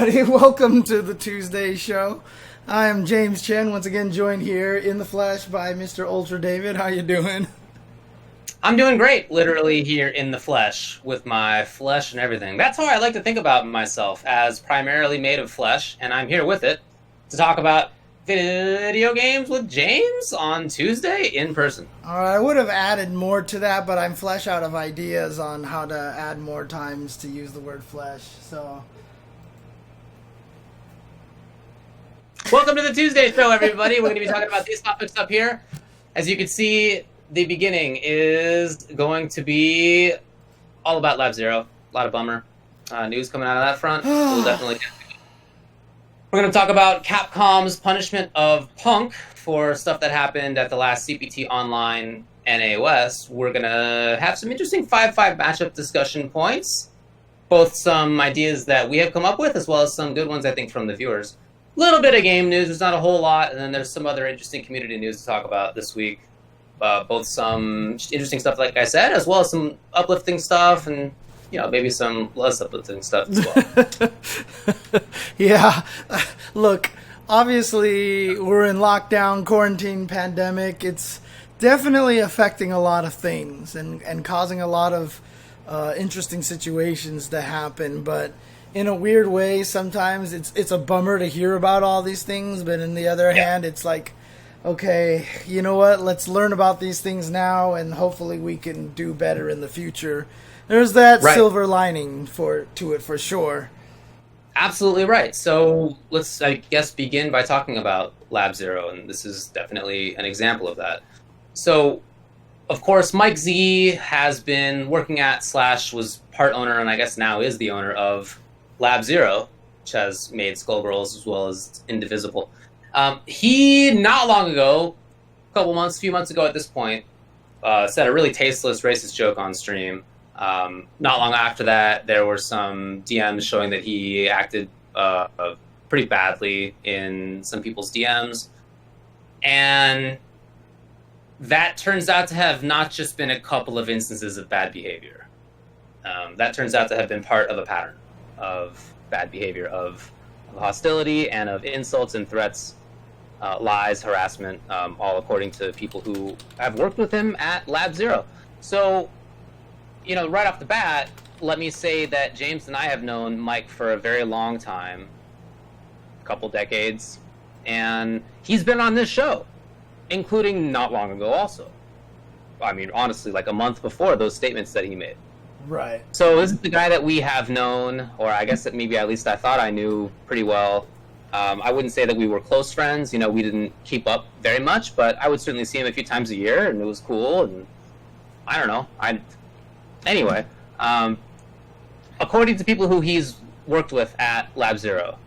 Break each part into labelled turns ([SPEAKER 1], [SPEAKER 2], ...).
[SPEAKER 1] everybody. Welcome to the Tuesday show. I am James Chen, once again joined here in the flesh by Mr. Ultra David. How you doing?
[SPEAKER 2] I'm doing great, literally here in the flesh, with my flesh and everything. That's how I like to think about myself, as primarily made of flesh, and I'm here with it to talk about video games with James on Tuesday in person.
[SPEAKER 1] Alright, I would have added more to that, but I'm flesh out of ideas on how to add more times to use the word flesh, so...
[SPEAKER 2] Welcome to the Tuesday show, everybody. We're going to be talking about these topics up here. As you can see, the beginning is going to be all about LabZero. A lot of bummer news coming out of that front. We'll definitely... We're going to talk about Capcom's punishment of Punk for stuff that happened at the last CPT Online NAOS. We're going to have some interesting 5-5 matchup discussion points. Both some ideas that we have come up with, as well as some good ones, I think, from the viewers. A little bit of game news. There's not a whole lot. And then there's some other interesting community news to talk about this week. Both some interesting stuff, like I said, as well as some uplifting stuff and... maybe some less uplifting stuff as well.
[SPEAKER 1] Yeah. Look, obviously we're in lockdown, quarantine, pandemic. It's definitely affecting a lot of things and causing a lot of interesting situations to happen. But in a weird way, sometimes it's a bummer to hear about all these things. But on the other hand, it's like, okay, you know what? Let's learn about these things now, and hopefully we can do better in the future. There's that silver lining to it for sure.
[SPEAKER 2] Absolutely right. So let's, I guess, begin by talking about LabZero, and this is definitely an example of that. So, of course, MikeZ has been working at / was part owner, and I guess now is the owner of LabZero, which has made Skullgirls as well as Indivisible. He, not long ago, a few months ago at this point, said a really tasteless racist joke on stream. Not long after that, there were some DMs showing that he acted pretty badly in some people's DMs. And that turns out to have not just been a couple of instances of bad behavior. That turns out to have been part of a pattern of bad behavior, of hostility and of insults and threats, lies, harassment, all according to people who have worked with him at LabZero. So... right off the bat, let me say that James and I have known Mike for a very long time, a couple decades, and he's been on this show, including not long ago also. I mean, honestly, like a month before those statements that he made.
[SPEAKER 1] Right.
[SPEAKER 2] So this is the guy that we have known, or I guess that maybe at least I thought I knew pretty well. I wouldn't say that we were close friends. We didn't keep up very much, but I would certainly see him a few times a year, and it was cool, and I don't know. Anyway, according to people who he's worked with at LabZero,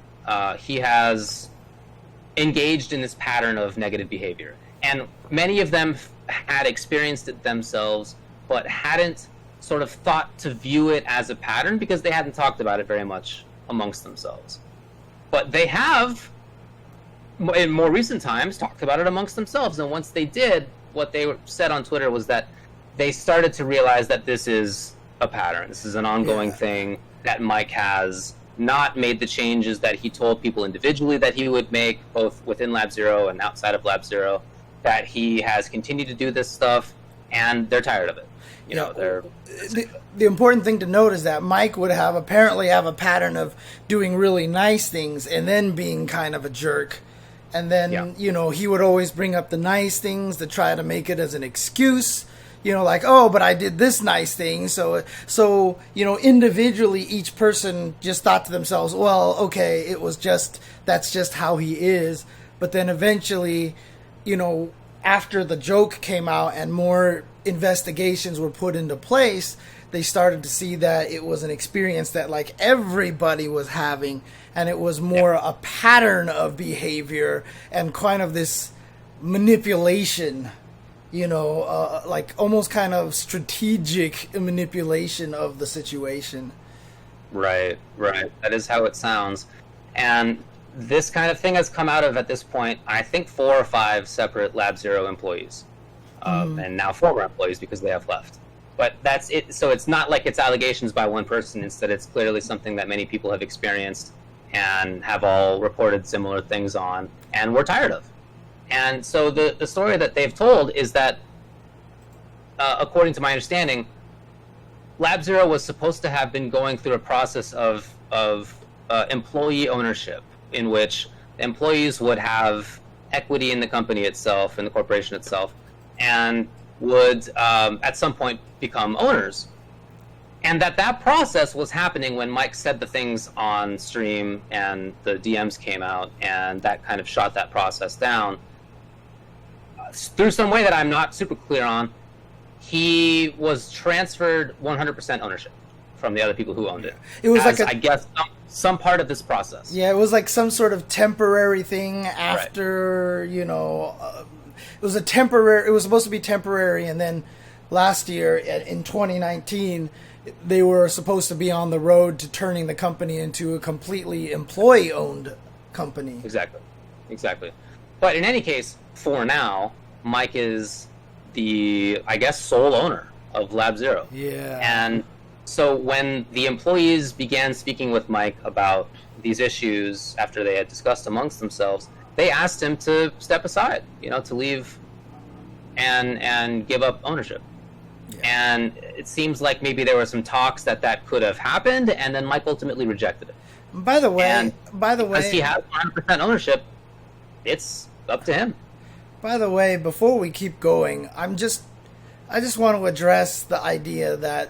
[SPEAKER 2] he has engaged in this pattern of negative behavior. And many of them had experienced it themselves, but hadn't sort of thought to view it as a pattern because they hadn't talked about it very much amongst themselves. But they have, in more recent times, talked about it amongst themselves. And once they did, what they said on Twitter was that they started to realize that this is a pattern. This is an ongoing thing, that Mike has not made the changes that he told people individually that he would make, both within LabZero and outside of LabZero, that he has continued to do this stuff, and they're tired of it.
[SPEAKER 1] The important thing to note is that Mike would apparently have a pattern of doing really nice things and then being kind of a jerk. And then, he would always bring up the nice things to try to make it as an excuse. Like, oh, but I did this nice thing. So, individually, each person just thought to themselves, well, okay, that's just how he is. But then eventually, after the joke came out and more investigations were put into place, they started to see that it was an experience that like everybody was having, and it was more a pattern of behavior and kind of this manipulation, like almost kind of strategic manipulation of the situation.
[SPEAKER 2] Right. That is how it sounds. And this kind of thing has come out of, at this point, I think 4 or 5 separate LabZero employees. And now former employees because they have left. But that's it. So it's not like it's allegations by one person. Instead, it's clearly something that many people have experienced. and have all reported similar things on, and we're tired of. And so the story that they've told is that, according to my understanding, LabZero was supposed to have been going through a process of employee ownership, in which employees would have equity in the company itself, in the corporation itself, and would at some point become owners. And that process was happening when Mike said the things on stream and the DMs came out, and that kind of shot that process down. Through some way that I'm not super clear on, he was transferred 100% ownership from the other people who owned it. It was I guess, some part of this process.
[SPEAKER 1] Yeah, it was like some sort of temporary thing after, right. It was supposed to be temporary, and then last year, in 2019, they were supposed to be on the road to turning the company into a completely employee-owned company.
[SPEAKER 2] Exactly. But in any case, for now, Mike is the, I guess, sole owner of LabZero.
[SPEAKER 1] Yeah.
[SPEAKER 2] And so when the employees began speaking with Mike about these issues after they had discussed amongst themselves, they asked him to step aside, to leave and give up ownership. Yeah. And it seems like maybe there were some talks that could have happened, and then Mike ultimately rejected it.
[SPEAKER 1] By the way,
[SPEAKER 2] because he has 100% ownership, it's up to him.
[SPEAKER 1] By the way, before we keep going, I just want to address the idea that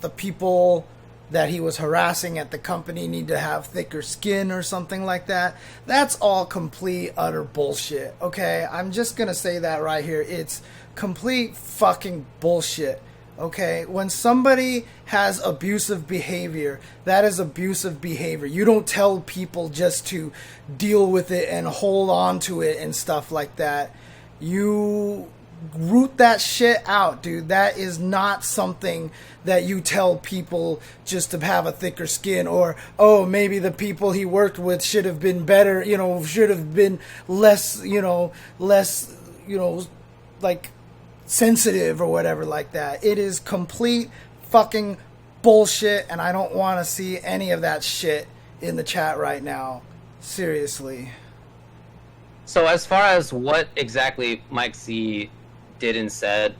[SPEAKER 1] the people that he was harassing at the company need to have thicker skin or something like that. That's all complete, utter bullshit, okay? I'm just going to say that right here. It's complete fucking bullshit, okay? When somebody has abusive behavior, that is abusive behavior. You don't tell people just to deal with it and hold on to it and stuff like that. You root that shit out, dude. That is not something that you tell people just to have a thicker skin, or, oh, maybe the people he worked with should have been better, should have been less, like sensitive or whatever like that. It is complete fucking bullshit, and I don't want to see any of that shit in the chat right now. Seriously.
[SPEAKER 2] So as far as what exactly MikeZ did and said,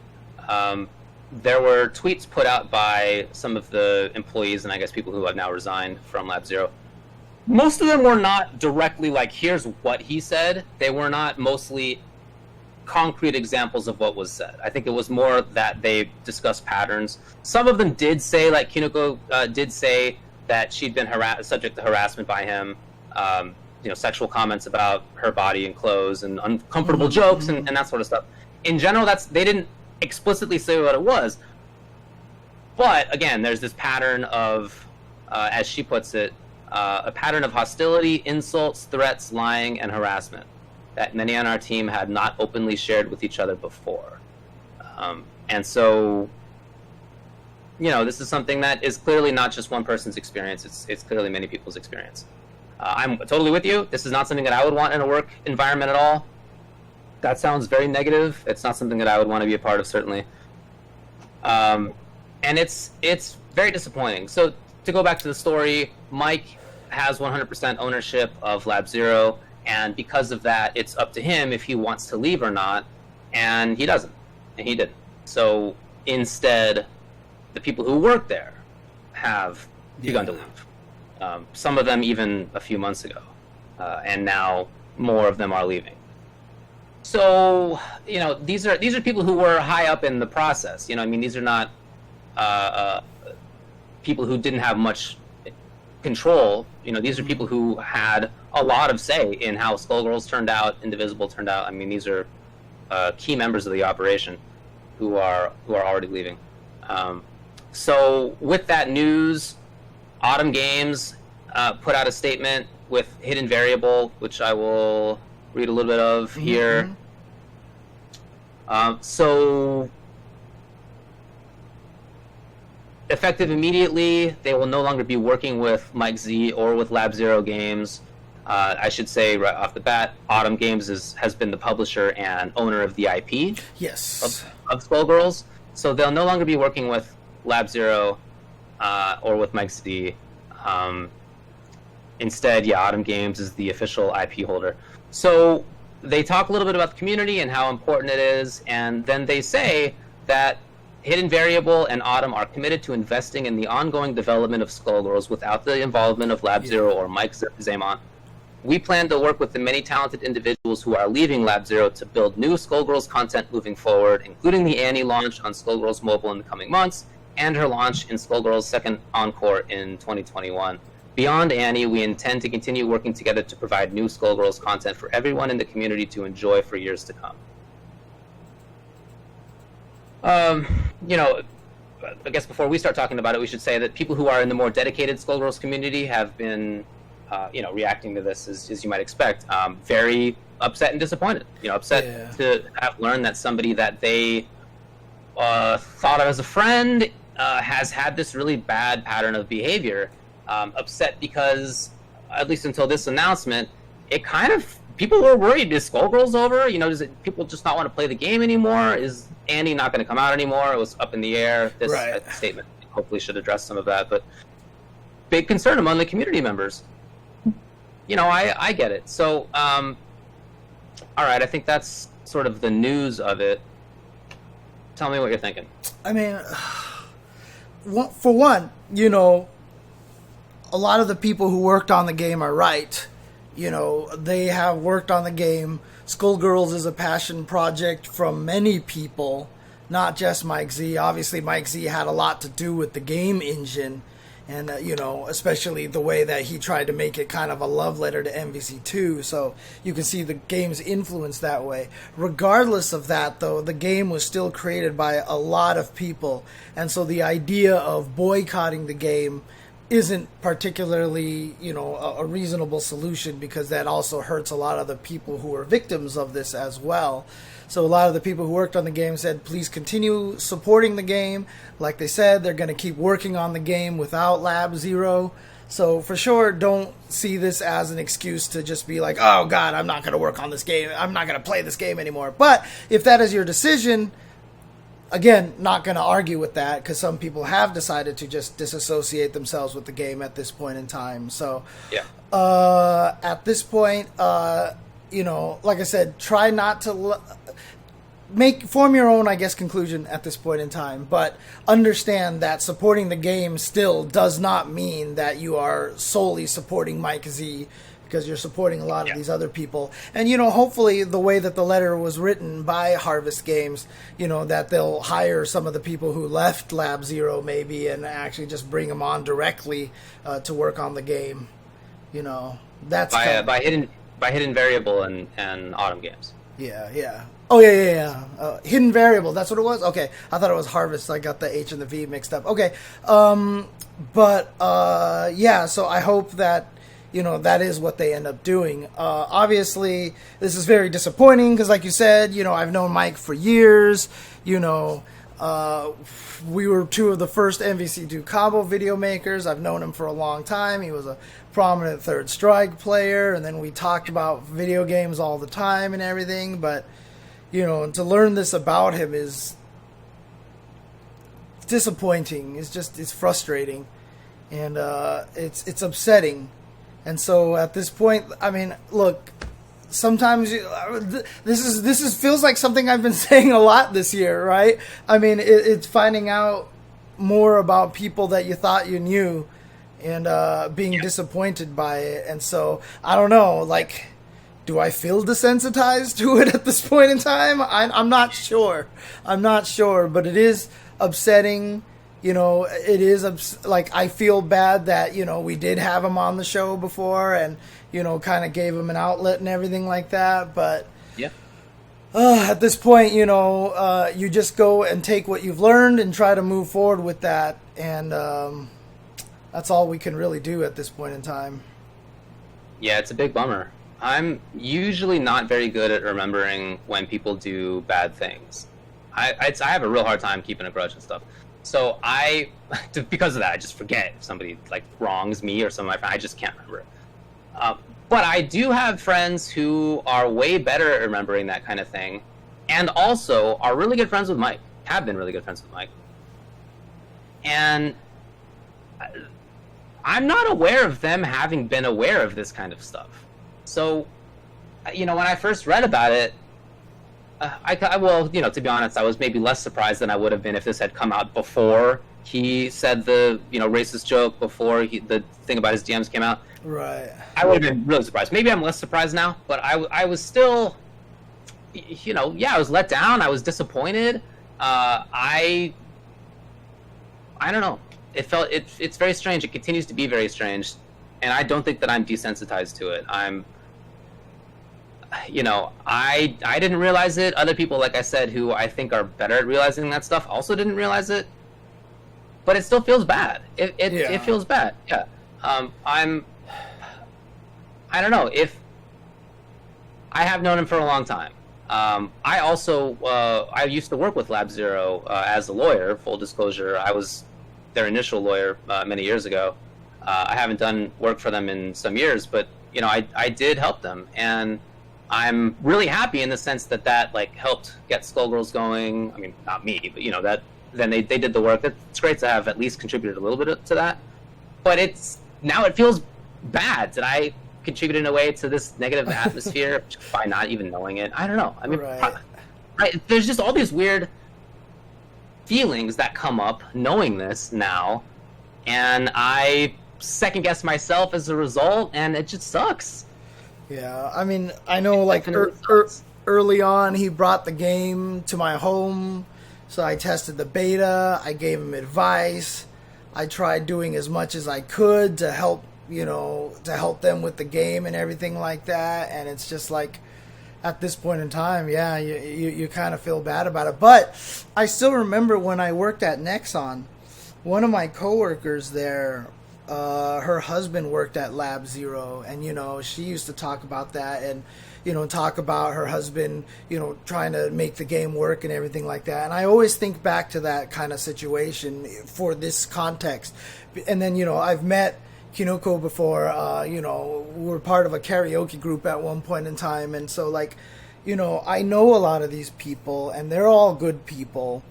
[SPEAKER 2] there were tweets put out by some of the employees and I guess people who have now resigned from LabZero. Most of them were not directly like, here's what he said. They were not mostly concrete examples of what was said. I think it was more that they discussed patterns. Some of them did say, like Kinoko did say that she'd been subject to harassment by him, sexual comments about her body and clothes and uncomfortable jokes and that sort of stuff. In general, they didn't explicitly say what it was. But again, there's this pattern of, as she puts it, a pattern of hostility, insults, threats, lying, and harassment that many on our team had not openly shared with each other before. And so, this is something that is clearly not just one person's experience. It's clearly many people's experience. I'm totally with you. This is not something that I would want in a work environment at all. That sounds very negative. It's not something that I would want to be a part of, certainly. And it's very disappointing. So to go back to the story, Mike has 100% ownership of LabZero, and because of that, it's up to him if he wants to leave or not, and he doesn't, and he didn't. So instead, the people who work there have begun to leave. Some of them even a few months ago, and now more of them are leaving. So, these are people who were high up in the process. These are not people who didn't have much control. These are people who had a lot of say in how Skullgirls turned out, Indivisible turned out. These are key members of the operation who are already leaving. So with that news, Autumn Games put out a statement with Hidden Variable, which I will read a little bit of here. So effective immediately, they will no longer be working with MikeZ or with LabZero Games. I should say right off the bat, Autumn Games has been the publisher and owner of the IP of Skullgirls. So they'll no longer be working with LabZero or with MikeZ. Instead, yeah, Autumn Games is the official IP holder. So they talk a little bit about the community and how important it is, and then they say that Hidden Variable and Autumn are committed to investing in the ongoing development of Skullgirls without the involvement of LabZero or Mike Zamont. We plan to work with the many talented individuals who are leaving LabZero to build new Skullgirls content moving forward, including the Annie launch on Skullgirls Mobile in the coming months, and her launch in Skullgirls Second Encore in 2021. Beyond Annie, we intend to continue working together to provide new Skullgirls content for everyone in the community to enjoy for years to come. You know, I guess before we start talking about it, we should say that people who are in the more dedicated Skullgirls community have been, reacting to this as you might expect, very upset and disappointed. Upset to have learned that somebody that they thought of as a friend has had this really bad pattern of behavior. Upset because, at least until this announcement, people were worried. Is Skullgirls over? Does people just not want to play the game anymore? Is Annie not going to come out anymore? It was up in the air. This statement hopefully should address some of that, but big concern among the community members. I get it. So, all right, I think that's sort of the news of it. Tell me what you're thinking.
[SPEAKER 1] I mean, for one, a lot of the people who worked on the game are right. They have worked on the game. Skullgirls is a passion project from many people, not just Mike Z. Obviously, Mike Z had a lot to do with the game engine, and, especially the way that he tried to make it kind of a love letter to MVC2, so you can see the game's influence that way. Regardless of that, though, the game was still created by a lot of people, and so the idea of boycotting the game isn't particularly, a reasonable solution, because that also hurts a lot of the people who are victims of this as well. So a lot of the people who worked on the game said, please continue supporting the game. Like they said, they're going to keep working on the game without LabZero. So for sure, don't see this as an excuse to just be like, oh God, I'm not going to work on this game. I'm not going to play this game anymore. But if that is your decision, again, not going to argue with that, because some people have decided to just disassociate themselves with the game at this point in time. So, at this point, like I said, try not to form your own, I guess, conclusion at this point in time. But understand that supporting the game still does not mean that you are solely supporting Mike Z, because you're supporting a lot of these other people. And, hopefully the way that the letter was written by Harvest Games, that they'll hire some of the people who left LabZero maybe and actually just bring them on directly to work on the game. That's
[SPEAKER 2] by Hidden Variable and Autumn Games.
[SPEAKER 1] Yeah. Oh, yeah. Hidden Variable, that's what it was? Okay. I thought it was Harvest. I got the H and the V mixed up. Okay. So I hope that that is what they end up doing. Obviously, this is very disappointing because, like you said, I've known Mike for years. We were two of the first MVC2 combo video makers. I've known him for a long time. He was a prominent Third Strike player, and then we talked about video games all the time and everything. But, to learn this about him is disappointing. It's frustrating, and it's upsetting. And so at this point, I mean, look, sometimes this feels like something I've been saying a lot this year, right? I mean, it's finding out more about people that you thought you knew and being disappointed by it. And so, I don't know, like, do I feel desensitized to it at this point in time? I'm not sure. But it is upsetting. It is, I feel bad that, we did have him on the show before and, kind of gave him an outlet and everything like that. But at this point, you just go and take what you've learned and try to move forward with that. And that's all we can really do at this point in time.
[SPEAKER 2] Yeah, it's a big bummer. I'm usually not very good at remembering when people do bad things. I have a real hard time keeping a grudge and stuff. So because of that, I just forget if somebody wrongs me or some of my friends. I just can't remember it. But I do have friends who are way better at remembering that kind of thing, and also are really good friends with Mike. Have been really good friends with Mike. And I'm not aware of them having been aware of this kind of stuff. So, when I first read about it, to be honest, I was maybe less surprised than I would have been if this had come out before he said the, racist joke, before the thing about his DMs came out.
[SPEAKER 1] Right.
[SPEAKER 2] I would have been really surprised. Maybe I'm less surprised now, but I was still, I was let down. I was disappointed. I don't know. It's very strange. It continues to be very strange, and I don't think that I'm desensitized to it. I didn't realize it. Other people, like I said, who I think are better at realizing that stuff, also didn't realize it. But it still feels bad. It feels bad. Yeah. I don't know if I have known him for a long time. I also I used to work with LabZero as a lawyer. Full disclosure, I was their initial lawyer many years ago. I haven't done work for them in some years, but I did help them, and I'm really happy in the sense that like helped get Skullgirls going. I mean, not me, but that then they did the work. It's great to have at least contributed a little bit to that. But now it feels bad that I contributed in a way to this negative atmosphere by not even knowing it. I don't know. I mean, right, there's just all these weird feelings that come up knowing this now, and I second guess myself as a result, and it just sucks.
[SPEAKER 1] Yeah, I mean, I know like early on he brought the game to my home, so I tested the beta, I gave him advice, I tried doing as much as I could to help them with the game and everything like that, and it's just like, at this point in time, yeah, you kind of feel bad about it. But I still remember when I worked at Nexon, one of my coworkers there, her husband worked at LabZero, and she used to talk about that, and talk about her husband, trying to make the game work and everything like that. And I always think back to that kind of situation for this context. And then I've met Kinoko before. We were part of a karaoke group at one point in time, and so I know a lot of these people, and they're all good people,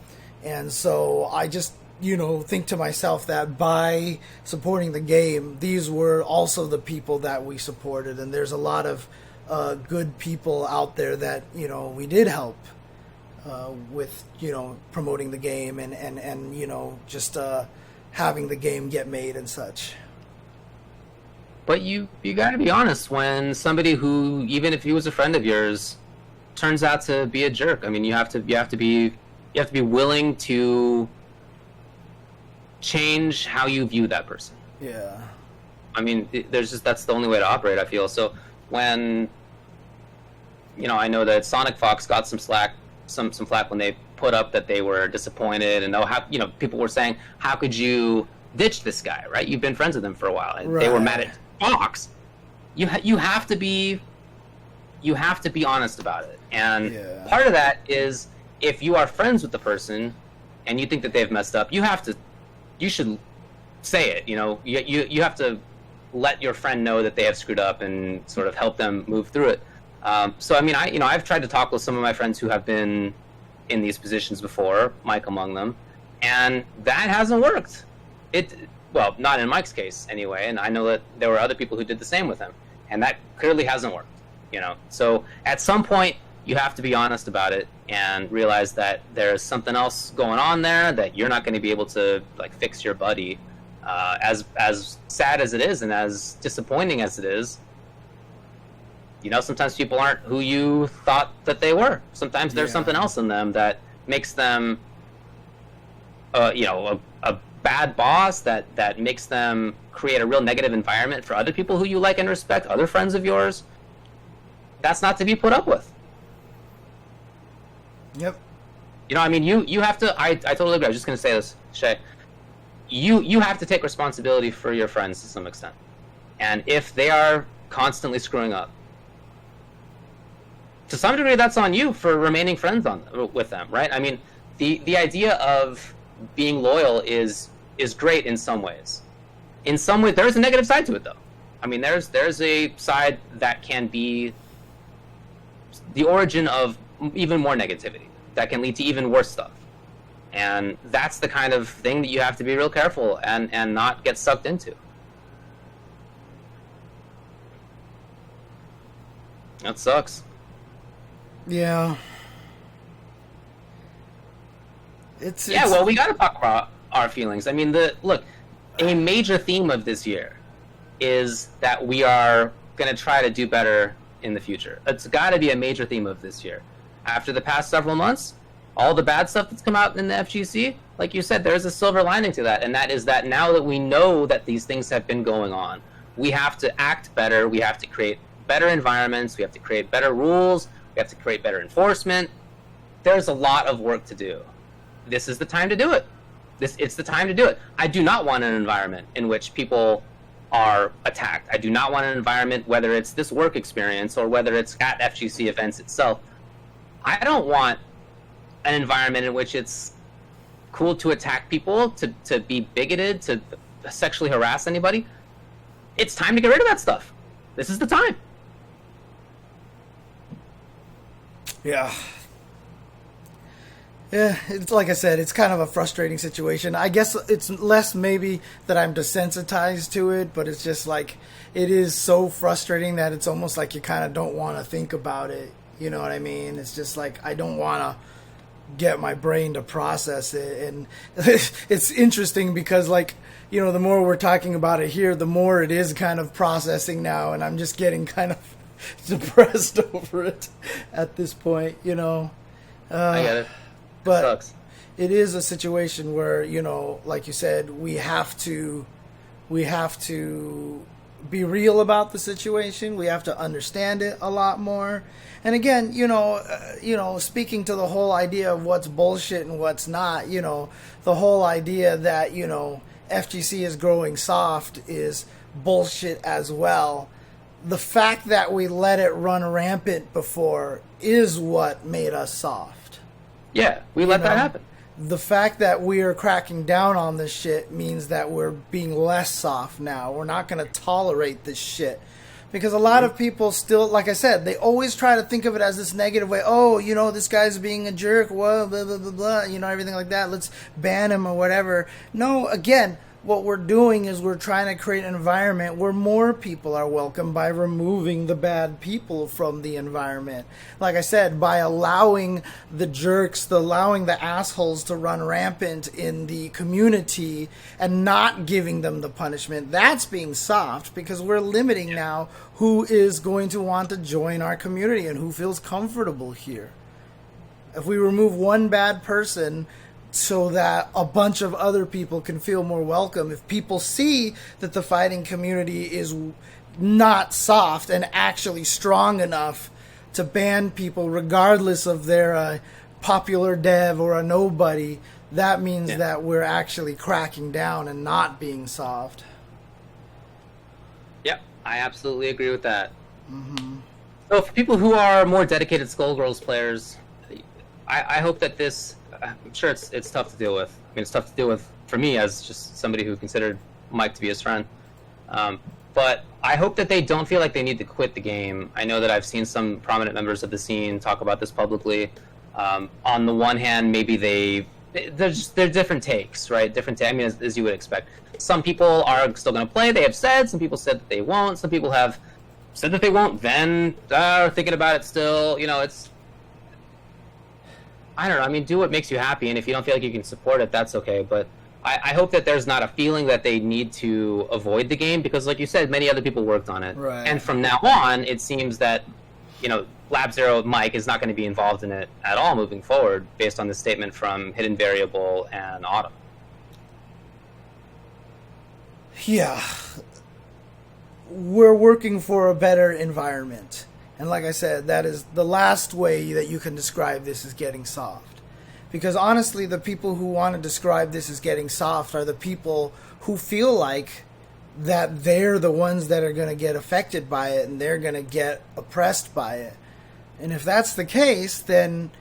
[SPEAKER 1] and so I just think to myself that by supporting the game, these were also the people that we supported, and there's a lot of good people out there that we did help with promoting the game and just having the game get made and such.
[SPEAKER 2] But you got to be honest when somebody who, even if he was a friend of yours, turns out to be a jerk. I mean, you have to be willing to change how you view that person.
[SPEAKER 1] Yeah.
[SPEAKER 2] I mean, that's the only way to operate, I feel. So when I know that Sonic Fox got some flack when they put up that they were disappointed, and people were saying, how could you ditch this guy, right? You've been friends with him for a while, and they were mad at Fox. You have to be honest about it, and part of that is if you are friends with the person and you think that they've messed up, you should say it. You have to let your friend know that they have screwed up and sort of help them move through it. So I mean, I've tried to talk with some of my friends who have been in these positions before, Mike among them, and that hasn't worked. Well, not in Mike's case anyway, and I know that there were other people who did the same with him, and that clearly hasn't worked. So at some point you have to be honest about it and realize that there's something else going on there, that you're not going to be able to fix your buddy. As sad as it is and as disappointing as it is, sometimes people aren't who you thought that they were. Sometimes there's something else in them that makes them a bad boss, that makes them create a real negative environment for other people who you like and respect, other friends of yours. That's not to be put up with.
[SPEAKER 1] Yep.
[SPEAKER 2] I mean, you have to. I totally agree. I was just going to say this, Shay. You have to take responsibility for your friends to some extent, and if they are constantly screwing up, to some degree, that's on you for remaining friends with them, right? I mean, the idea of being loyal is great in some ways. In some ways, there's a negative side to it, though. I mean, there's a side that can be the origin of even more negativity, that can lead to even worse stuff. And that's the kind of thing that you have to be real careful and not get sucked into. That sucks.
[SPEAKER 1] Yeah.
[SPEAKER 2] Well, we got to talk about our feelings. I mean, a major theme of this year is that we are going to try to do better in the future. It's got to be a major theme of this year. After the past several months, all the bad stuff that's come out in the FGC, like you said, there's a silver lining to that, and that is that now that we know that these things have been going on, we have to act better, we have to create better environments, we have to create better rules, we have to create better enforcement. There's a lot of work to do. This is the time to do it. It's the time to do it. I do not want an environment in which people are attacked. I do not want an environment, whether it's this work experience or whether it's at FGC events itself. I don't want an environment in which it's cool to attack people, to be bigoted, to sexually harass anybody. It's time to get rid of that stuff. This is the time.
[SPEAKER 1] Yeah. Yeah, it's like I said, it's kind of a frustrating situation. I guess it's less maybe that I'm desensitized to it, but it's just like, it is so frustrating that it's almost like you kind of don't want to think about it. You know what I mean? It's just like, I don't want to get my brain to process it. And it's interesting because, like, you know, the more we're talking about it here, the more it is kind of processing now, and I'm just getting kind of depressed over it at this point, you know.
[SPEAKER 2] I get it.
[SPEAKER 1] But
[SPEAKER 2] sucks.
[SPEAKER 1] It is a situation where, you know, like you said, we have to be real about the situation. We have to understand it a lot more. And again, you know, speaking to the whole idea of what's bullshit and what's not, you know, the whole idea that, you know, FGC is growing soft is bullshit as well. The fact that we let it run rampant before is what made us soft.
[SPEAKER 2] Yeah, we let that happen.
[SPEAKER 1] The fact that we are cracking down on this shit means that we're being less soft now. We're not going to tolerate this shit. Because a lot of people still, like I said, they always try to think of it as this negative way. Oh, you know, this guy's being a jerk, blah, blah, blah, blah, blah, you know, everything like that. Let's ban him or whatever. No, again, what we're doing is we're trying to create an environment where more people are welcome by removing the bad people from the environment. Like I said, by allowing the jerks, allowing the assholes to run rampant in the community and not giving them the punishment. That's being soft because we're limiting now who is going to want to join our community and who feels comfortable here. If we remove one bad person so that a bunch of other people can feel more welcome, if people see that the fighting community is not soft and actually strong enough to ban people regardless of their popular dev or a nobody, that means that we're actually cracking down and not being soft.
[SPEAKER 2] Yep, I absolutely agree with that. Mm-hmm. So for people who are more dedicated Skullgirls players, I hope that this... I'm sure it's tough to deal with. I mean, it's tough to deal with for me as just somebody who considered Mike to be his friend. But I hope that they don't feel like they need to quit the game. I know that I've seen some prominent members of the scene talk about this publicly. On the one hand, maybe they're different takes, right? I mean, as you would expect. Some people are still going to play. They have said. Some people said that they won't. Some people have said that they won't. Then are thinking about it still. You know, it's... I don't know. I mean, do what makes you happy, and if you don't feel like you can support it, that's okay. But I hope that there's not a feeling that they need to avoid the game, because, like you said, many other people worked on it.
[SPEAKER 1] Right.
[SPEAKER 2] And from now on, it seems that, you know, LabZero Mike is not going to be involved in it at all moving forward, based on the statement from Hidden Variable and Autumn.
[SPEAKER 1] Yeah. We're working for a better environment. And like I said, that is the last way that you can describe this as getting soft. Because honestly, the people who want to describe this as getting soft are the people who feel like that they're the ones that are going to get affected by it and they're going to get oppressed by it. And if that's the case, then,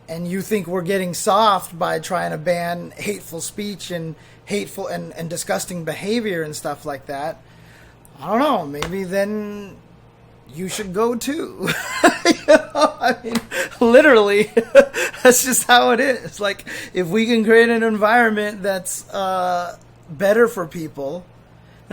[SPEAKER 1] and you think we're getting soft by trying to ban hateful speech and hateful and disgusting behavior and stuff like that, I don't know, maybe then you should go too. You know? I mean, literally, that's just how it is. Like, if we can create an environment that's better for people,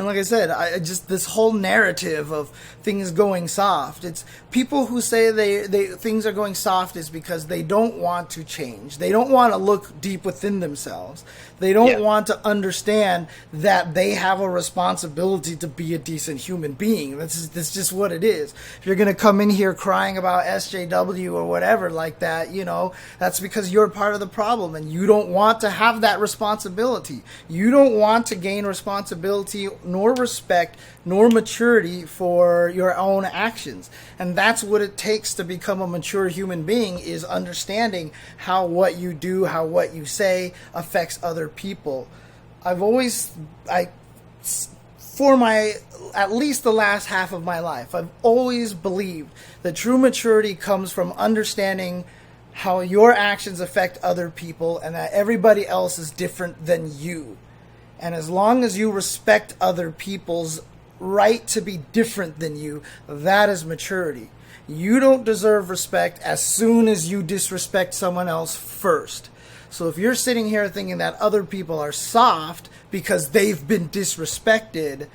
[SPEAKER 1] And like I said, I just this whole narrative of things going soft. It's people who say they things are going soft is because they don't want to change. They don't want to look deep within themselves. They don't want to understand that they have a responsibility to be a decent human being. That's just what it is. If you're going to come in here crying about SJW or whatever like that, you know, that's because you're part of the problem and you don't want to have that responsibility. You don't want to gain responsibility nor respect nor maturity for your own actions. And that's what it takes to become a mature human being, is understanding how what you do, how what you say affects other people. For my, at least the last half of my life, I've always believed that true maturity comes from understanding how your actions affect other people and that everybody else is different than you. And as long as you respect other people's right to be different than you, that is maturity. You don't deserve respect as soon as you disrespect someone else first. So if you're sitting here thinking that other people are soft because they've been disrespected,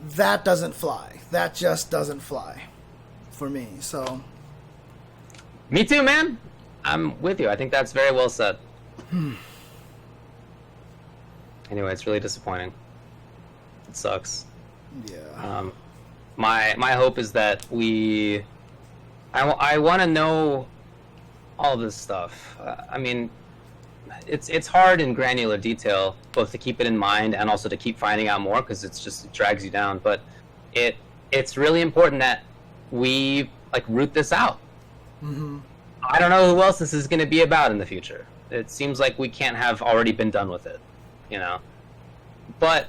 [SPEAKER 1] that doesn't fly. That just doesn't fly for me. So,
[SPEAKER 2] me too, man. I'm with you. I think that's very well said. Anyway, it's really disappointing. It sucks.
[SPEAKER 1] Yeah.
[SPEAKER 2] My hope is that I want to know all this stuff. I mean, it's hard in granular detail, both to keep it in mind and also to keep finding out more, because it drags you down. But it's really important that we root this out.
[SPEAKER 1] Mm-hmm.
[SPEAKER 2] I don't know who else this is going to be about in the future. It seems like we can't have already been done with it, you know. But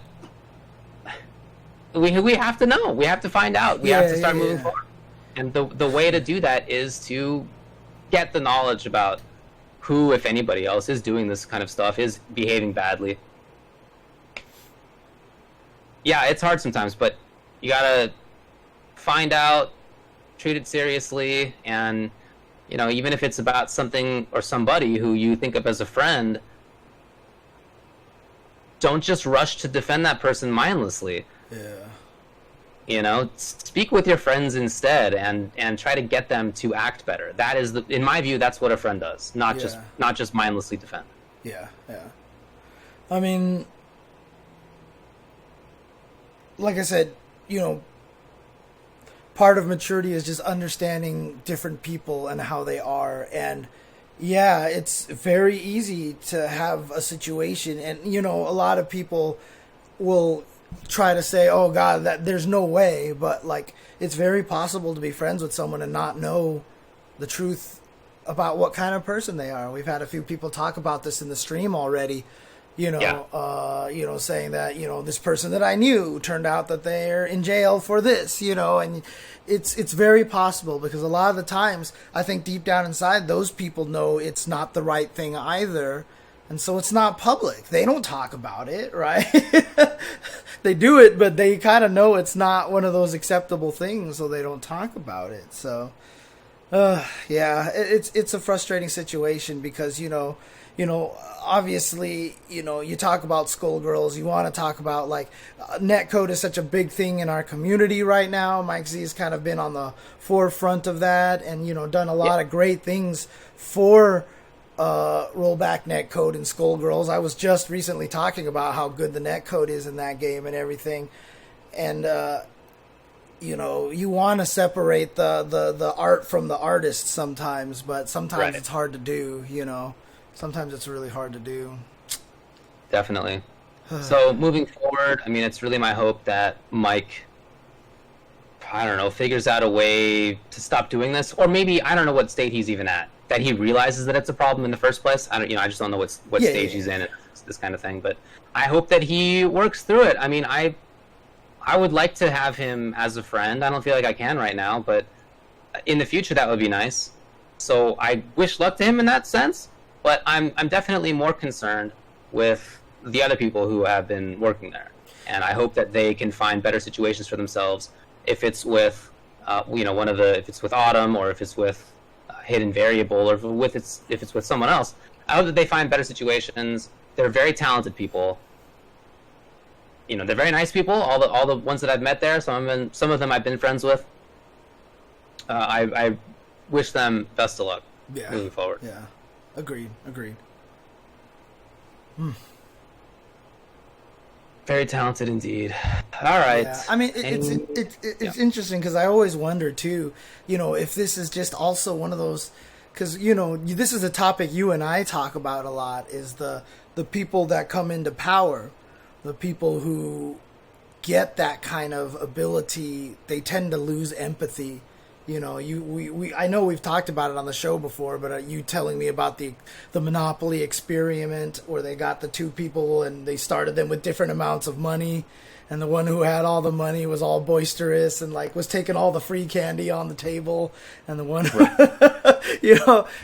[SPEAKER 2] we have to know. We have to find out. We have to start moving forward. And the way to do that is to get the knowledge about who, if anybody else, is doing this kind of stuff, is behaving badly. Yeah, it's hard sometimes, but you gotta find out, treat it seriously, and, you know, even if it's about something or somebody who you think of as a friend, don't just rush to defend that person mindlessly.
[SPEAKER 1] Yeah.
[SPEAKER 2] You know, speak with your friends instead, and try to get them to act better. That is, in my view, that's what a friend does. Not just mindlessly defend.
[SPEAKER 1] Yeah, yeah. I mean, like I said, you know, part of maturity is just understanding different people and how they are. And yeah, it's very easy to have a situation, and, you know, a lot of people will try to say, oh God, that there's no way, but it's very possible to be friends with someone and not know the truth about what kind of person they are. We've had a few people talk about this in the stream already, you know, saying that, you know, this person that I knew turned out that they're in jail for this, you know, and it's very possible, because a lot of the times I think deep down inside those people know it's not the right thing either. And so it's not public. They don't talk about it, right? They do it, but they kind of know it's not one of those acceptable things, so they don't talk about it. So, yeah, it's a frustrating situation, because, you know, obviously, you know, you talk about Skullgirls, you want to talk about, netcode is such a big thing in our community right now. MikeZ has kind of been on the forefront of that, and, you know, done a lot of great things for rollback netcode and Skullgirls. I was just recently talking about how good the netcode is in that game and everything. And, you know, you want to separate the art from the artist sometimes, but sometimes it's hard to do, you know. Sometimes it's really hard to do.
[SPEAKER 2] Definitely. So moving forward, I mean, it's really my hope that Mike, I don't know, figures out a way to stop doing this, or maybe, I don't know what state he's even at, that he realizes that it's a problem in the first place. I just don't know what stage he's in, this kind of thing. But I hope that he works through it. I mean, I would like to have him as a friend. I don't feel like I can right now, but in the future that would be nice. So I wish luck to him in that sense. But I'm definitely more concerned with the other people who have been working there, and I hope that they can find better situations for themselves. If it's with, if it's with Autumn, or if it's with Hidden Variable, or if it's with someone else, I hope that they find better situations. They're very talented people, they're very nice people. All the ones that I've met there, some of them I've been friends with. I wish them best of luck moving forward.
[SPEAKER 1] Yeah, agreed.
[SPEAKER 2] Very talented indeed. All right.
[SPEAKER 1] Yeah. I mean, it's interesting because I always wonder too, if this is just also one of those, because this is a topic you and I talk about a lot, is the people that come into power, the people who get that kind of ability, they tend to lose empathy. I know we've talked about it on the show before, but you telling me about the Monopoly experiment where they got the two people and they started them with different amounts of money, and the one who had all the money was all boisterous and was taking all the free candy on the table, and the one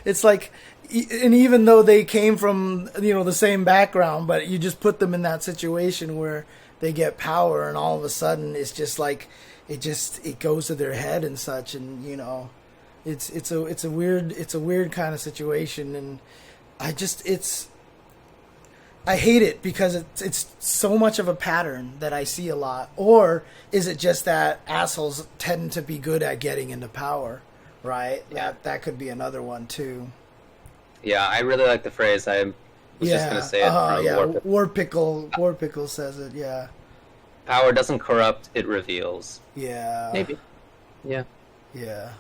[SPEAKER 1] it's like, and even though they came from the same background, but you just put them in that situation where they get power and all of a sudden it's just like it goes to their head and such, and it's a weird kind of situation, and I hate it because it's so much of a pattern that I see a lot. Or is it just that assholes tend to be good at getting into power, right?
[SPEAKER 2] Yeah.
[SPEAKER 1] That could be another one too.
[SPEAKER 2] Yeah, I really like the phrase. I was just going to say it.
[SPEAKER 1] War Pickle says it. Yeah.
[SPEAKER 2] Power doesn't corrupt; it reveals.
[SPEAKER 1] Yeah.
[SPEAKER 2] Maybe. Yeah.
[SPEAKER 1] Yeah.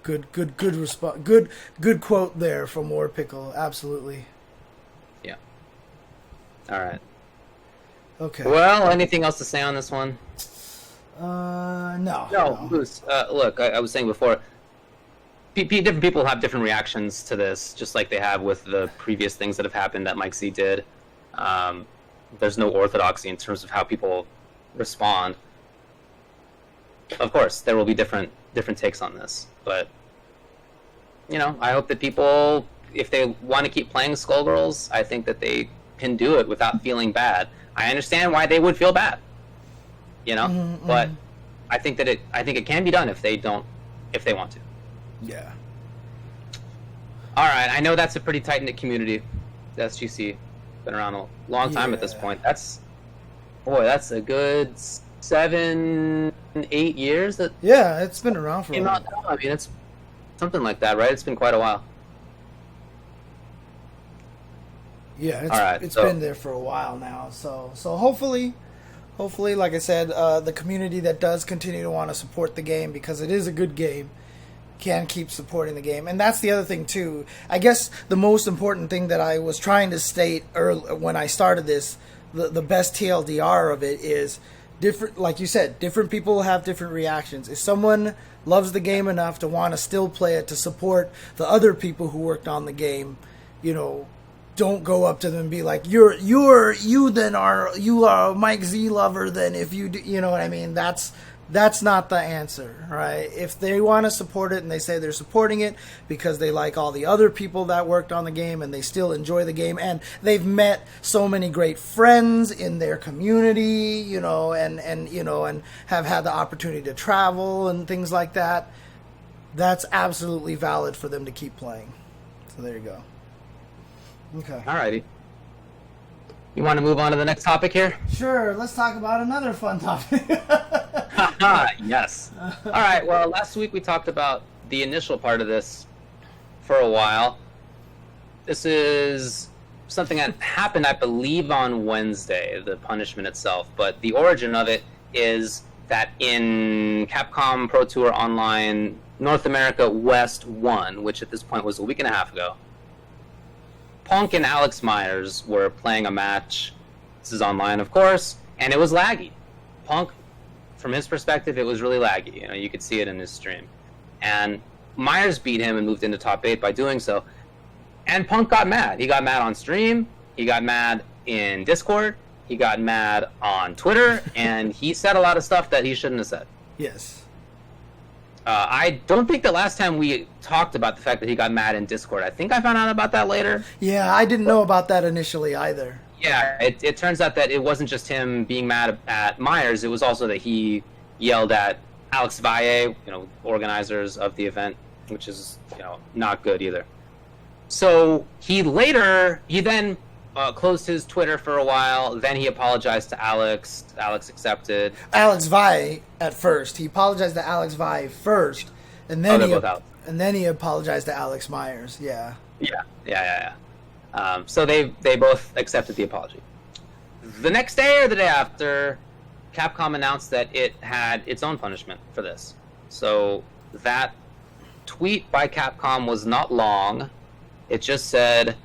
[SPEAKER 1] Good response. Good quote there from War Pickle. Absolutely.
[SPEAKER 2] Yeah. All right.
[SPEAKER 1] Okay.
[SPEAKER 2] Well, anything else to say on this one?
[SPEAKER 1] No.
[SPEAKER 2] No, Bruce. Look, I was saying before, different people have different reactions to this, just like they have with the previous things that have happened that Mike Z did. There's no orthodoxy in terms of how people respond. Of course, there will be different takes on this, but I hope that people, if they want to keep playing Skullgirls, I think that they can do it without feeling bad. I understand why they would feel bad, but I think it can be done if they want to.
[SPEAKER 1] Yeah.
[SPEAKER 2] All right, I know that's a pretty tight-knit community. The SGC been around a long time at this point. That's a good 7-8 years.
[SPEAKER 1] It's been around for a while.
[SPEAKER 2] I mean, it's something like that, right? It's been quite a while.
[SPEAKER 1] Yeah, it's been there for a while now. So hopefully, like I said, the community that does continue to want to support the game, because it is a good game, can keep supporting the game. And that's the other thing too. I guess the most important thing that I was trying to state when I started this, the best TLDR of it is different. Like you said, different people have different reactions. If someone loves the game enough to want to still play it to support the other people who worked on the game, don't go up to them and be like, you are a Mike Z lover. Then if you do, you know what I mean? That's not the answer, right? If they want to support it and they say they're supporting it because they like all the other people that worked on the game and they still enjoy the game and they've met so many great friends in their community, and have had the opportunity to travel and things like that, that's absolutely valid for them to keep playing. So there you go. Okay.
[SPEAKER 2] Alrighty. You want to move on to the next topic here?
[SPEAKER 1] Sure, let's talk about another fun topic.
[SPEAKER 2] Yes. All right, well, last week we talked about the initial part of this for a while. This is something that happened, I believe, on Wednesday, the punishment itself. But the origin of it is that in Capcom Pro Tour Online North America West 1, which at this point was a week and a half ago, Punk and Alex Myers were playing a match. This is online, of course, and it was laggy. Punk, from his perspective, it was really laggy. You could see it in his stream. And Myers beat him and moved into top 8 by doing so. And Punk got mad. He got mad on stream. He got mad in Discord. He got mad on Twitter. And he said a lot of stuff that he shouldn't have said.
[SPEAKER 1] Yes.
[SPEAKER 2] I don't think the last time we talked about the fact that he got mad in Discord. I think I found out about that later.
[SPEAKER 1] Yeah, I didn't know about that initially either.
[SPEAKER 2] Yeah, it turns out that it wasn't just him being mad at Myers. It was also that he yelled at Alex Valle, organizers of the event, which is, not good either. So he then closed his Twitter for a while. Then he apologized to Alex. Alex accepted.
[SPEAKER 1] Alex Vai at first. He apologized to Alex Vai first, and then he apologized to Alex Myers. Yeah.
[SPEAKER 2] Yeah. So they both accepted the apology. The next day or the day after, Capcom announced that it had its own punishment for this. So that tweet by Capcom was not long. It just said,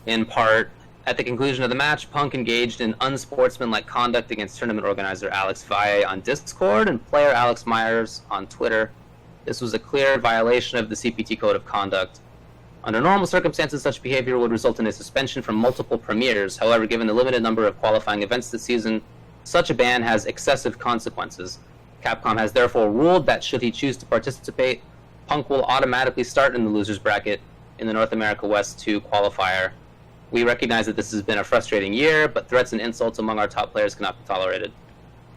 [SPEAKER 2] in part, at the conclusion of the match, Punk engaged in unsportsmanlike conduct against tournament organizer Alex Valle on Discord and player Alex Myers on Twitter. This was a clear violation of the CPT Code of Conduct. Under normal circumstances, such behavior would result in a suspension from multiple premieres. However, given the limited number of qualifying events this season, such a ban has excessive consequences. Capcom has therefore ruled that should he choose to participate, Punk will automatically start in the losers bracket in the North America West 2 qualifier. We recognize that this has been a frustrating year, but threats and insults among our top players cannot be tolerated.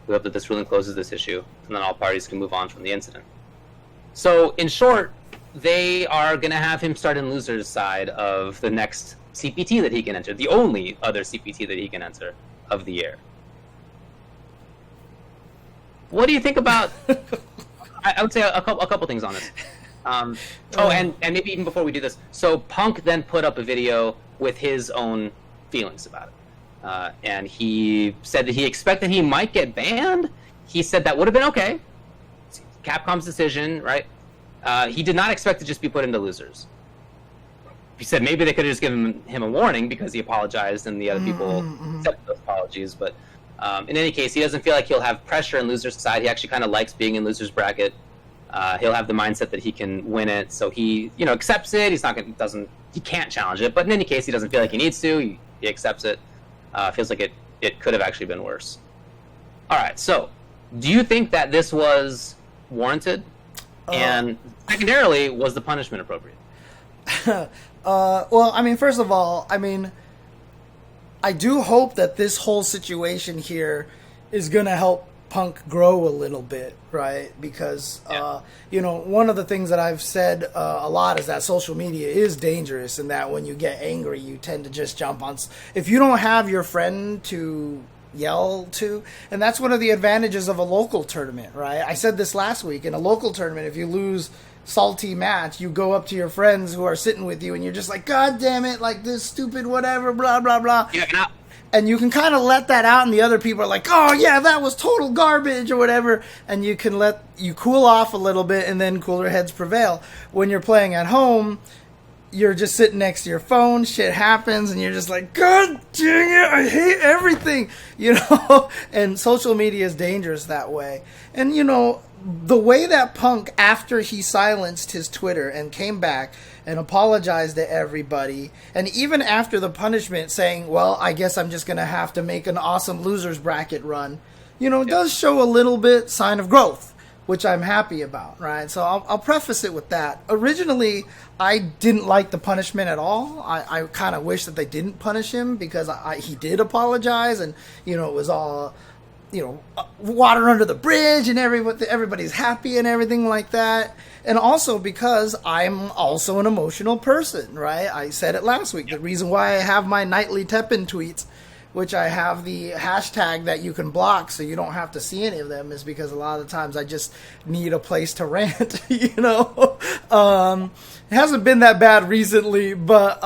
[SPEAKER 2] We hope that this ruling closes this issue, and then all parties can move on from the incident. So, in short, they are going to have him start in losers' side of the next CPT that he can enter, the only other CPT that he can enter of the year. What do you think about... I would say a couple things on this. And maybe even before we do this. So Punk then put up a video with his own feelings about it. And he said that he expected he might get banned. He said that would have been okay. Capcom's decision, right? He did not expect to just be put into losers. He said maybe they could have just given him a warning because he apologized and the other people accepted those apologies. But in any case, he doesn't feel like he'll have pressure in losers' side. He actually kind of likes being in losers' bracket. He'll have the mindset that he can win it, so he, accepts it. He can't challenge it, but in any case, he doesn't feel like he needs to. He accepts it. Feels like it could have actually been worse. All right, so do you think that this was warranted? And secondarily, was the punishment appropriate?
[SPEAKER 1] Well, first of all, I do hope that this whole situation here is going to help Punk grow a little bit, right? Because, one of the things that I've said a lot is that social media is dangerous and that when you get angry, you tend to just jump on... If you don't have your friend to yell to, and that's one of the advantages of a local tournament, right? I said this last week. In a local tournament, if you lose salty match, you go up to your friends who are sitting with you and you're just like, God damn it, like this stupid whatever, blah, blah, blah.
[SPEAKER 2] Yeah,
[SPEAKER 1] and you can kind of let that out, and the other people are like, oh, yeah, that was total garbage or whatever. And you can let you cool off a little bit, and then cooler heads prevail. When you're playing at home, you're just sitting next to your phone. Shit happens, and you're just like, God dang it, I hate everything. And social media is dangerous that way. And, the way that Punk, after he silenced his Twitter and came back and apologized to everybody, and even after the punishment saying, well, I guess I'm just going to have to make an awesome losers bracket run, does show a little bit sign of growth, which I'm happy about, right? So I'll preface it with that. Originally, I didn't like the punishment at all. I kind of wish that they didn't punish him because he did apologize, and, it was all... water under the bridge and everybody's happy and everything like that. And also because I'm also an emotional person, right? I said it last week. The reason why I have my nightly Teppen tweets, which I have the hashtag that you can block so you don't have to see any of them, is because a lot of the times I just need a place to rant, It hasn't been that bad recently, but...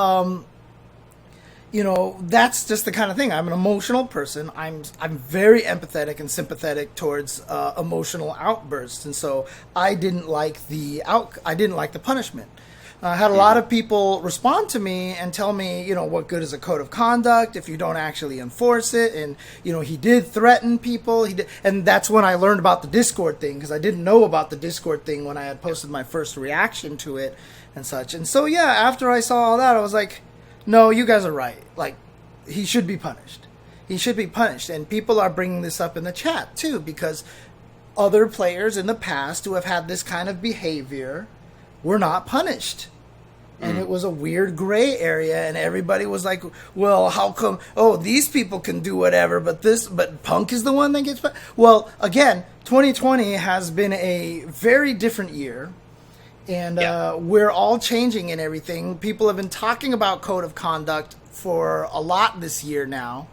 [SPEAKER 1] that's just the kind of thing. I'm an emotional person. I'm very empathetic and sympathetic towards emotional outbursts, and so I didn't like the punishment. I had a lot of people respond to me and tell me, what good is a code of conduct if you don't actually enforce it? And he did threaten people. And that's when I learned about the Discord thing, because I didn't know about the Discord thing when I had posted my first reaction to it and such. And so after I saw all that, I was like, no, you guys are right. Like, he should be punished. He should be punished. And people are bringing this up in the chat, too, because other players in the past who have had this kind of behavior were not punished. And it was a weird gray area, and everybody was like, well, how come, these people can do whatever, but Punk is the one that gets punished? Well, again, 2020 has been a very different year. And we're all changing and everything. People have been talking about code of conduct for a lot this year now,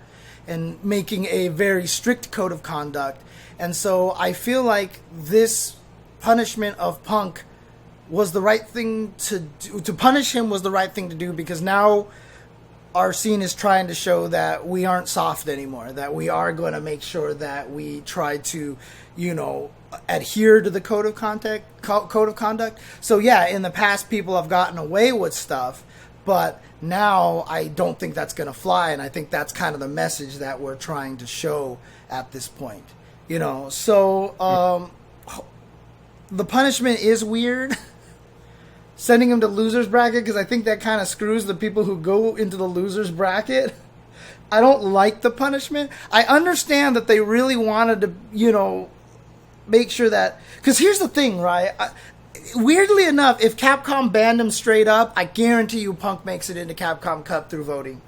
[SPEAKER 1] and making a very strict code of conduct. And so I feel like this punishment of Punk was the right thing to do. To punish him was the right thing to do, because now our scene is trying to show that we aren't soft anymore, that we are going to make sure that we try to, adhere to the code of conduct. So yeah, in the past people have gotten away with stuff, but now I don't think that's going to fly, and I think that's kind of the message that we're trying to show at this point. So the punishment is weird. Sending him to loser's bracket, because I think that kind of screws the people who go into the loser's bracket. I don't like the punishment. I understand that they really wanted to, make sure that... Because here's the thing, right? Weirdly enough, if Capcom banned him straight up, I guarantee you Punk makes it into Capcom Cup through voting.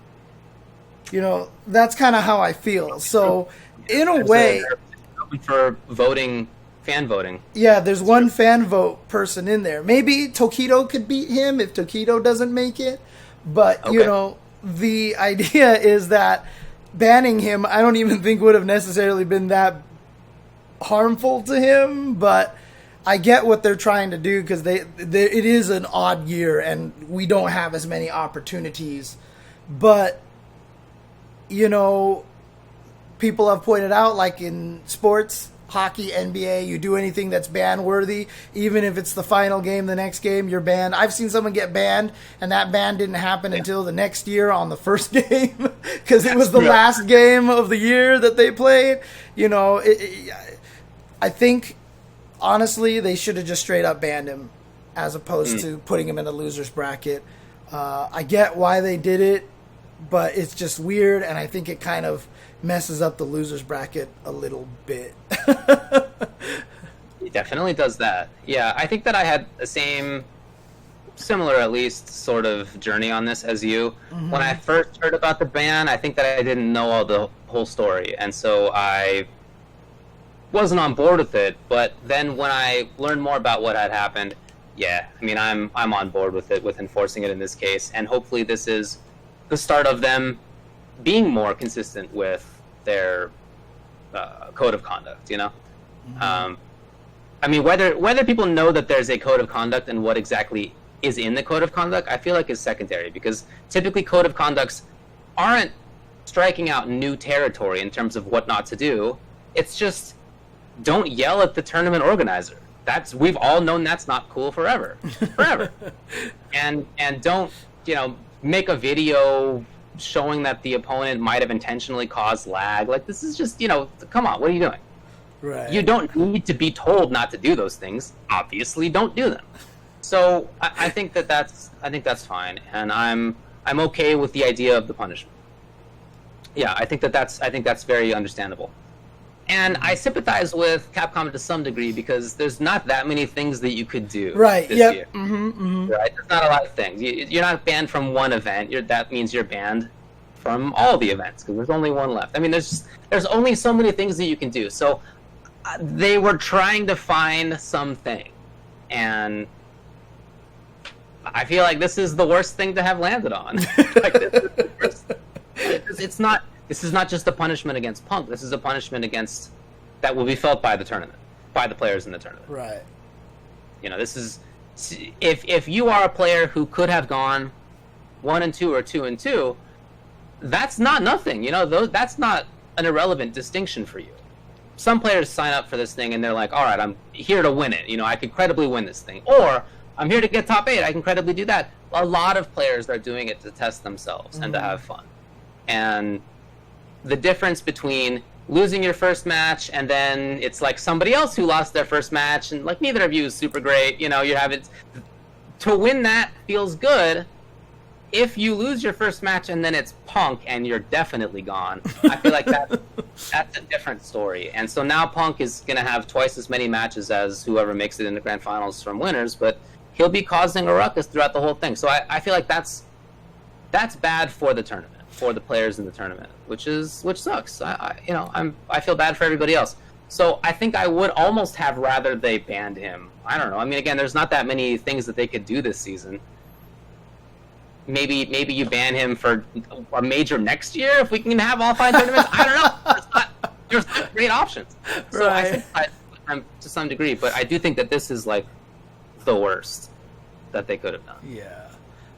[SPEAKER 1] That's kind of how I feel. So, in a way...
[SPEAKER 2] For voting... Fan voting.
[SPEAKER 1] Yeah, there's one fan vote person in there. Maybe Tokido could beat him if Tokido doesn't make it. But, the idea is that banning him, I don't even think would have necessarily been that harmful to him. But I get what they're trying to do, because it is an odd year and we don't have as many opportunities. But, people have pointed out, like in sports... hockey, NBA, you do anything that's ban-worthy, even if it's the final game, the next game, you're banned. I've seen someone get banned, and that ban didn't happen until the next year on the first game, because it was the last game of the year that they played. I think, honestly, they should have just straight up banned him, as opposed to putting him in a loser's bracket. I get why they did it, but it's just weird, and I think it kind of messes up the loser's bracket a little bit.
[SPEAKER 2] It definitely does that. Yeah, I think that I had the similar at least, sort of journey on this as you. Mm-hmm. When I first heard about the ban, I think that I didn't know all the whole story, and so I wasn't on board with it. But then when I learned more about what had happened, yeah, I mean, I'm on board with it, with enforcing it in this case, and hopefully this is the start of them being more consistent with their code of conduct, Mm-hmm. I mean, whether people know that there's a code of conduct and what exactly is in the code of conduct, I feel like is secondary, because typically code of conducts aren't striking out new territory in terms of what not to do. It's just, don't yell at the tournament organizer. We've all known that's not cool forever. And don't, make a video showing that the opponent might have intentionally caused lag. Like, this is just, come on, what are you doing?
[SPEAKER 1] Right.
[SPEAKER 2] You don't need to be told not to do those things. Obviously, don't do them. So I think that's fine, and I'm okay with the idea of the punishment. Yeah, I think that's very understandable. And I sympathize with Capcom to some degree, because there's not that many things that you could do this year.
[SPEAKER 1] Mm-hmm, mm-hmm.
[SPEAKER 2] Right? There's not a lot of things. You're not banned from one event. That means you're banned from all the events, because there's only one left. I mean, there's only so many things that you can do. So they were trying to find something, and I feel like this is the worst thing to have landed on. Like, this is the worst. This is not just a punishment against Punk. This is a punishment against that will be felt by the tournament, by the players in the tournament.
[SPEAKER 1] Right.
[SPEAKER 2] This is, if you are a player who could have gone 1-2 or 2-2, that's not nothing. That's not an irrelevant distinction for you. Some players sign up for this thing and they're like, all right, I'm here to win it. I could credibly win this thing, or I'm here to get top 8. I can credibly do that. A lot of players are doing it to test themselves and to have fun. And the difference between losing your first match and then it's like somebody else who lost their first match and like neither of you is super great, you have it to win, that feels good. If you lose your first match and then it's Punk and you're definitely gone, I feel like that's a different story. And so now Punk is going to have twice as many matches as whoever makes it in the grand finals from winners, but he'll be causing a ruckus throughout the whole thing. So I feel like that's bad for the tournament, for the players in the tournament, which sucks. I feel bad for everybody else. So I think I would almost have rather they banned him. I don't know. I mean, again, there's not that many things that they could do this season. Maybe you ban him for a major next year if we can have all 5 tournaments. I don't know. There's not great options. So
[SPEAKER 1] Right.
[SPEAKER 2] I think I'm to some degree, but I do think that this is like the worst that they could have done.
[SPEAKER 1] Yeah.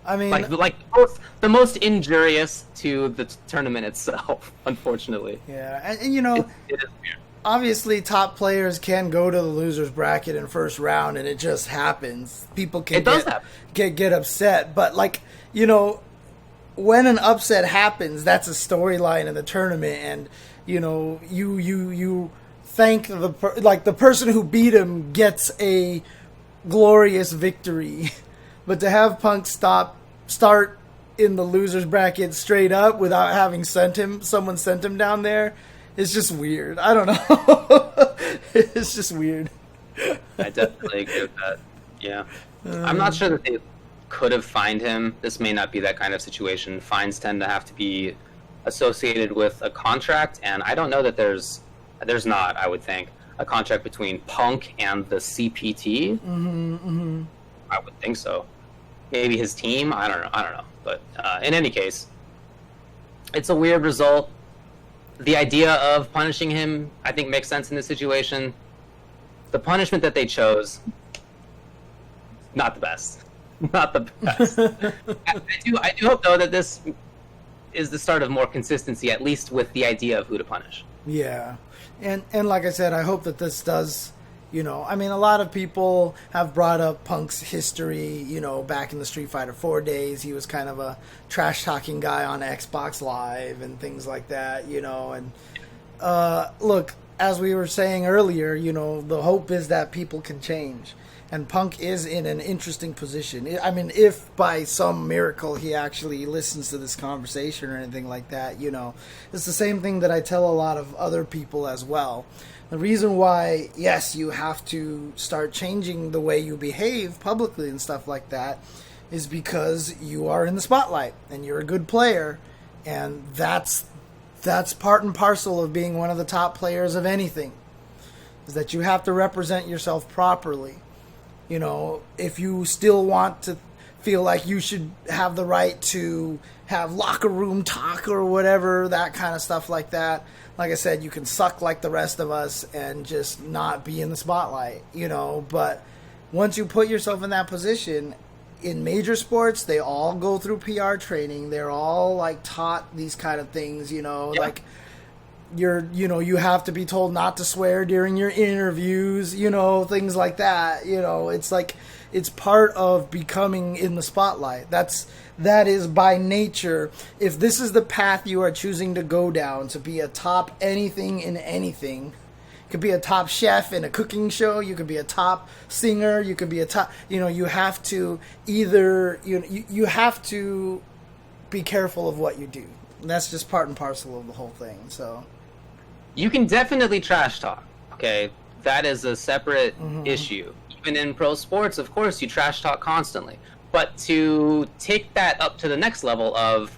[SPEAKER 1] I mean,
[SPEAKER 2] Like the most injurious to the tournament itself, unfortunately.
[SPEAKER 1] yeah, and you know,
[SPEAKER 2] It is weird.
[SPEAKER 1] obviously top players can go to the losers bracket in first round, and it just happens. People can
[SPEAKER 2] It does happen.
[SPEAKER 1] get upset, but like, you know, when an upset happens, that's a storyline in the tournament, and you know, you thank the person who beat him gets a glorious victory. But to have Punk start in the losers bracket straight up without having someone sent him down there, it's just weird. I don't know. It's just weird.
[SPEAKER 2] I definitely agree with that. Yeah. I'm not sure that they could have fined him. This may not be that kind of situation. Fines tend to have to be associated with a contract, and I don't know that there's not, I would think, a contract between Punk and the CPT. I would think so. Maybe his team. I don't know. But in any case, it's a weird result. The idea of punishing him, I think, makes sense in this situation. The punishment that they chose, not the best. Not the best. I do hope, though, that this is the start of more consistency, at least with the idea of who to punish.
[SPEAKER 1] Yeah. And like I said, I hope that this does, you know, I mean, a lot of people have brought up Punk's history, you know, back in the Street Fighter 4 days. He was kind of a trash-talking guy on Xbox Live and things like that, you know. And look, as we were saying earlier, you know, the hope is that people can change. And Punk is in an interesting position. I mean, if by some miracle he actually listens to this conversation or anything like that, you know, it's the same thing that I tell a lot of other people as well. The reason why, yes, you have to start changing the way you behave publicly and stuff like that is because you are in the spotlight and you're a good player. And that's part and parcel of being one of the top players of anything, is that you have to represent yourself properly. You know, if you still want to feel like you should have the right to have locker room talk or whatever, that kind of stuff like that, like I said, you can suck like the rest of us and just not be in the spotlight, you know. But once you put yourself in that position, in major sports, they all go through PR training. They're all like taught these kind of things, you know, like you have to be told not to swear during your interviews, you know, things like that. You know, it's like, it's part of becoming in the spotlight. That is by nature. If this is the path you are choosing to go down, to be a top anything in anything, you could be a top chef in a cooking show, you could be a top singer, you could be a top, you know, you have to either, you have to be careful of what you do. And that's just part and parcel of the whole thing. So
[SPEAKER 2] You can definitely trash talk, okay? That is a separate issue. Even in pro sports, of course, you trash talk constantly. But to take that up to the next level of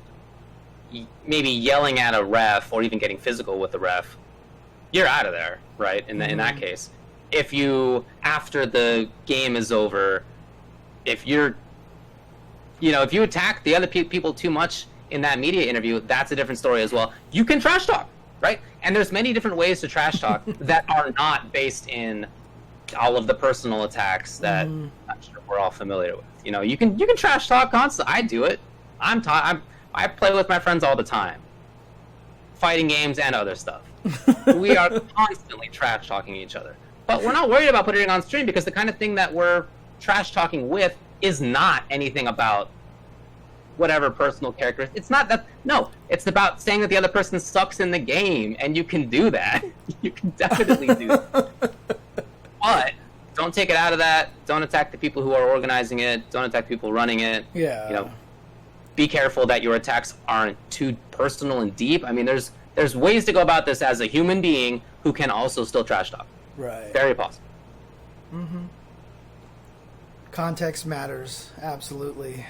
[SPEAKER 2] maybe yelling at a ref or even getting physical with the ref, you're out of there, right? In that case. If you, after the game is over, if you attack the other people too much in that media interview, that's a different story as well. You can trash talk, right? And there's many different ways to trash talk that are not based in all of the personal attacks that I'm sure we're all familiar with. You know, you can trash talk constantly. I do it. I play with my friends all the time, fighting games and other stuff. We are constantly trash talking each other, but we're not worried about putting it on stream because the kind of thing that we're trash talking with is not anything about whatever personal character. It's not that. No, it's about saying that the other person sucks in the game, and you can do that. You can definitely do that. But don't take it out of that. Don't attack the people who are organizing it. Don't attack people running it.
[SPEAKER 1] yeah,
[SPEAKER 2] You know, be careful that your attacks aren't too personal and deep. I mean, there's ways to go about this as a human being who can also still trash talk.
[SPEAKER 1] right.
[SPEAKER 2] Very possible.
[SPEAKER 1] Context matters, absolutely.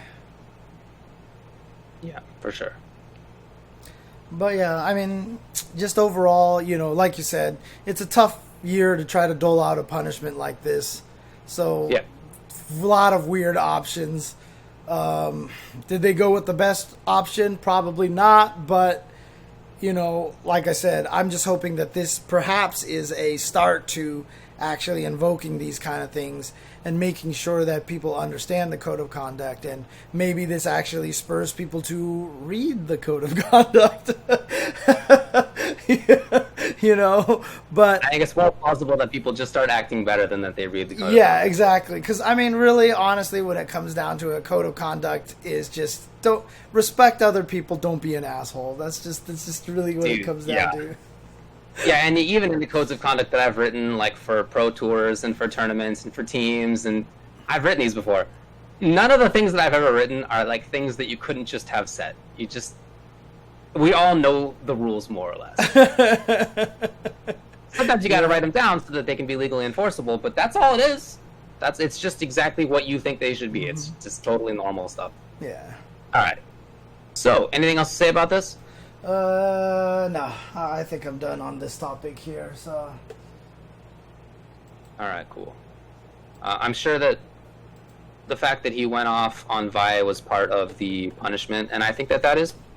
[SPEAKER 2] Yeah, for sure.
[SPEAKER 1] But yeah, I mean, just overall, you know, like you said, it's a tough year to try to dole out a punishment like this. So,
[SPEAKER 2] Yeah.
[SPEAKER 1] a lot of weird options. Did they go with the best option? Probably not, but, you know, like I said, I'm just hoping that this perhaps is a start to actually invoking these kind of things and making sure that people understand the code of conduct, and maybe this actually spurs people to read the code of conduct. You know, but
[SPEAKER 2] I think it's more plausible that people just start acting better than that they read the code.
[SPEAKER 1] yeah, exactly. Because I mean, really, honestly, when it comes down to a code of conduct, is just don't respect other people. Don't be an asshole. That's just really what it comes down to.
[SPEAKER 2] Yeah, and even in the codes of conduct that I've written, like for pro tours and for tournaments and for teams, and I've written these before. None of the things that I've ever written are like things that you couldn't just have said. We all know the rules more or less. Sometimes you got to write them down so that they can be legally enforceable, but that's all it is. It's just exactly what you think they should be. It's just totally normal stuff.
[SPEAKER 1] Yeah.
[SPEAKER 2] All right. So, anything else to say about this?
[SPEAKER 1] No. I think I'm done on this topic here. So.
[SPEAKER 2] All right, cool. I'm sure that the fact that he went off on Vi was part of the punishment, and I think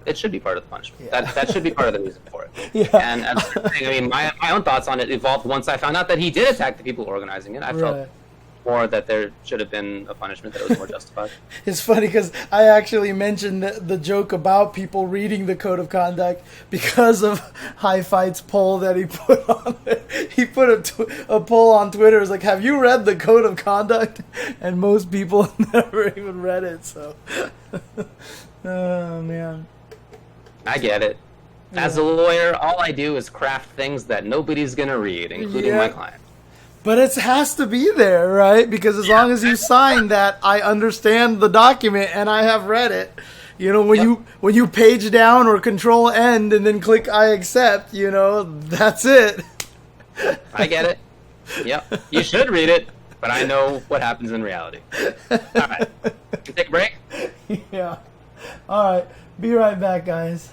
[SPEAKER 2] it should be part of the punishment.
[SPEAKER 1] Yeah.
[SPEAKER 2] That should be part of the reason for it.
[SPEAKER 1] Yeah.
[SPEAKER 2] And I mean, my own thoughts on it evolved once I found out that he did attack the people organizing it. I felt more that there should have been a punishment that was more justified.
[SPEAKER 1] It's funny because I actually mentioned the joke about people reading the code of conduct because of High Fight's poll that he put on it. He put a poll on Twitter. It's like, have you read the code of conduct? And most people never even read it. So, oh man.
[SPEAKER 2] I get it. As a lawyer, all I do is craft things that nobody's going to read, including my client.
[SPEAKER 1] But it has to be there, right? Because as long as you sign that, I understand the document and I have read it. You know, when you page down or control end and then click I accept, you know, that's it.
[SPEAKER 2] I get it. Yep. You should read it, but I know what happens in reality. All right. You take a break?
[SPEAKER 1] Yeah. All right. Be right back, guys.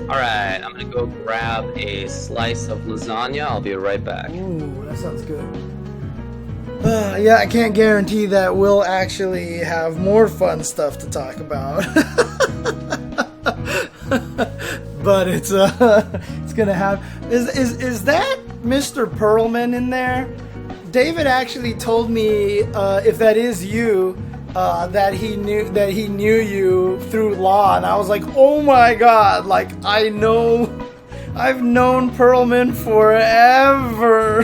[SPEAKER 2] Alright, I'm gonna go grab a slice of lasagna. I'll be right back.
[SPEAKER 1] Ooh, that sounds good. Yeah, I can't guarantee that we'll actually have more fun stuff to talk about. But it's gonna have. Is that Mr. Perlman in there? David actually told me if that is you. That he knew you through law, and I was like, oh my god, like I've known Perlman forever.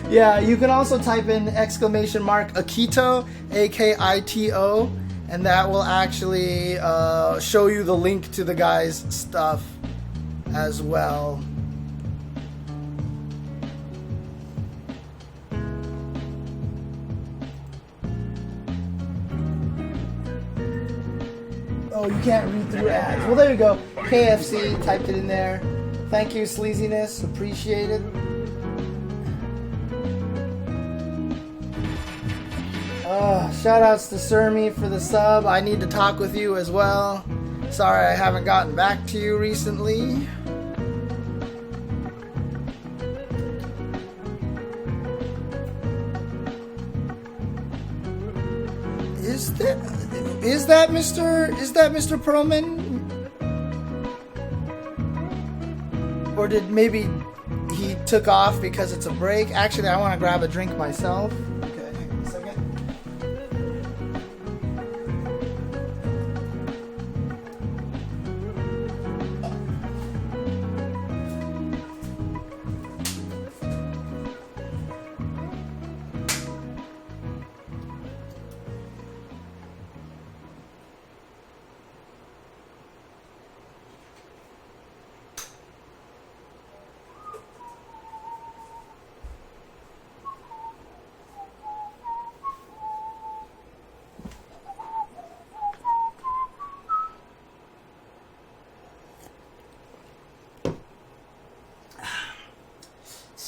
[SPEAKER 1] Yeah, you can also type in !Akito, AKITO, and that will actually show you the link to the guy's stuff as well. Oh, you can't read through ads. Well, there you go. KFC, typed it in there. Thank you, Sleaziness. Appreciate it. Shout outs to Surmi for the sub. I need to talk with you as well. Sorry I haven't gotten back to you recently. Is that Mr. Perlman? Or did maybe he took off because it's a break? Actually, I want to grab a drink myself. Okay, hang on a second.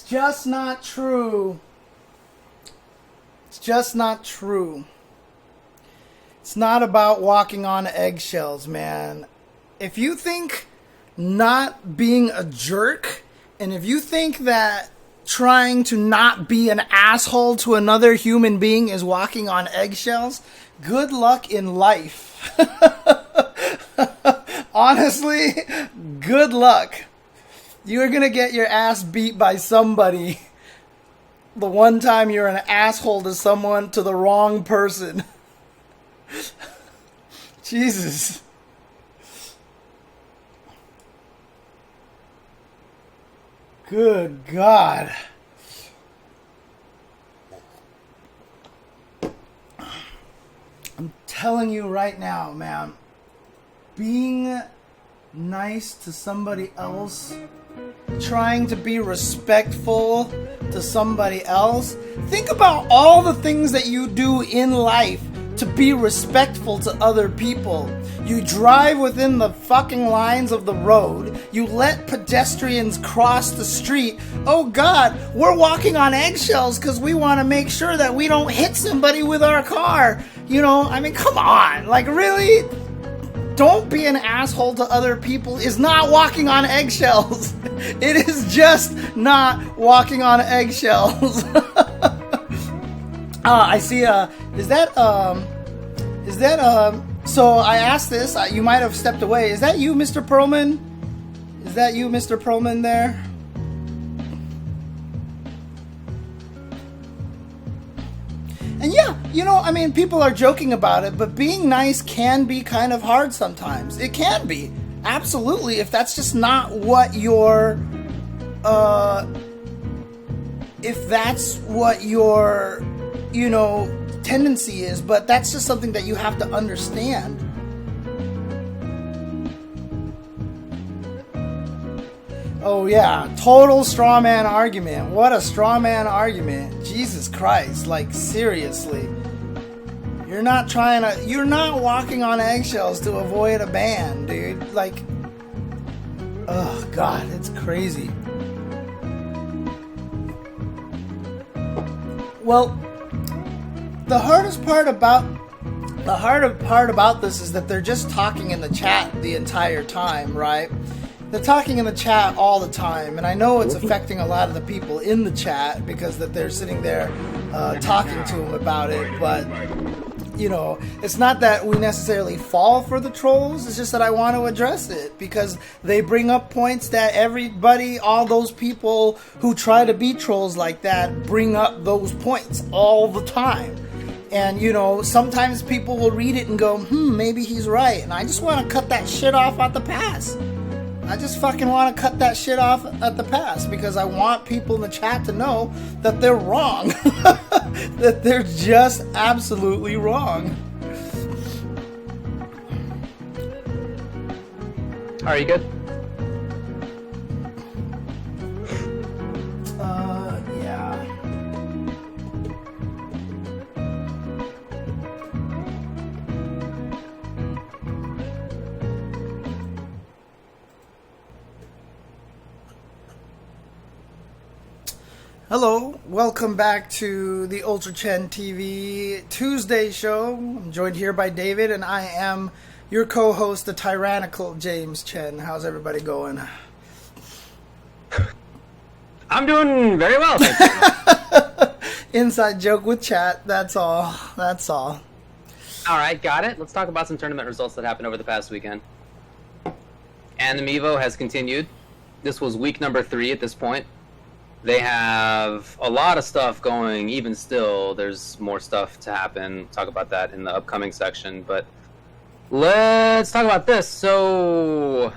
[SPEAKER 1] Just not true. It's just not true. It's not about walking on eggshells, man. If you think not being a jerk, and if you think that trying to not be an asshole to another human being is walking on eggshells, good luck in life. Honestly, good luck. You're gonna get your ass beat by somebody the one time you're an asshole to someone, to the wrong person. Jesus. Good God. I'm telling you right now, man, being nice to somebody else, trying to be respectful to somebody else. Think about all the things that you do in life to be respectful to other people. You drive within the fucking lines of the road. You let pedestrians cross the street. Oh God, we're walking on eggshells because we want to make sure that we don't hit somebody with our car. You know, I mean, come on. Like, really? Don't be an asshole to other people is not walking on eggshells. It is just not walking on eggshells. I see, so I asked this, you might have stepped away. Is that you, Mr. Perlman? Is that you, Mr. Perlman, there? And yeah, you know, I mean, people are joking about it, but being nice can be kind of hard sometimes. It can be. Absolutely. If that's just not what your, you know, tendency is, but that's just something that you have to understand. Oh yeah, total straw man argument. What a straw man argument. Jesus Christ, like seriously. You're not walking on eggshells to avoid a ban, dude. Like, oh God, it's crazy. Well, the hardest part about this is that they're just talking in the chat the entire time, right? They're talking in the chat all the time, and I know it's affecting a lot of the people in the chat because that they're sitting there talking to them about it, but you know, it's not that we necessarily fall for the trolls, it's just that I want to address it because they bring up points that everybody, all those people who try to be trolls like that bring up those points all the time. And, you know, sometimes people will read it and go, maybe he's right. And I just want to cut that shit off at the pass. I just fucking want to cut that shit off at the pass because I want people in the chat to know that they're wrong. That they're just absolutely wrong.
[SPEAKER 2] Are you good?
[SPEAKER 1] Yeah. Hello, welcome back to the Ultra Chen TV Tuesday show. I'm joined here by David, and I am your co-host, the tyrannical James Chen. How's everybody going?
[SPEAKER 2] I'm doing very well, thank you.
[SPEAKER 1] Inside joke with chat, that's all. That's all.
[SPEAKER 2] Alright, got it. Let's talk about some tournament results that happened over the past weekend. AnimEvo has continued. This was week number 3 at this point. They have a lot of stuff going, even still. There's more stuff to happen. Talk about that in the upcoming section. But let's talk about this. So,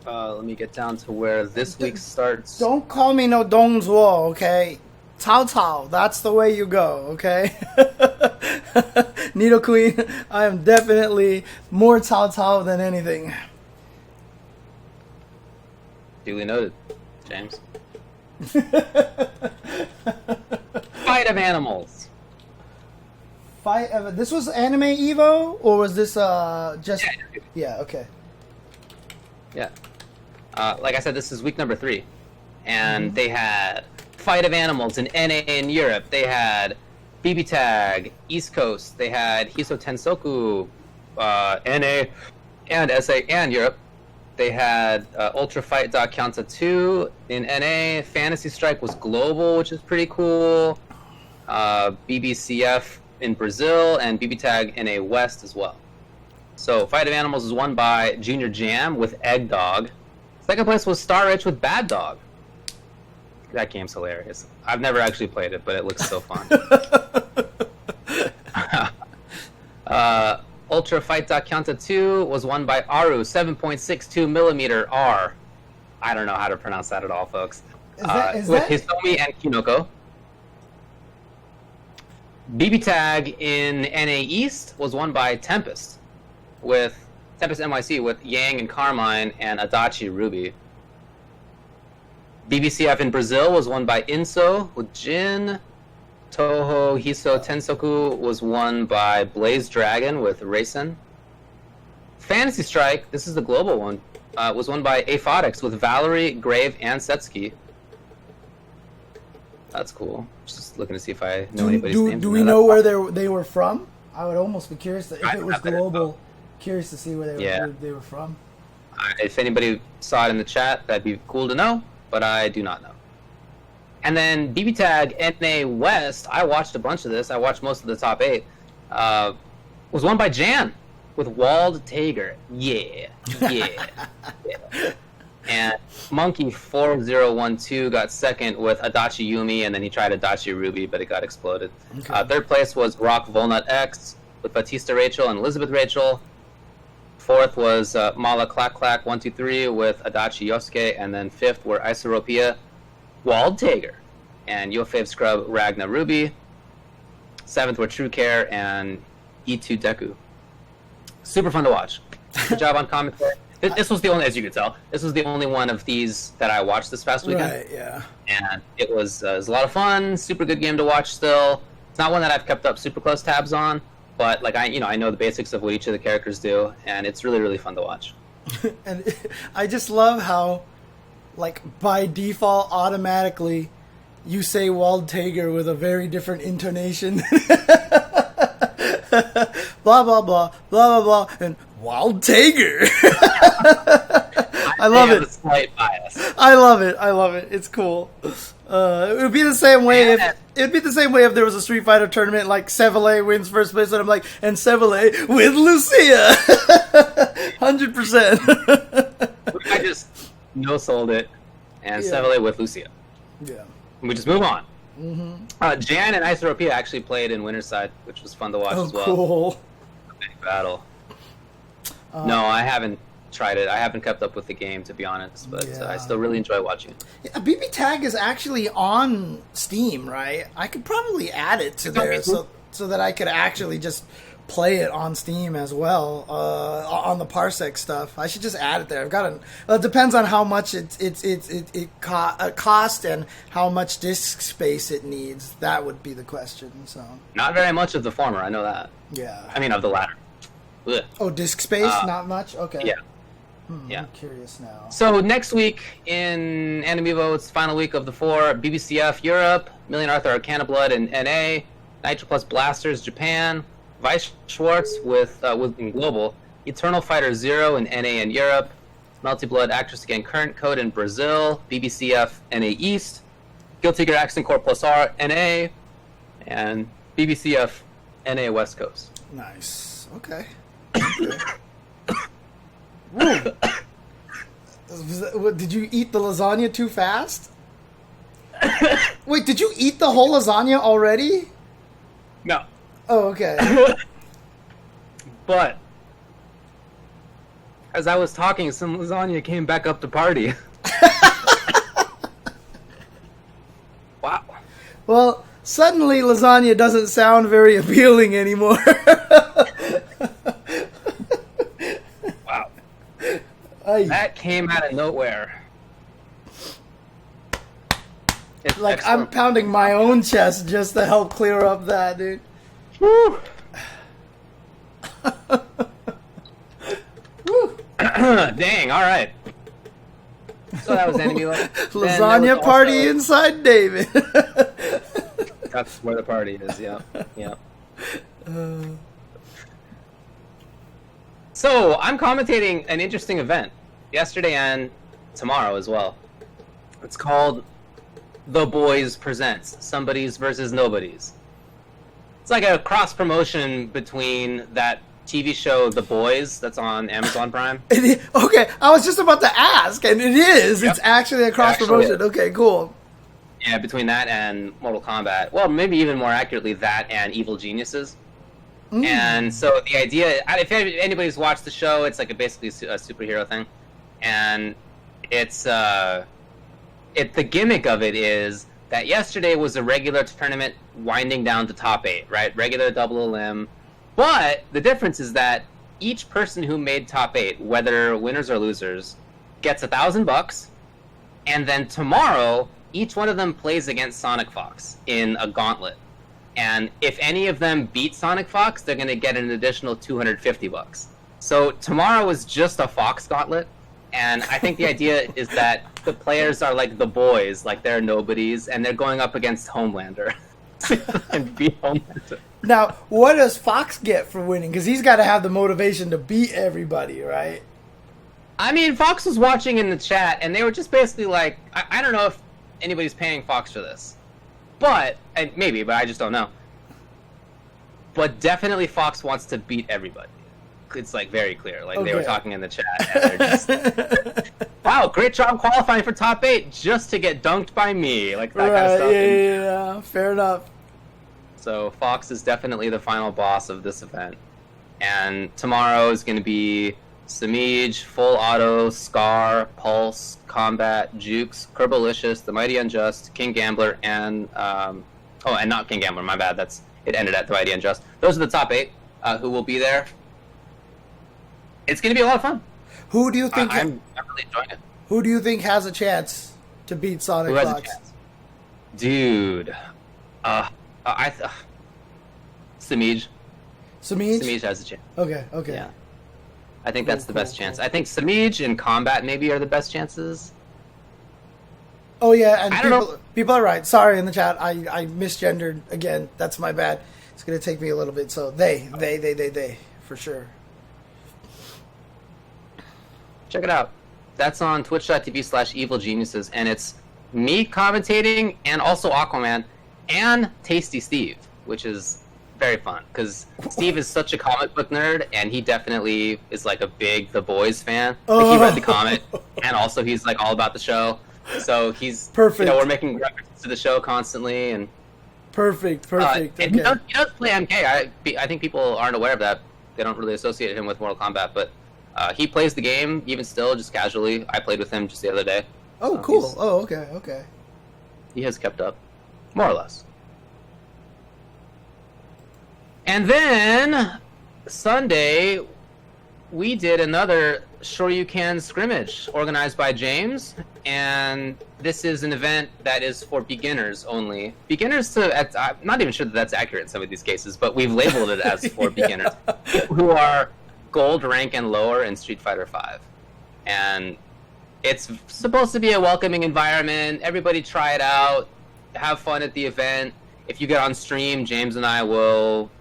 [SPEAKER 2] let me get down to where this week starts.
[SPEAKER 1] Don't call me no Dong Zuo, okay? Cao Cao, that's the way you go, okay? Needle Queen, I am definitely more Cao Cao than anything.
[SPEAKER 2] Duly noted, James. Fight of animals.
[SPEAKER 1] This was AnimEvo, or was this just? Yeah. Okay.
[SPEAKER 2] Yeah. Like I said, this is week number 3, and they had Fight of Animals in NA in Europe. They had BB Tag, East Coast, they had Hiso Tensoku, NA, and SA, and Europe. They had Ultra Fight Counter 2 in NA. Fantasy Strike was global, which is pretty cool. BBCF in Brazil, and BB Tag NA West as well. So Fight of Animals was won by Junior Jam with Egg Dog. Second place was Star Rich with Bad Dog. That game's hilarious. I've never actually played it, but it looks so fun. Ultra Fight Counter 2 was won by Aru, 7.62mm R. I don't know how to pronounce that at all, folks. With Hisomi and Kinoko. BB Tag in NA East was won by Tempest, with Tempest NYC with Yang and Carmine and Adachi Ruby. BBCF in Brazil was won by Inso with Jin. Toho Hiso Tensoku was won by Blaze Dragon with Racing. Fantasy Strike, this is the global one, was won by Aphotics with Valerie, Grave, and Setsuki. That's cool. Just looking to see if I know anybody's name.
[SPEAKER 1] Do we know where they were from? I would almost be curious if it was global. Curious to see where they were from.
[SPEAKER 2] If anybody saw it in the chat, that'd be cool to know, but I do not know. And then BB Tag NA West, I watched a bunch of this. I watched most of the top 8. Was won by Jan with Walled Tager. Yeah. And Monkey 4012 got second with Adachi Yumi, and then he tried Adachi Ruby, but it got exploded. Okay. Third place was Rock Volnut X with Batista Rachel and Elizabeth Rachel. Fourth was Mala Clack Clack 123 with Adachi Yosuke, and then fifth were Isoropia, Walled Tager, and Yofave Scrub Ragna Ruby. Seventh were True Care and E2 Deku. Super fun to watch. Good job on commentary. This was the only, as you could tell, this was the only one of these that I watched this past weekend.
[SPEAKER 1] Right, yeah.
[SPEAKER 2] And it was a lot of fun. Super good game to watch still. It's not one that I've kept up super close tabs on, but like I know the basics of what each of the characters do, and it's really, really fun to watch.
[SPEAKER 1] And I just love how, like, by default, automatically, you say Walled Tager with a very different intonation. Blah, blah, blah, blah, blah, blah, and Walled Tager. I love it.
[SPEAKER 2] A slight bias.
[SPEAKER 1] I love it. It's cool. It would be the same way if there was a Street Fighter tournament, like Seville wins first place, and I'm like, and Seville with Lucia. 100%.
[SPEAKER 2] I just no-sold it, and Seville with Lucia.
[SPEAKER 1] Yeah.
[SPEAKER 2] And we just move on.
[SPEAKER 1] Mm-hmm.
[SPEAKER 2] Jan and Isoropia actually played in Winterside, which was fun to watch as well.
[SPEAKER 1] Cool.
[SPEAKER 2] Big battle. No, I haven't tried it. I haven't kept up with the game, to be honest, but I still really enjoy watching it. Yeah,
[SPEAKER 1] BB Tag is actually on Steam, right? I could probably add it to there so that I could actually just play it on Steam as well, on the Parsec stuff. I should just add it there. I've got it depends on how much it costs and how much disk space it needs. That would be the question. So
[SPEAKER 2] not very much of the former, I know that.
[SPEAKER 1] Yeah.
[SPEAKER 2] I mean, of the latter. Ugh.
[SPEAKER 1] Oh, disk space? Not much? Okay.
[SPEAKER 2] Yeah.
[SPEAKER 1] Yeah. I'm curious now.
[SPEAKER 2] So next week in AnimEvo, it's the final week of the 4. BBCF Europe, Million Arthur Arcana Blood in NA, Nitro Plus Blasters Japan, Vice Schwartz with in Global, Eternal Fighter Zero in NA and Europe, Melty Blood Actress Again Current Code in Brazil, BBCF NA East, Guilty Gear Accent Corps Plus R NA, and BBCF NA West Coast.
[SPEAKER 1] Nice. Okay. Did you eat the lasagna too fast? Wait, did you eat the whole lasagna already?
[SPEAKER 2] No.
[SPEAKER 1] Oh, okay.
[SPEAKER 2] But as I was talking, some lasagna came back up to party. Wow.
[SPEAKER 1] Well, suddenly lasagna doesn't sound very appealing anymore.
[SPEAKER 2] Wow. That came out of nowhere.
[SPEAKER 1] It's like excellent. I'm pounding my own chest just to help clear up that, dude.
[SPEAKER 2] Woo. Woo. Dang, alright. So that was AnimEvo.
[SPEAKER 1] Lasagna party inside David.
[SPEAKER 2] That's where the party is. Yeah, yeah. So I'm commentating an interesting event yesterday and tomorrow as well. It's called The Boys Presents Somebodies versus Nobodies. It's like a cross promotion between that TV show The Boys that's on Amazon Prime.
[SPEAKER 1] Okay, I was just about to ask, and it is. Yep. It's actually a cross promotion. Okay, cool.
[SPEAKER 2] Yeah, between that and Mortal Kombat. Well, maybe even more accurately, that and Evil Geniuses. And so the idea, if anybody's watched the show, it's like basically a superhero thing, and it's the gimmick of it is that yesterday was a regular tournament winding down to top 8, right? Regular double elim, but the difference is that each person who made top 8, whether winners or losers, gets $1,000, and then tomorrow each one of them plays against Sonic Fox in a gauntlet. And if any of them beat Sonic Fox, they're going to get an additional $250. So tomorrow is just a Fox gauntlet, and I think the idea is that the players are like the boys, like they're nobodies, and they're going up against Homelander and beat Homelander.
[SPEAKER 1] Now, what does Fox get for winning? Because he's got to have the motivation to beat everybody, right?
[SPEAKER 2] I mean, Fox was watching in the chat, and they were just basically like, I don't know if anybody's paying Fox for this. But, and maybe, but I just don't know. But definitely Fox wants to beat everybody. It's like very clear. Like they were talking in the chat, and they're just, wow, great job qualifying for top 8 just to get dunked by me. Like that kind of stuff.
[SPEAKER 1] Yeah, fair enough.
[SPEAKER 2] So Fox is definitely the final boss of this event. And tomorrow is going to be Samij, Full Auto, Scar, Pulse, Combat, Jukes, Kerbalicious, The Mighty Unjust, King Gambler, and and not King Gambler, my bad. It ended at The Mighty Unjust. Those are the top 8 who will be there. It's going to be a lot of fun.
[SPEAKER 1] Who do you think?
[SPEAKER 2] I'm really enjoying it.
[SPEAKER 1] Who do you think has a chance to beat Sonic Fox? Who has a chance?
[SPEAKER 2] Dude, Samij.
[SPEAKER 1] Samij
[SPEAKER 2] has a chance.
[SPEAKER 1] Okay.
[SPEAKER 2] Yeah. I think that's the best chance. I think Samij and Combat maybe are the best chances.
[SPEAKER 1] Oh yeah, and people are right. Sorry in the chat, I misgendered again. That's my bad. It's gonna take me a little bit. So they for sure.
[SPEAKER 2] Check it out. That's on twitch.tv/evilgeniuses, and it's me commentating and also Aquaman and Tasty Steve, which is very fun because Steve is such a comic book nerd, and he definitely is like a big The Boys fan. Like, he read the comic, and also he's like all about the show. So he's
[SPEAKER 1] perfect.
[SPEAKER 2] We're making references to the show constantly, and
[SPEAKER 1] perfect.
[SPEAKER 2] And he does play MK. I think people aren't aware of that. They don't really associate him with Mortal Kombat, but he plays the game even still, just casually. I played with him just the other day.
[SPEAKER 1] Oh, cool. Oh, okay.
[SPEAKER 2] He has kept up, more or less. And then Sunday, we did another Sure You Can Scrimmage organized by James, and this is an event that is for beginners only. Beginners I'm not even sure that that's accurate in some of these cases, but we've labeled it as for beginners who are gold rank and lower in Street Fighter V. And it's supposed to be a welcoming environment. Everybody try it out, have fun at the event. If you get on stream, James and I will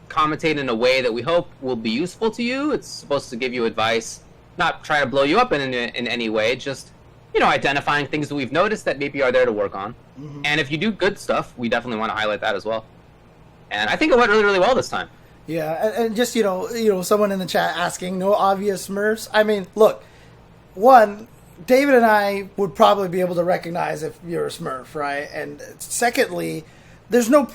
[SPEAKER 2] commentate in a way that we hope will be useful to you. It's supposed to give you advice, not try to blow you up in any way, just, identifying things that we've noticed that maybe are there to work on. Mm-hmm. And if you do good stuff, we definitely want to highlight that as well. And I think it went really, really well this time.
[SPEAKER 1] Yeah, and just, someone in the chat asking, no obvious Smurfs. I mean, look, one, David and I would probably be able to recognize if you're a Smurf, right? And secondly, there's no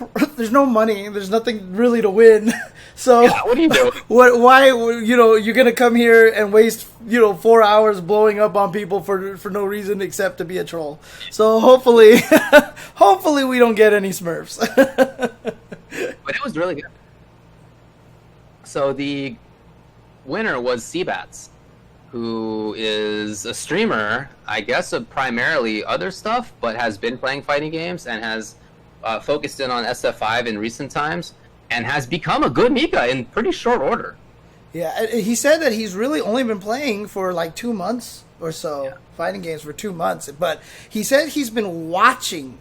[SPEAKER 1] money. There's nothing really to win. So
[SPEAKER 2] yeah, what are you doing?
[SPEAKER 1] Why? You're gonna come here and waste 4 hours blowing up on people for no reason except to be a troll. So hopefully we don't get any Smurfs.
[SPEAKER 2] But it was really good. So the winner was Seabats, who is a streamer, I guess, of primarily other stuff, but has been playing fighting games and has focused in on SF5 in recent times, and has become a good Mika in pretty short order.
[SPEAKER 1] Yeah, he said that he's really only been playing for like 2 months or so, fighting games for 2 months. But he said he's been watching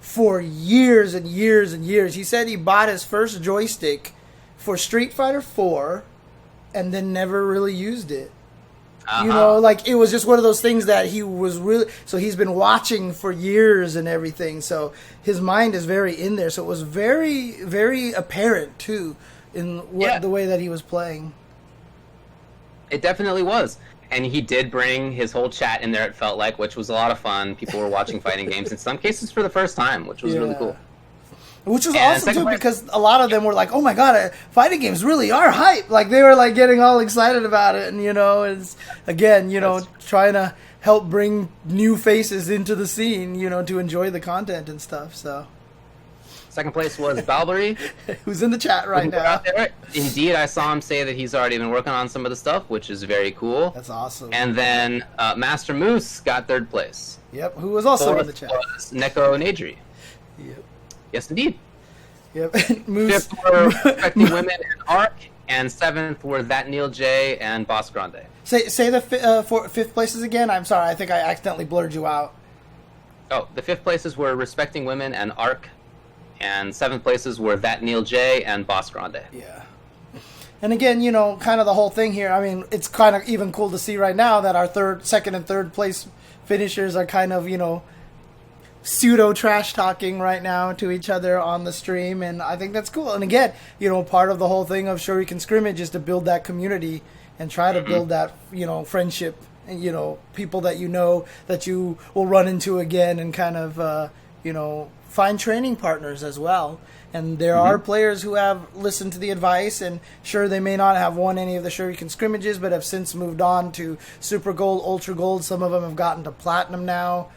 [SPEAKER 1] for years and years and years. He said he bought his first joystick for Street Fighter 4 and then never really used it. You know, like, it was just one of those things that he was really... So he's been watching for years and everything. So his mind is very in there. So it was very, very apparent, too, in the way that he was playing.
[SPEAKER 2] It definitely was. And he did bring his whole chat in there, it felt like, which was a lot of fun. People were watching fighting games, in some cases for the first time, which was really cool.
[SPEAKER 1] Which was awesome, too, because a lot of them were like, oh my god, fighting games really are hype. Like, they were, like, getting all excited about it. And, you know, it's, again, you know, trying to help bring new faces into the scene, you know, to enjoy the content and stuff, so.
[SPEAKER 2] Second place was Balbury.
[SPEAKER 1] Who's in the chat right now.
[SPEAKER 2] Indeed, I saw him say that he's already been working on some of the stuff, which is very cool.
[SPEAKER 1] That's awesome.
[SPEAKER 2] And then Master Moose got third place.
[SPEAKER 1] Yep, who was also in the chat.
[SPEAKER 2] Was Neko Nadri.
[SPEAKER 1] Yep.
[SPEAKER 2] Yes, indeed.
[SPEAKER 1] Yep. Moose.
[SPEAKER 2] Fifth were Respecting Women and Arc, and seventh were That Neil J and Boss Grande.
[SPEAKER 1] Say the fifth places again. I'm sorry, I think I accidentally blurred you out.
[SPEAKER 2] Oh, the fifth places were Respecting Women and Arc, and seventh places were That Neil J and Boss Grande.
[SPEAKER 1] Yeah. And again, you know, kind of the whole thing here, I mean, it's kind of even cool to see right now that our second and third place finishers are kind of, you know, pseudo trash talking right now to each other on the stream, and I think that's cool. And again, you know, part of the whole thing of You Can Scrimmage is to build that community and try to build that, you know, friendship, and, you know, people that you know that you will run into again, and kind of, you know, find training partners as well. And there are players who have listened to the advice, and sure, they may not have won any of the You Can Scrimmages, but have since moved on to Super Gold, Ultra Gold. Some of them have gotten to Platinum now.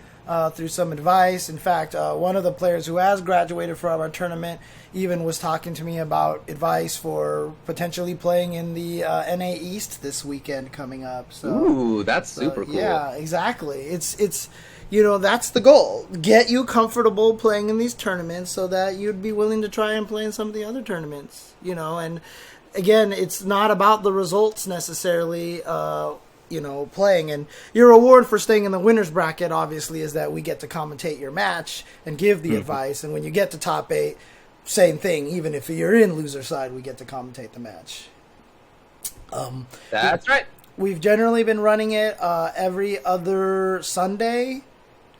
[SPEAKER 1] Through some advice. In fact, one of the players who has graduated from our tournament even was talking to me about advice for potentially playing in the NA East this weekend coming up. So,
[SPEAKER 2] ooh, that's super cool.
[SPEAKER 1] Yeah, exactly. It's you know, that's the goal. Get you comfortable playing in these tournaments so that you'd be willing to try and play in some of the other tournaments. You know, and again, it's not about the results necessarily. You know, playing, and your reward for staying in the winner's bracket obviously is that we get to commentate your match and give the advice, and when you get to top 8, same thing, even if you're in loser side, we get to commentate the match.
[SPEAKER 2] That's right.
[SPEAKER 1] We've generally been running it every other Sunday,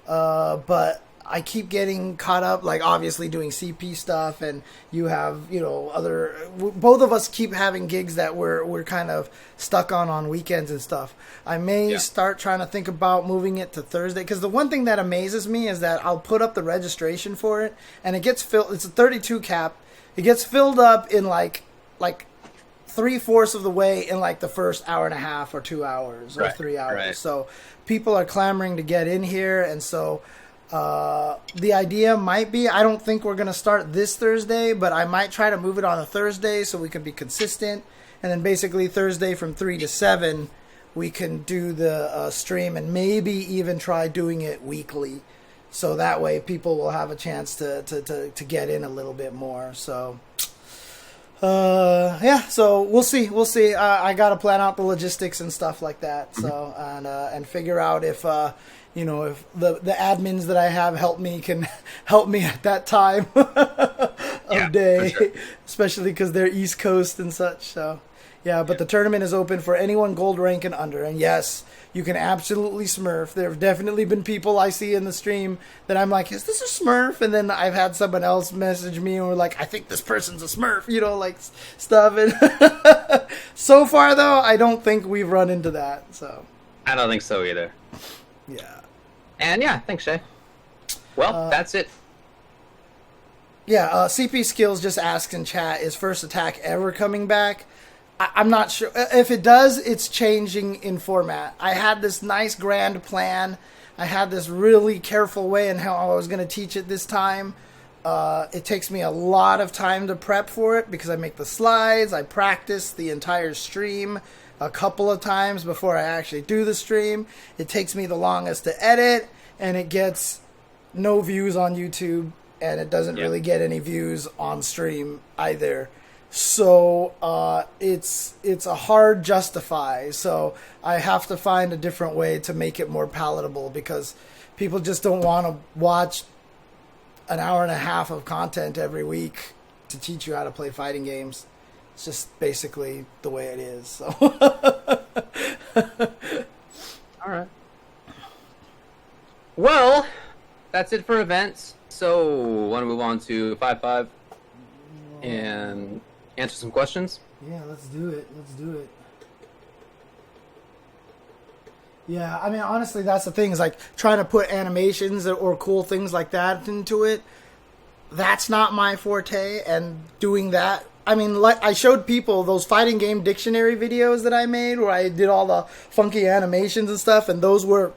[SPEAKER 1] but I keep getting caught up, like, obviously doing CP stuff, and you have, you know, both of us keep having gigs that we're kind of stuck on weekends and stuff. I may start trying to think about moving it to Thursday, because the one thing that amazes me is that I'll put up the registration for it, and it gets filled. It's a 32 cap. It gets filled up in like 3/4 of the way in like the first hour and a half or 2 hours or 3 hours.
[SPEAKER 2] Right.
[SPEAKER 1] So people are clamoring to get in here, and so the idea might be, I don't think we're going to start this Thursday, but I might try to move it on a Thursday so we can be consistent. And then basically Thursday from 3 to 7, we can do the stream, and maybe even try doing it weekly. So that way people will have a chance to get in a little bit more. So, yeah, so we'll see. I got to plan out the logistics and stuff like that. So, and figure out if, you know, if the admins that I have can help me at that time of day, sure. Especially because they're East Coast and such. So, yeah, but the tournament is open for anyone gold rank and under. And yes, you can absolutely smurf. There have definitely been people I see in the stream that I'm like, is this a smurf? And then I've had someone else message me and we're like, I think this person's a smurf, you know, like stuff. And so far, though, I don't think we've run into that. So
[SPEAKER 2] I don't think so either.
[SPEAKER 1] Yeah.
[SPEAKER 2] And yeah, thanks, Shay. Well, that's it.
[SPEAKER 1] Yeah, CP Skills just asks in chat, is First Attack ever coming back? I'm not sure. If it does, it's changing in format. I had this nice grand plan. I had this really careful way in how I was going to teach it this time. It takes me a lot of time to prep for it because I make the slides. I practice the entire stream a couple of times before I actually do the stream. It takes me the longest to edit, and it gets no views on YouTube, and it doesn't really get any views on stream either. So it's a hard justify. So I have to find a different way to make it more palatable, because people just don't want to watch an hour and a half of content every week to teach you how to play fighting games. It's just basically the way it is. So.
[SPEAKER 2] All right. Well, that's it for events. So, want to move on to 5-5 and answer some questions?
[SPEAKER 1] Yeah, let's do it. Yeah, I mean, honestly, that's the thing, is like trying to put animations or cool things like that into it. That's not my forte, and doing that, I mean, like I showed people those fighting game dictionary videos that I made where I did all the funky animations and stuff, and those were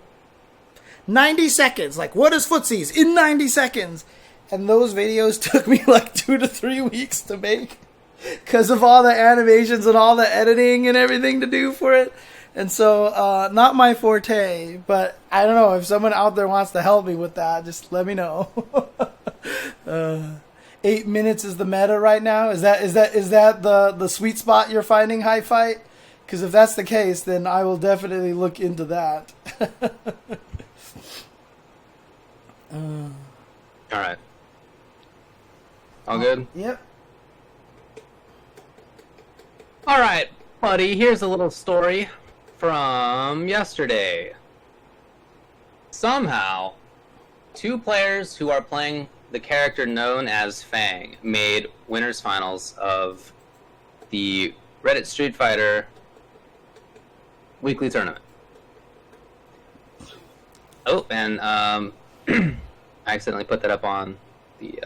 [SPEAKER 1] 90 seconds. Like, what is footsies in 90 seconds? And those videos took me like 2 to 3 weeks to make because of all the animations and all the editing and everything to do for it. And so, not my forte, but I don't know, if someone out there wants to help me with that, just let me know. 8 minutes is the meta right now. Is that the sweet spot you're finding, High Fight? Because if that's the case, then I will definitely look into that.
[SPEAKER 2] All right. All good?
[SPEAKER 1] Yep.
[SPEAKER 2] All right, buddy, here's a little story from yesterday. Somehow, 2 players who are playing the character known as Fang made winners finals of the Reddit Street Fighter weekly tournament. Oh, and I accidentally put that up on the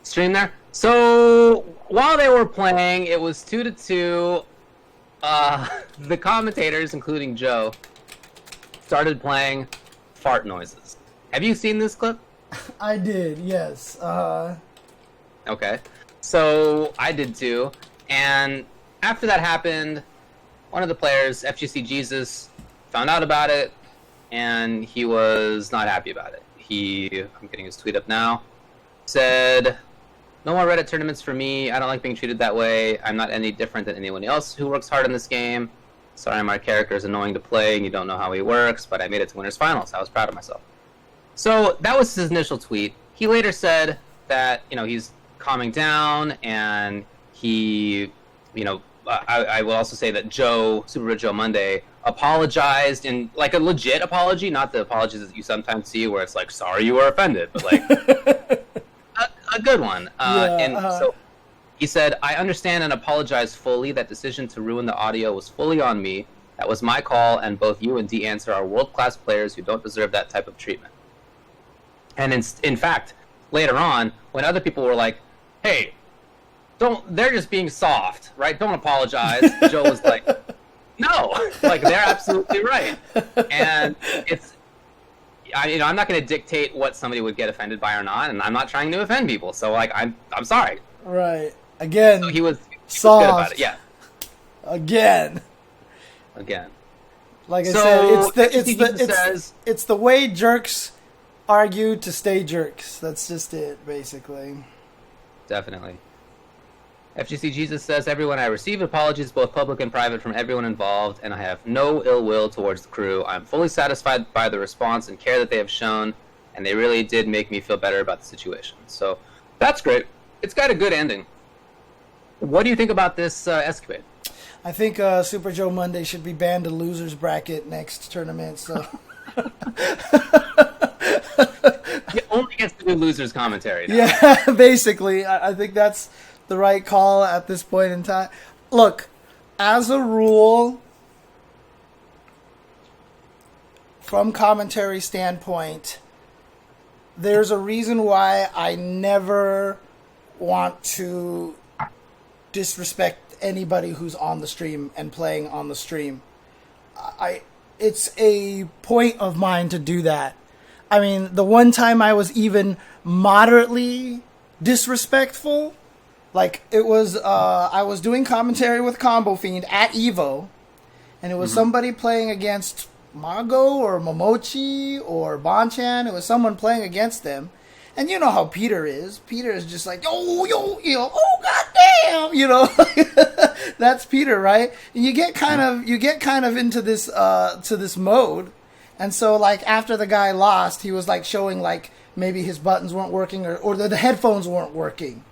[SPEAKER 2] stream there. So while they were playing, it was 2-2. The commentators, including Joe, started playing fart noises. Have you seen this clip?
[SPEAKER 1] I did, yes.
[SPEAKER 2] Okay. So I did too. And after that happened, one of the players, FGC Jesus, found out about it, and he was not happy about it. I'm getting his tweet up now, said, "No more Reddit tournaments for me. I don't like being treated that way. I'm not any different than anyone else who works hard in this game. Sorry, my character is annoying to play and you don't know how he works, but I made it to winners finals. I was proud of myself." So that was his initial tweet. He later said that, he's calming down, and he, I will also say that Joe, Super Red Joe Monday, apologized in like a legit apology, not the apologies that you sometimes see where it's like, sorry you were offended, but like a good one. So he said, "I understand and apologize fully. That decision to ruin the audio was fully on me. That was my call, and both you and jchensor are world-class players who don't deserve that type of treatment." And in fact, later on, when other people were like, "Hey, they're just being soft, right? Don't apologize," Joe was like, "No, like they're absolutely right." And I'm not going to dictate what somebody would get offended by or not, and I'm not trying to offend people. So like, I'm sorry.
[SPEAKER 1] Right. Again.
[SPEAKER 2] So he was
[SPEAKER 1] soft.
[SPEAKER 2] Good about it. Yeah.
[SPEAKER 1] Again. Like I said, it's the way jerks argue to stay jerks. That's just it, basically.
[SPEAKER 2] Definitely. FGC Jesus says, "Everyone, I received apologies, both public and private, from everyone involved, and I have no ill will towards the crew. I'm fully satisfied by the response and care that they have shown, and they really did make me feel better about the situation." So that's great. It's got a good ending. What do you think about this escapade?
[SPEAKER 1] I think Super Joe Monday should be banned to losers bracket next tournament. So
[SPEAKER 2] he only gets to do losers commentary now.
[SPEAKER 1] Yeah, basically, I think that's the right call at this point in time. Look, as a rule, from commentary standpoint, there's a reason why I never want to disrespect anybody who's on the stream and playing on the stream. It's a point of mine to do that. I mean, the one time I was even moderately disrespectful, like it was, I was doing commentary with Combo Fiend at Evo, and it was somebody playing against Mago or Momochi or Bonchan. It was someone playing against them. And you know how Peter is. Peter is just like, yo, oh goddamn, that's Peter, right? And you get kind of into this to this mode. And so like after the guy lost, he was like showing like maybe his buttons weren't working or the headphones weren't working.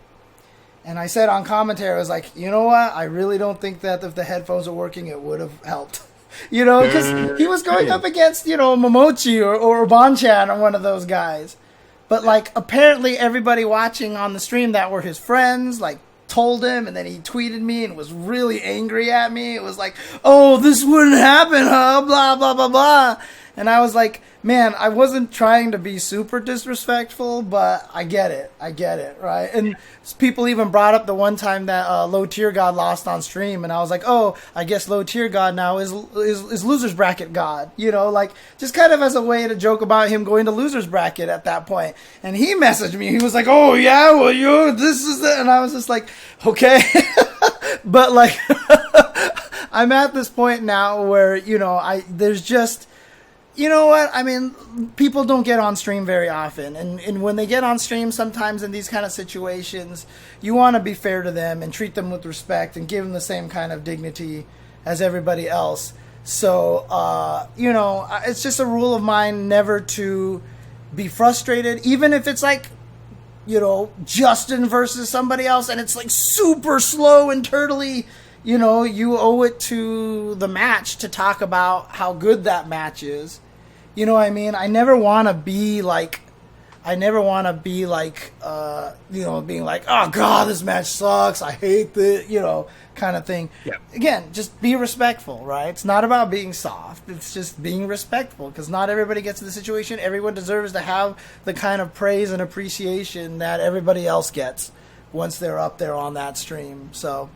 [SPEAKER 1] And I said on commentary, I was like, you know what? I really don't think that if the headphones were working, it would have helped. Because he was going up against, Momochi or Bonchan or one of those guys. But, like, apparently everybody watching on the stream that were his friends, like, told him, and then he tweeted me and was really angry at me. It was like, oh, this wouldn't happen, huh? Blah, blah, blah, blah. And I was like, man, I wasn't trying to be super disrespectful, but I get it, right? And people even brought up the one time that Low Tier God lost on stream, and I was like, oh, I guess Low Tier God now is Losers Bracket God, like just kind of as a way to joke about him going to Losers Bracket at that point. And he messaged me, he was like, oh yeah, well this is it, and I was just like, okay, but like, I'm at this point now where there's just. You know what? I mean, people don't get on stream very often. And when they get on stream, sometimes in these kind of situations, you want to be fair to them and treat them with respect and give them the same kind of dignity as everybody else. So, it's just a rule of mine never to be frustrated, even if it's like, Justin versus somebody else and it's like super slow and turtly. You owe it to the match to talk about how good that match is. You know what I mean? I never want to be like, being like, oh God, this match sucks. I hate the, kind of thing.
[SPEAKER 2] Yeah.
[SPEAKER 1] Again, just be respectful, right? It's not about being soft. It's just being respectful because not everybody gets in the situation. Everyone deserves to have the kind of praise and appreciation that everybody else gets once they're up there on that stream. So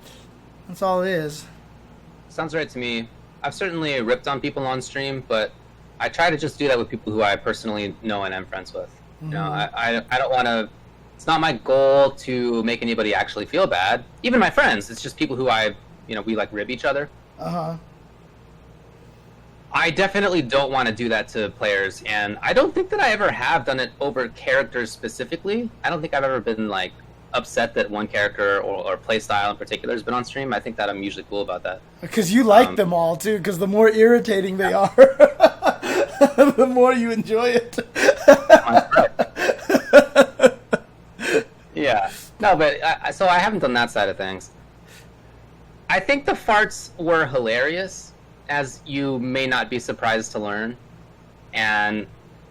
[SPEAKER 1] that's all it is.
[SPEAKER 2] Sounds right to me. I've certainly ripped on people on stream, but I try to just do that with people who I personally know and am friends with.
[SPEAKER 1] Mm-hmm.
[SPEAKER 2] I don't want to. It's not my goal to make anybody actually feel bad. Even my friends. It's just people who we like rib each other. I definitely don't want to do that to players, and I don't think that I ever have done it over characters specifically. I don't think I've ever been like upset that one character or play style in particular has been on stream. I think that I'm usually cool about that.
[SPEAKER 1] Because you like them all, too, because the more irritating they are, the more you enjoy it.
[SPEAKER 2] Yeah. No, but so I haven't done that side of things. I think the farts were hilarious, as you may not be surprised to learn. And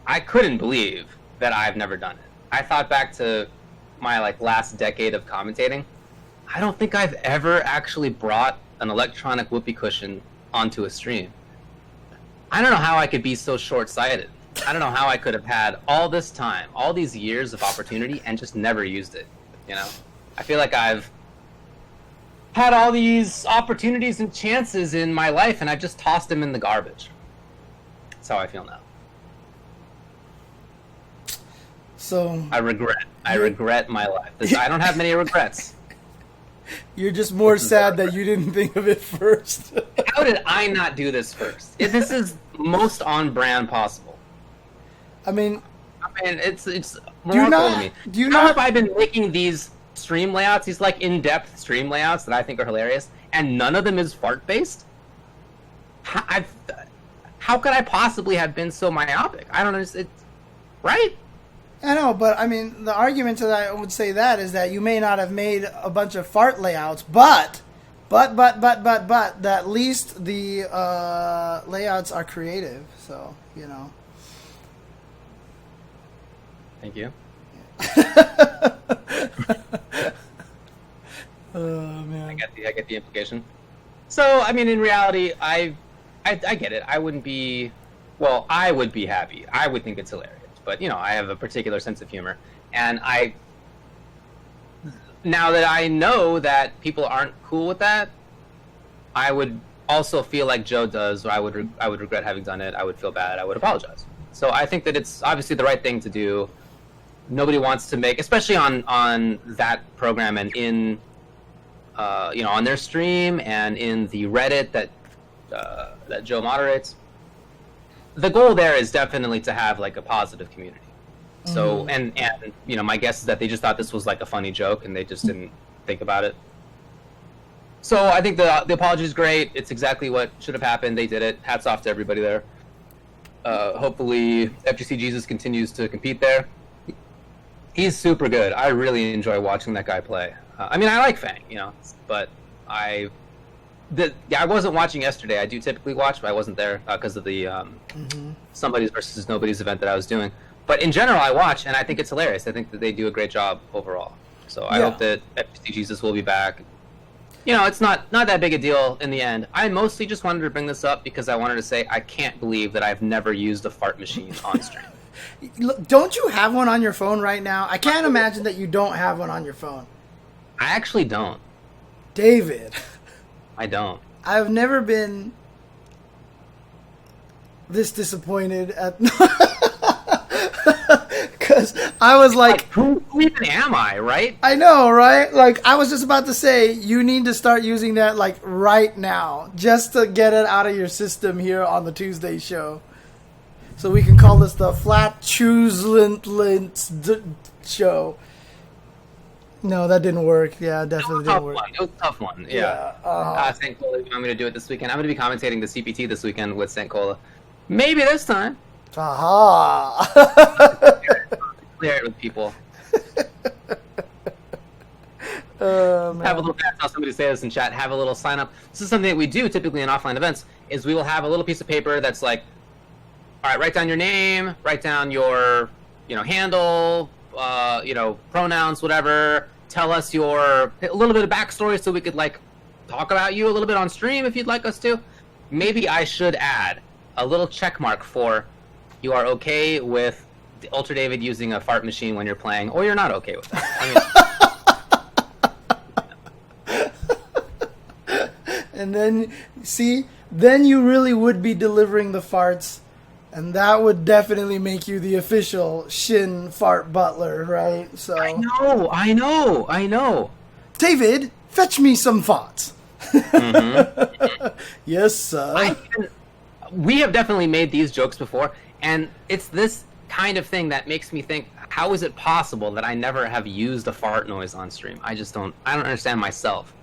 [SPEAKER 2] I couldn't believe that I've never done it. I thought back to my last decade of commentating. I don't think I've ever actually brought an electronic whoopee cushion onto a stream. I don't know how I could be so short-sighted. I don't know how I could have had all this time, all these years of opportunity, and just never used it. I feel like I've had all these opportunities and chances in my life, and I've just tossed them in the garbage. That's how I feel now.
[SPEAKER 1] So
[SPEAKER 2] I regret my life. I don't have many regrets.
[SPEAKER 1] You're just more sad that you didn't think of it first.
[SPEAKER 2] How did I not do this first? This is most on brand possible.
[SPEAKER 1] I mean,
[SPEAKER 2] it's remarkable to me.
[SPEAKER 1] How
[SPEAKER 2] have I been making these stream layouts, these in-depth stream layouts that I think are hilarious, and none of them is fart-based? How could I possibly have been so myopic? I don't know. It's right?
[SPEAKER 1] I know, but I mean, the argument to that I would say that is that you may not have made a bunch of fart layouts, but at least the layouts are creative. So
[SPEAKER 2] Thank you.
[SPEAKER 1] Oh man,
[SPEAKER 2] I get the implication. So I mean, in reality, I get it. I wouldn't be. Well, I would be happy. I would think it's hilarious. But, I have a particular sense of humor. And now that I know that people aren't cool with that, I would also feel like Joe does, or I would regret having done it. I would feel bad. I would apologize. So I think that it's obviously the right thing to do. Nobody wants to make, especially on that program and in, on their stream and in the Reddit that Joe moderates. The goal there is definitely to have a positive community. So and my guess is that they just thought this was a funny joke and they just didn't think about it. So I think the apology is great. It's exactly what should have happened. They did it. Hats off to everybody there. Hopefully FGC Jesus continues to compete there. He's super good. I really enjoy watching that guy play. I mean, I like Fang, but I wasn't watching yesterday. I do typically watch, but I wasn't there because of the Somebodies versus Nobodies event that I was doing. But in general, I watch, and I think it's hilarious. I think that they do a great job overall. So I hope that FTC Jesus will be back. It's not that big a deal in the end. I mostly just wanted to bring this up because I wanted to say I can't believe that I've never used a fart machine on stream.
[SPEAKER 1] Don't you have one on your phone right now? I can't imagine that you don't have one on your phone.
[SPEAKER 2] I actually don't.
[SPEAKER 1] David.
[SPEAKER 2] I don't.
[SPEAKER 1] I've never been this disappointed at... Because I was like...
[SPEAKER 2] Who even am I, right?
[SPEAKER 1] I know, right? Like, I was just about to say, you need to start using that, like, right now. Just to get it out of your system here on the Tuesday show. So we can call this the Flat Choose-lint show. No, that didn't work. Yeah, definitely didn't work.
[SPEAKER 2] It was a tough one. Yeah. St. Cola, I'm going to do it this weekend. I'm going to be commentating the CPT this weekend with St. Cola. Maybe this time.
[SPEAKER 1] Aha!
[SPEAKER 2] Clear it with people.
[SPEAKER 1] Man.
[SPEAKER 2] Have a little. I saw somebody say this in chat. Have a little sign up. This is something that we do typically in offline events. Is we will have a little piece of paper that's like, all right, write down your name, write down your, handle, pronouns, whatever. Tell us a little bit of backstory so we could talk about you a little bit on stream if you'd like us to. Maybe I should add a little check mark for you are okay with Ultra David using a fart machine when you're playing, or you're not okay with that.
[SPEAKER 1] And then, then you really would be delivering the farts, and that would definitely make you the official Shin Fart Butler, right? So
[SPEAKER 2] I know.
[SPEAKER 1] David, fetch me some farts.
[SPEAKER 2] Mm-hmm.
[SPEAKER 1] Yes, sir.
[SPEAKER 2] We have definitely made these jokes before, and it's this kind of thing that makes me think, how is it possible that I never have used a fart noise on stream? I don't understand myself.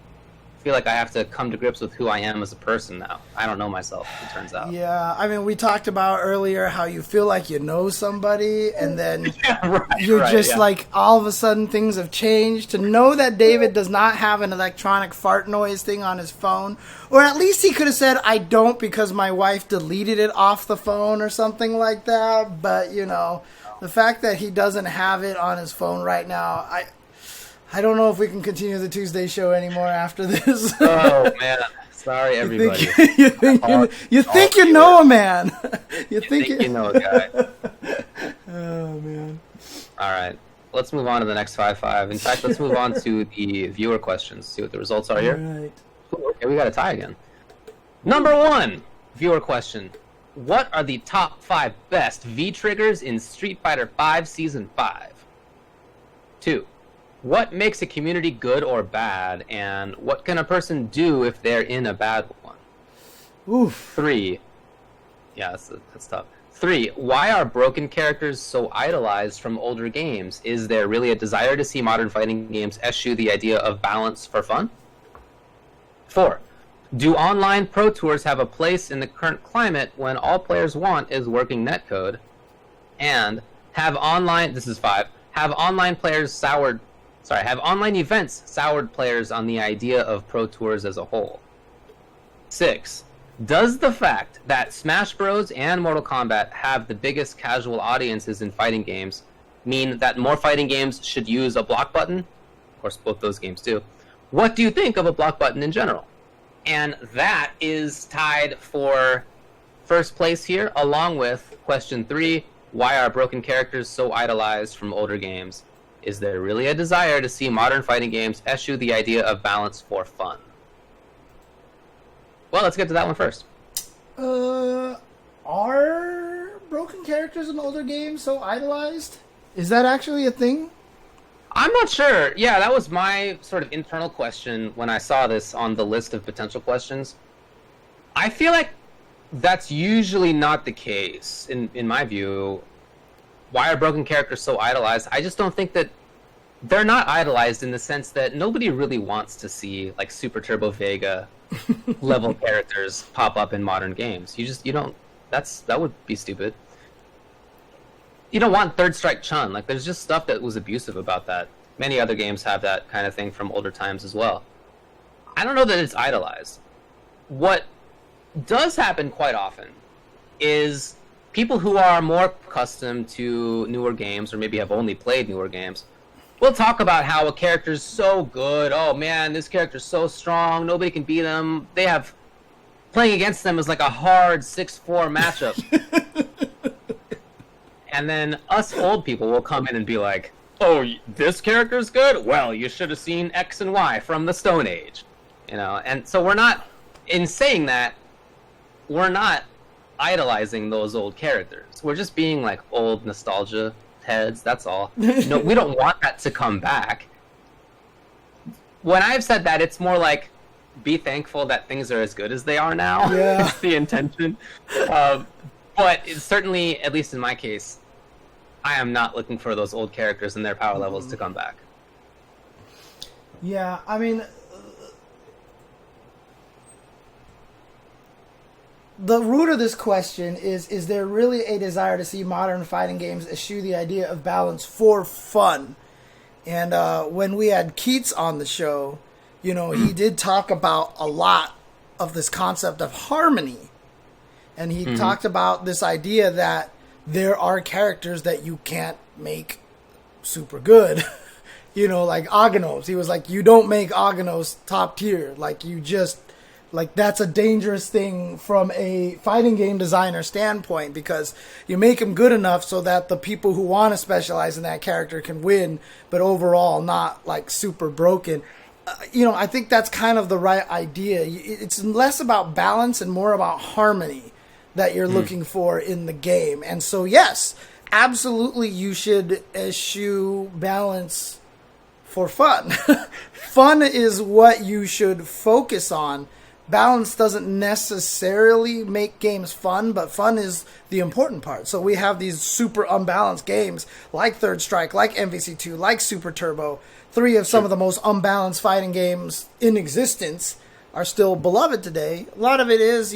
[SPEAKER 2] I feel like I have to come to grips with who I am as a person now. I don't know myself, it turns out.
[SPEAKER 1] Yeah, I mean, we talked about earlier how you feel like you know somebody, and then like, all of a sudden things have changed. To know that David does not have an electronic fart noise thing on his phone, or at least he could have said, I don't because my wife deleted it off the phone or something like that, but, the fact that he doesn't have it on his phone right now, I don't know if we can continue the Tuesday show anymore after this.
[SPEAKER 2] Oh, man. Sorry, everybody.
[SPEAKER 1] You think you know a man. You think
[SPEAKER 2] you know a guy.
[SPEAKER 1] Oh, man.
[SPEAKER 2] All right. Let's move on to the next 5-5. In fact, let's move on to the viewer questions. See what the results are here.
[SPEAKER 1] All right.
[SPEAKER 2] Ooh, okay, we got a tie again. Number 1 viewer question. What are the top 5 best V-triggers in Street Fighter V Season 5? 2. What makes a community good or bad, and what can a person do if they're in a bad one?
[SPEAKER 1] Oof.
[SPEAKER 2] 3. Yeah, that's tough. 3. Why are broken characters so idolized from older games? Is there really a desire to see modern fighting games eschew the idea of balance for fun? 4. Do online pro tours have a place in the current climate when all players want is working netcode? And have online events soured players on the idea of pro tours as a whole? 6. Does the fact that Smash Bros. And Mortal Kombat have the biggest casual audiences in fighting games mean that more fighting games should use a block button? Of course, both those games do. What do you think of a block button in general? And that is tied for first place here, along with question 3, why are broken characters so idolized from older games? Is there really a desire to see modern fighting games eschew the idea of balance for fun? Well, let's get to that one first.
[SPEAKER 1] Are broken characters in older games so idolized? Is that actually a thing?
[SPEAKER 2] I'm not sure. Yeah, that was my sort of internal question when I saw this on the list of potential questions. I feel like that's usually not the case, in my view. Why are broken characters so idolized? I just don't think that they're not idolized in the sense that nobody really wants to see like Super Turbo Vega level characters pop up in modern games. You don't. That would be stupid. you don't want Third Strike Chun. Like, there's just stuff that was abusive about that. Many other games have that kind of thing from older times as well. I don't know that it's idolized. What does happen quite often is people who are more accustomed to newer games, or maybe have only played newer games, will talk about how a character's so good. Oh man, this character's so strong. Nobody can beat him. Playing against them is like a hard 6-4 matchup. And then us old people will come in and be like, oh, this character's good? Well, you should have seen X and Y from the Stone Age. And so we're not, in saying that, we're not idolizing those old characters. We're just being like old nostalgia heads, that's all. No, we don't want that to come back. When I've said that, it's more like, be thankful that things are as good as they are now.
[SPEAKER 1] Yeah.
[SPEAKER 2] It's the intention. But it's certainly, at least in my case, I am not looking for those old characters and their power levels to come back.
[SPEAKER 1] Yeah, I mean, the root of this question is there really a desire to see modern fighting games eschew the idea of balance for fun? And when we had Keats on the show, he did talk about a lot of this concept of harmony. And he talked about this idea that there are characters that you can't make super good. Like Aganos. He was like, you don't make Aganos top tier. Like, that's a dangerous thing from a fighting game designer standpoint, because you make him good enough so that the people who want to specialize in that character can win, but overall not like super broken. I think that's kind of the right idea. It's less about balance and more about harmony that you're looking for in the game. And so, yes, absolutely you should eschew balance for fun. Fun is what you should focus on. Balance doesn't necessarily make games fun, but fun is the important part. So we have these super unbalanced games like Third Strike, like MVC2, like Super Turbo. 3 of some of the most unbalanced fighting games in existence are still beloved today. A lot of it is,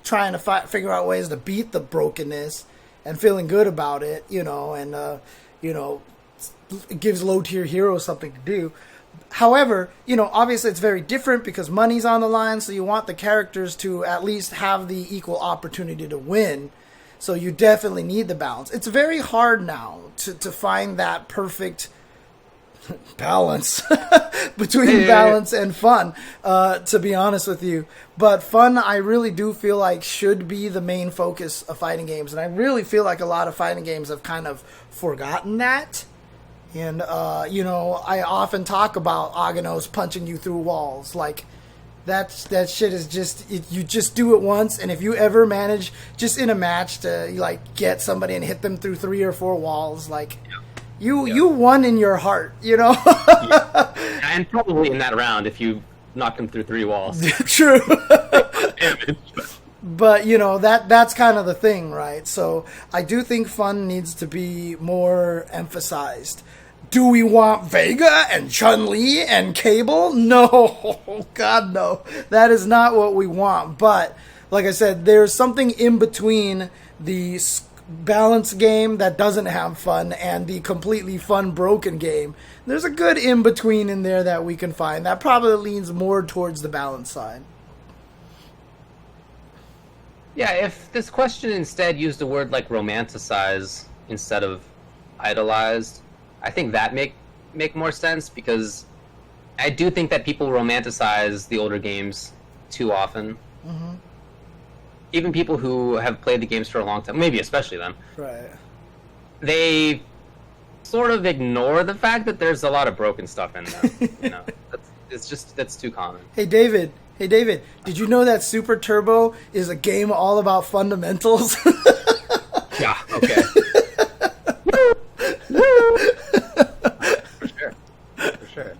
[SPEAKER 1] trying to figure out ways to beat the brokenness and feeling good about it, and, it gives low-tier heroes something to do. However, obviously it's very different because money's on the line, so you want the characters to at least have the equal opportunity to win. So you definitely need the balance. It's very hard now to find that perfect balance between balance and fun, to be honest with you. But fun, I really do feel like, should be the main focus of fighting games. And I really feel like a lot of fighting games have kind of forgotten that. And, I often talk about Aganos punching you through walls. Like, that shit is just, you just do it once, and if you ever manage, just in a match, to, get somebody and hit them through 3 or 4 walls, you won in your heart,
[SPEAKER 2] Yeah. And probably in that round, if you knocked them through 3 walls.
[SPEAKER 1] True. But, that's kind of the thing, right? So I do think fun needs to be more emphasized. Do we want Vega and Chun-Li and Cable? No. God, no. That is not what we want. But, like I said, there's something in between the balanced game that doesn't have fun and the completely fun broken game. There's a good in-between in there that we can find that probably leans more towards the balance side.
[SPEAKER 2] Yeah, if this question instead used a word like romanticize instead of idolized, I think that make more sense, because I do think that people romanticize the older games too often. Mm-hmm. Even people who have played the games for a long time, maybe especially them,
[SPEAKER 1] right?
[SPEAKER 2] They sort of ignore the fact that there's a lot of broken stuff in them. That's too common.
[SPEAKER 1] Hey David, did you know that Super Turbo is a game all about fundamentals?
[SPEAKER 2] Yeah, okay. For sure.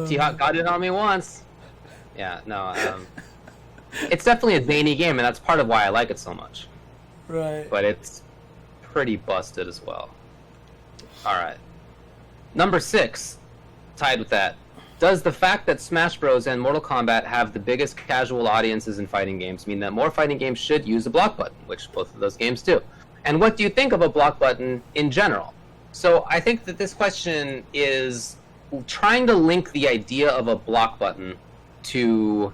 [SPEAKER 2] T-Hawk got it on me once. Yeah, no, it's definitely a zany game, and that's part of why I like it so much.
[SPEAKER 1] Right.
[SPEAKER 2] But it's pretty busted as well. Alright. Number 6, tied with that. Does the fact that Smash Bros. And Mortal Kombat have the biggest casual audiences in fighting games mean that more fighting games should use a block button, which both of those games do? And what do you think of a block button in general? So I think that this question is trying to link the idea of a block button to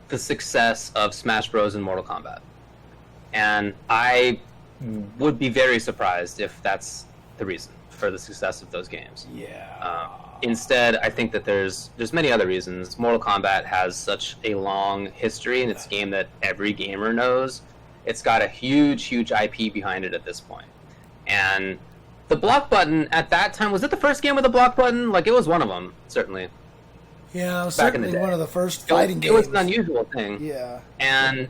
[SPEAKER 2] the success of Smash Bros. And Mortal Kombat. And I would be very surprised if that's the reason for the success of those games.
[SPEAKER 1] Yeah.
[SPEAKER 2] Instead, I think that there's many other reasons. Mortal Kombat has such a long history, and it's a game that every gamer knows. It's got a huge, huge IP behind it at this point. And the block button at that time, was it the first game with a block button? Like, it was one of them, certainly.
[SPEAKER 1] Yeah, it was certainly one of the first fighting games.
[SPEAKER 2] It was an unusual thing.
[SPEAKER 1] Yeah.
[SPEAKER 2] And,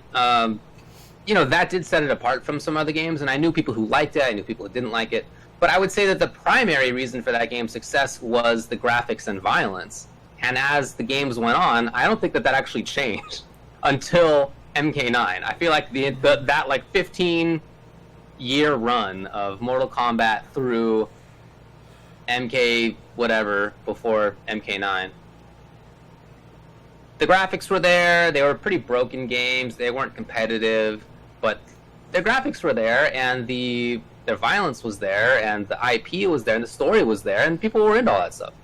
[SPEAKER 2] that did set it apart from some other games, and I knew people who liked it, I knew people who didn't like it. But I would say that the primary reason for that game's success was the graphics and violence. And as the games went on, I don't think that actually changed until MK9. I feel like that 15-year run of Mortal Kombat through MK whatever before MK9, the graphics were there. They were pretty broken games. They weren't competitive, but the graphics were there, and their violence was there, and the IP was there, and the story was there, and people were into all that stuff.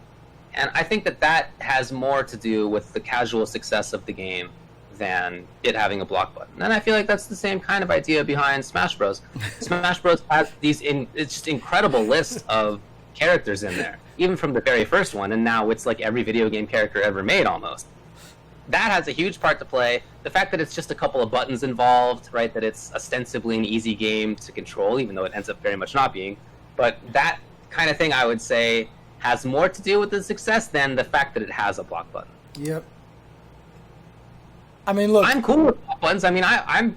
[SPEAKER 2] And I think that has more to do with the casual success of the game than it having a block button. And I feel like that's the same kind of idea behind Smash Bros. Smash Bros. Has it's just incredible list of characters in there, even from the very first one, and now it's like every video game character ever made almost. That has a huge part to play. The fact that it's just a couple of buttons involved, right? That it's ostensibly an easy game to control, even though it ends up very much not being. But that kind of thing, I would say, has more to do with the success than the fact that it has a block button.
[SPEAKER 1] Yep. I mean, look,
[SPEAKER 2] I'm cool with block buttons. I mean, I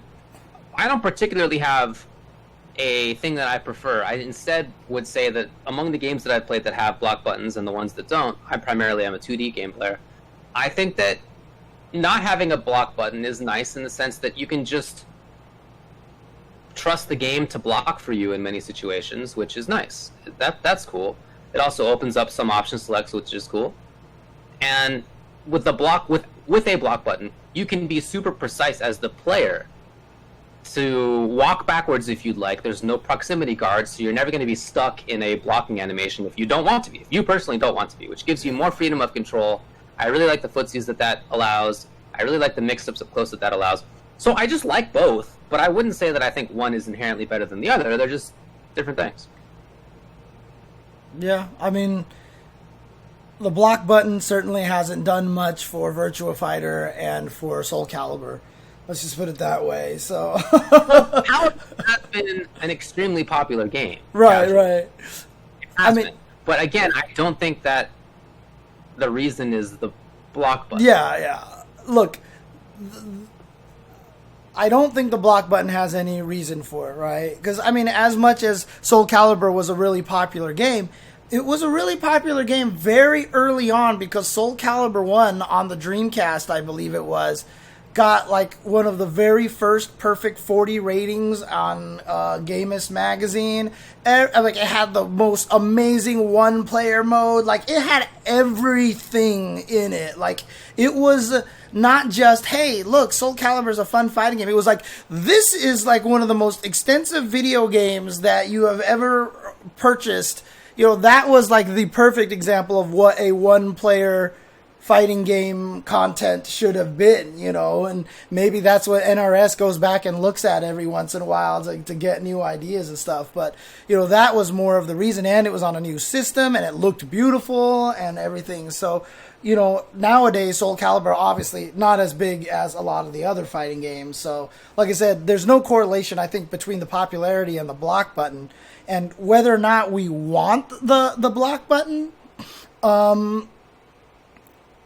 [SPEAKER 2] don't particularly have a thing that I prefer. I instead would say that among the games that I've played that have block buttons and the ones that don't, I primarily am a 2D game player. I think that not having a block button is nice in the sense that you can just trust the game to block for you in many situations, which is nice. That's cool. It also opens up some option selects, which is cool. And with a block button, you can be super precise as the player to walk backwards if you'd like. There's no proximity guards, so you're never going to be stuck in a blocking animation if you don't want to be. If you personally don't want to be, which gives you more freedom of control. I really like the footsies that allows. I really like the mix-ups up close that allows. So I just like both, but I wouldn't say that I think one is inherently better than the other. They're just different things.
[SPEAKER 1] Yeah, I mean, the block button certainly hasn't done much for Virtua Fighter and for Soul Calibur. Let's just put it that way. So,
[SPEAKER 2] how has been an extremely popular game?
[SPEAKER 1] Right, right.
[SPEAKER 2] I mean, but again, I don't think that the reason is the block button.
[SPEAKER 1] Yeah. Look, I don't think the block button has any reason for it, right? Because, I mean, as much as Soul Calibur was a really popular game, it was a really popular game very early on because Soul Calibur 1 on the Dreamcast, I believe it was, got like one of the very first perfect 40 ratings on Gamist magazine. Like, it had the most amazing one-player mode. Like, it had everything in it. Like, it was not just, hey, look, Soul Calibur is a fun fighting game. It was like, this is like one of the most extensive video games that you have ever purchased. You know, that was like the perfect example of what a one-player fighting game content should have been, you know, and maybe that's what NRS goes back and looks at every once in a while to get new ideas and stuff. But, you know, that was more of the reason, and it was on a new system, and it looked beautiful and everything. So, you know, nowadays, Soul Calibur, obviously not as big as a lot of the other fighting games. So, like I said, there's no correlation, I think, between the popularity and the block button. And whether or not we want the block button,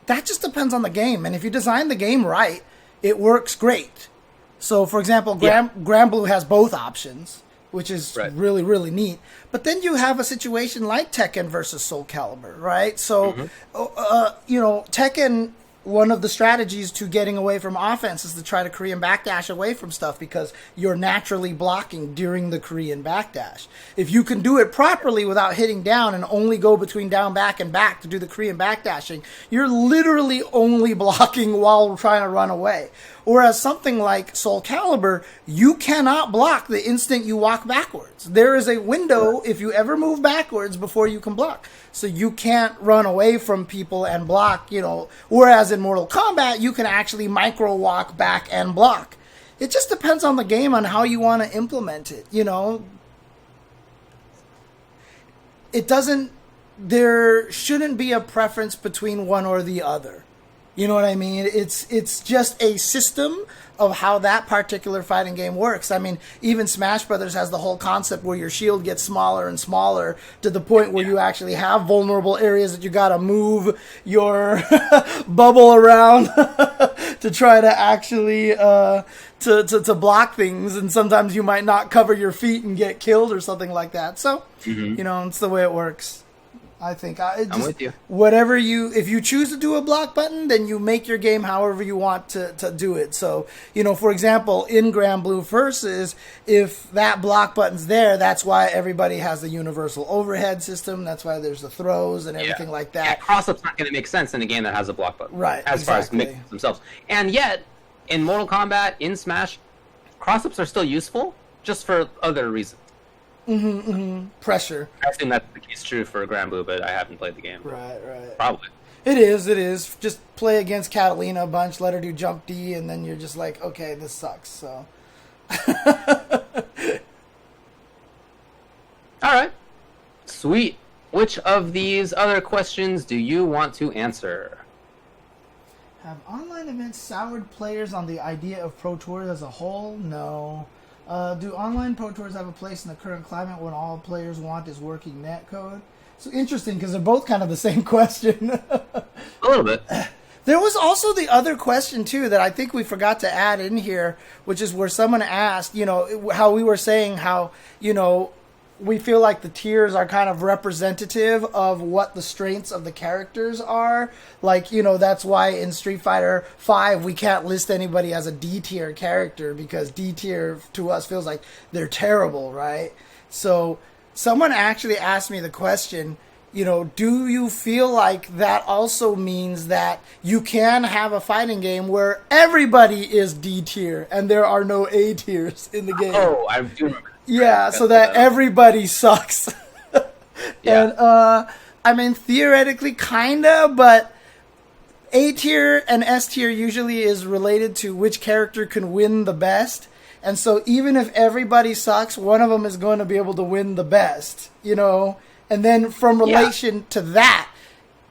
[SPEAKER 1] that just depends on the game. And if you design the game right, it works great. So, for example, Granblue has both options, which is really, really neat. But then you have a situation like Tekken versus Soul Calibur, right? So, you know, Tekken, one of the strategies to getting away from offense is to try to Korean backdash away from stuff because you're naturally blocking during the Korean backdash. If you can do it properly without hitting down and only go between down, back, and back to do the Korean backdashing, you're literally only blocking while trying to run away. Whereas something like Soul Calibur, you cannot block the instant you walk backwards. There is a window if you ever move backwards before you can block. So you can't run away from people and block, whereas in Mortal Kombat, you can actually micro walk back and block. It just depends on the game on how you want to implement it, There shouldn't be a preference between one or the other. You know what I mean? It's just a system of how that particular fighting game works. I mean, even Smash Brothers has the whole concept where your shield gets smaller and smaller to the point where you actually have vulnerable areas that you gotta move your bubble around to try to actually to block things, and sometimes you might not cover your feet and get killed or something like that. So, it's the way it works. I think
[SPEAKER 2] I'm with you.
[SPEAKER 1] If you choose to do a block button, then you make your game however you want to do it. So, for example, in Grand Blue Versus, if that block button's there, that's why everybody has the universal overhead system. That's why there's the throws and everything like that.
[SPEAKER 2] Yeah, cross-up's not going to make sense in a game that has a block button.
[SPEAKER 1] Right,
[SPEAKER 2] as far as mixing themselves. And yet, in Mortal Kombat, in Smash, cross-ups are still useful, just for other reasons.
[SPEAKER 1] Pressure.
[SPEAKER 2] I assume that's the case true for Grand Blue, but I haven't played the game.
[SPEAKER 1] Right.
[SPEAKER 2] Probably.
[SPEAKER 1] It is. Just play against Catalina a bunch, let her do jump D, and then you're just like, okay, this sucks, so.
[SPEAKER 2] Alright. Sweet. Which of these other questions do you want to answer?
[SPEAKER 1] Have online events soured players on the idea of Pro Tours as a whole? No. Do online Pro Tours have a place in the current climate when all players want is working netcode? So interesting, because they're both kind of the same question.
[SPEAKER 2] A little bit.
[SPEAKER 1] There was also the other question, too, that I think we forgot to add in here, which is where someone asked, how we were saying how, we feel like the tiers are kind of representative of what the strengths of the characters are. Like, that's why in Street Fighter V, we can't list anybody as a D tier character because D tier to us feels like they're terrible, right? So someone actually asked me the question, do you feel like that also means that you can have a fighting game where everybody is D tier and there are no A tiers in the game?
[SPEAKER 2] Oh, I do remember.
[SPEAKER 1] Yeah, so that everybody sucks. And, theoretically, kinda, but A tier and S tier usually is related to which character can win the best. And so even if everybody sucks, one of them is going to be able to win the best, And then from relation to that,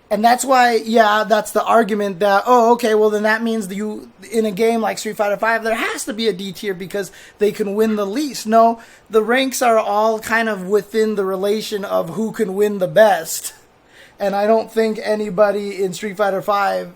[SPEAKER 1] and that's why, that's the argument that, well, then that means in a game like Street Fighter V, there has to be a D tier because they can win the least. No, the ranks are all kind of within the relation of who can win the best. And I don't think anybody in Street Fighter V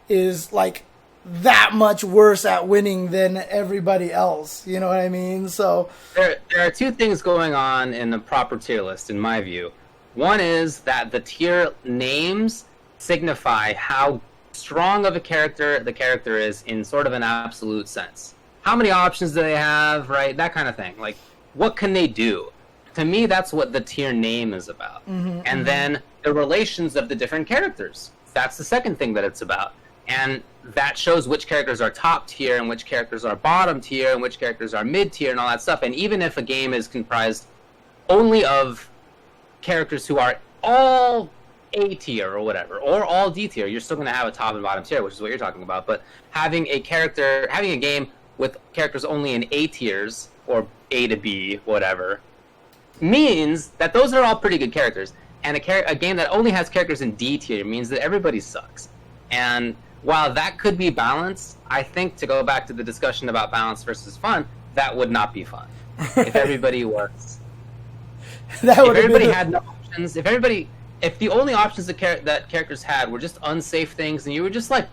[SPEAKER 1] is, like, that much worse at winning than everybody else. You know what I mean? So
[SPEAKER 2] there are two things going on in the proper tier list, in my view. One is that the tier names signify how strong of a character the character is in sort of an absolute sense. How many options do they have, right? That kind of thing. Like, what can they do? To me, that's what the tier name is about. Then the relations of the different characters. That's the second thing that it's about. And that shows which characters are top tier and which characters are bottom tier and which characters are mid tier and all that stuff. And even if a game is comprised only of characters who are all A tier or whatever, or all D tier, you're still going to have a top and bottom tier, which is what you're talking about. But having a game with characters only in A tiers, or A to B, whatever, means that those are all pretty good characters. And a game that only has characters in D tier means that everybody sucks. And while that could be balanced, I think, to go back to the discussion about balance versus fun, that would not be fun. If everybody was... If everybody had no options, if the only options that characters had were just unsafe things, and you were just like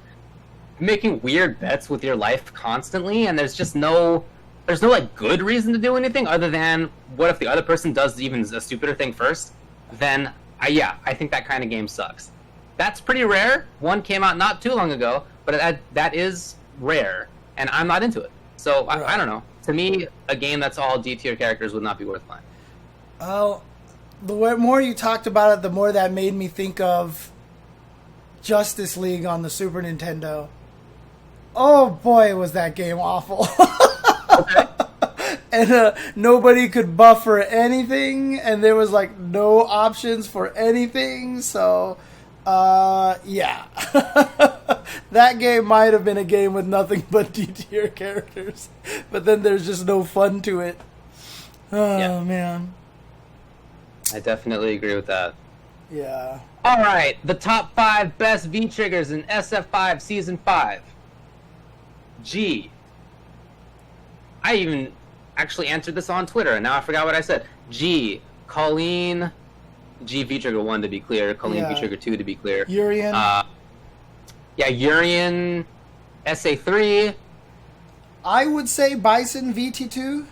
[SPEAKER 2] making weird bets with your life constantly, and there's no like good reason to do anything other than what if the other person does even a stupider thing first, then I think that kind of game sucks. That's pretty rare. One came out not too long ago, but that is rare, and I'm not into it. So I don't know. To me, a game that's all D tier characters would not be worth playing.
[SPEAKER 1] Oh, the more you talked about it, the more that made me think of Justice League on the Super Nintendo. Oh boy, was that game awful.
[SPEAKER 2] Okay.
[SPEAKER 1] And nobody could buff for anything, and there was like no options for anything. So, yeah, that game might have been a game with nothing but D-tier characters, but then there's just no fun to it. Oh
[SPEAKER 2] Yeah.
[SPEAKER 1] man,
[SPEAKER 2] I definitely agree with that.
[SPEAKER 1] yeah.
[SPEAKER 2] All right, the top 5 best V triggers in SF5 Season 5. G. I even actually answered this on Twitter, and now I forgot what I said. G. Colleen. G V trigger 1 to be clear. Colleen V trigger 2 to be clear.
[SPEAKER 1] Urian.
[SPEAKER 2] Yeah, Urian. SA3.
[SPEAKER 1] I would say Bison VT2.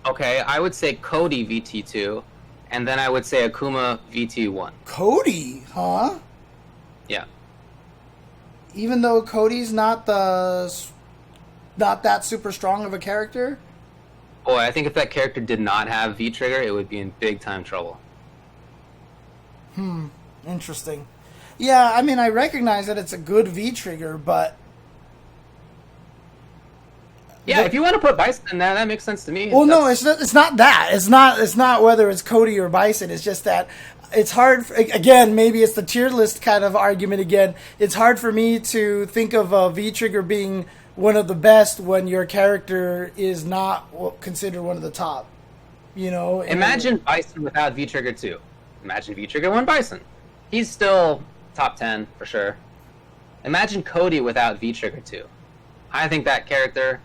[SPEAKER 2] Okay, I would say Cody VT2, and then I would say Akuma VT1.
[SPEAKER 1] Cody, huh?
[SPEAKER 2] Yeah.
[SPEAKER 1] Even though Cody's not that super strong of a character.
[SPEAKER 2] Boy, I think if that character did not have V trigger, it would be in big time trouble.
[SPEAKER 1] Interesting. Yeah, I mean, I recognize that it's a good V trigger, but
[SPEAKER 2] Yeah, if you want to put Bison in there, that makes sense to me.
[SPEAKER 1] well, no, it's not that. It's not whether it's Cody or Bison. It's just that it's hard. Again, maybe it's the tier list kind of argument again. It's hard for me to think of a V trigger being one of the best when your character is not considered one of the top. You know,
[SPEAKER 2] Imagine Bison without V trigger 2. Imagine V trigger 1 Bison. He's still top 10 for sure. Imagine Cody without V trigger 2. I think that character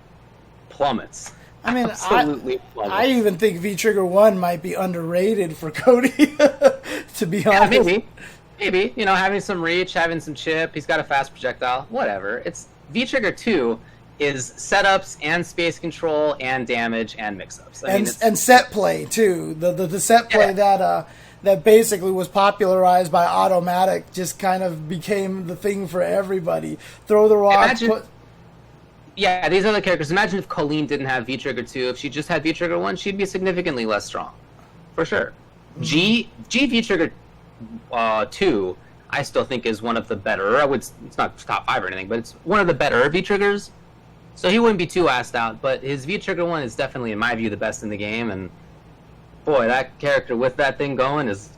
[SPEAKER 2] plummets.
[SPEAKER 1] I mean,
[SPEAKER 2] absolutely plummets.
[SPEAKER 1] I even think V Trigger 1 might be underrated for Cody, to be honest.
[SPEAKER 2] Yeah, maybe. You know, having some reach, having some chip. He's got a fast projectile. Whatever. It's V Trigger 2 is setups and space control and damage and mix-ups.
[SPEAKER 1] And set play too. The set play that basically was popularized by Automatic just kind of became the thing for everybody. Throw the rock.
[SPEAKER 2] Yeah, these other characters. Imagine if Colleen didn't have V Trigger 2. If she just had V Trigger 1, she'd be significantly less strong. For sure. G V Trigger 2, I still think is one of the better. It's not top 5 or anything, but it's one of the better V Triggers. So he wouldn't be too assed out, but his V Trigger 1 is definitely, in my view, the best in the game, and boy, that character with that thing going is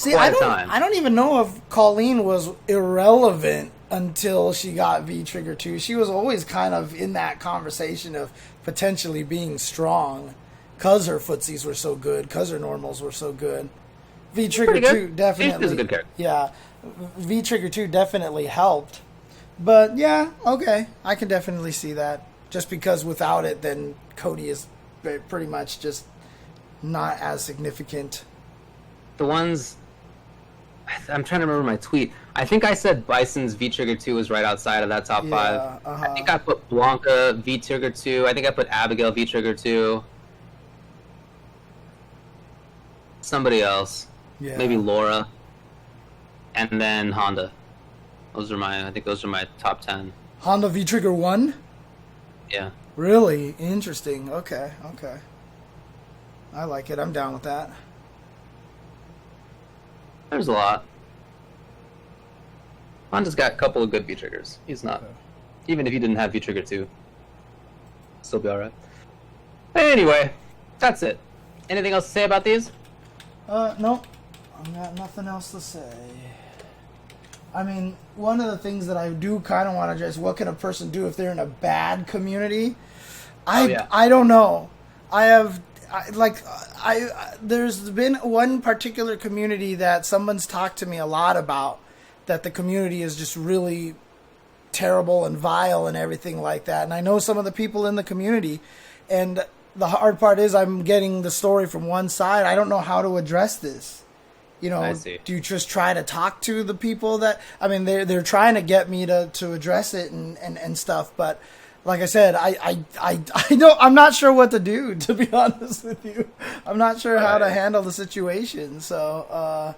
[SPEAKER 1] I don't even know if Colleen was irrelevant until she got V Trigger 2. She was always kind of in that conversation of potentially being strong because her footsies were so good, because her normals were so good. V Trigger 2 definitely.
[SPEAKER 2] She's a good character.
[SPEAKER 1] Yeah, V Trigger 2 definitely helped. But yeah, okay, I can definitely see that. Just because without it, then Cody is pretty much just not as significant.
[SPEAKER 2] The ones... I'm trying to remember my tweet. I think I said Bison's V Trigger 2 was right outside of that top 5. I think I put Blanca V Trigger 2. I think I put Abigail V Trigger 2. Somebody else.
[SPEAKER 1] Yeah.
[SPEAKER 2] Maybe Laura. And then Honda. I think those are my top 10.
[SPEAKER 1] Honda V Trigger 1?
[SPEAKER 2] Yeah.
[SPEAKER 1] Really? Interesting. Okay. I like it. I'm down with that.
[SPEAKER 2] There's a lot. Honda's got a couple of good V triggers. He's not. Even if he didn't have V trigger 2, still be alright. Anyway, that's it. Anything else to say about these?
[SPEAKER 1] Nope. I've got nothing else to say. I mean, one of the things that I do kind of want to address, what can a person do if they're in a bad community? I don't know. There's been one particular community that someone's talked to me a lot about, that the community is just really terrible and vile and everything like that. And I know some of the people in the community, and the hard part is I'm getting the story from one side. I don't know how to address this. You know, do you just try to talk to the people that, I mean, they're trying to get me to address it and stuff, but like I said, I'm not sure what to do, to be honest with you. I'm not sure how to handle the situation. So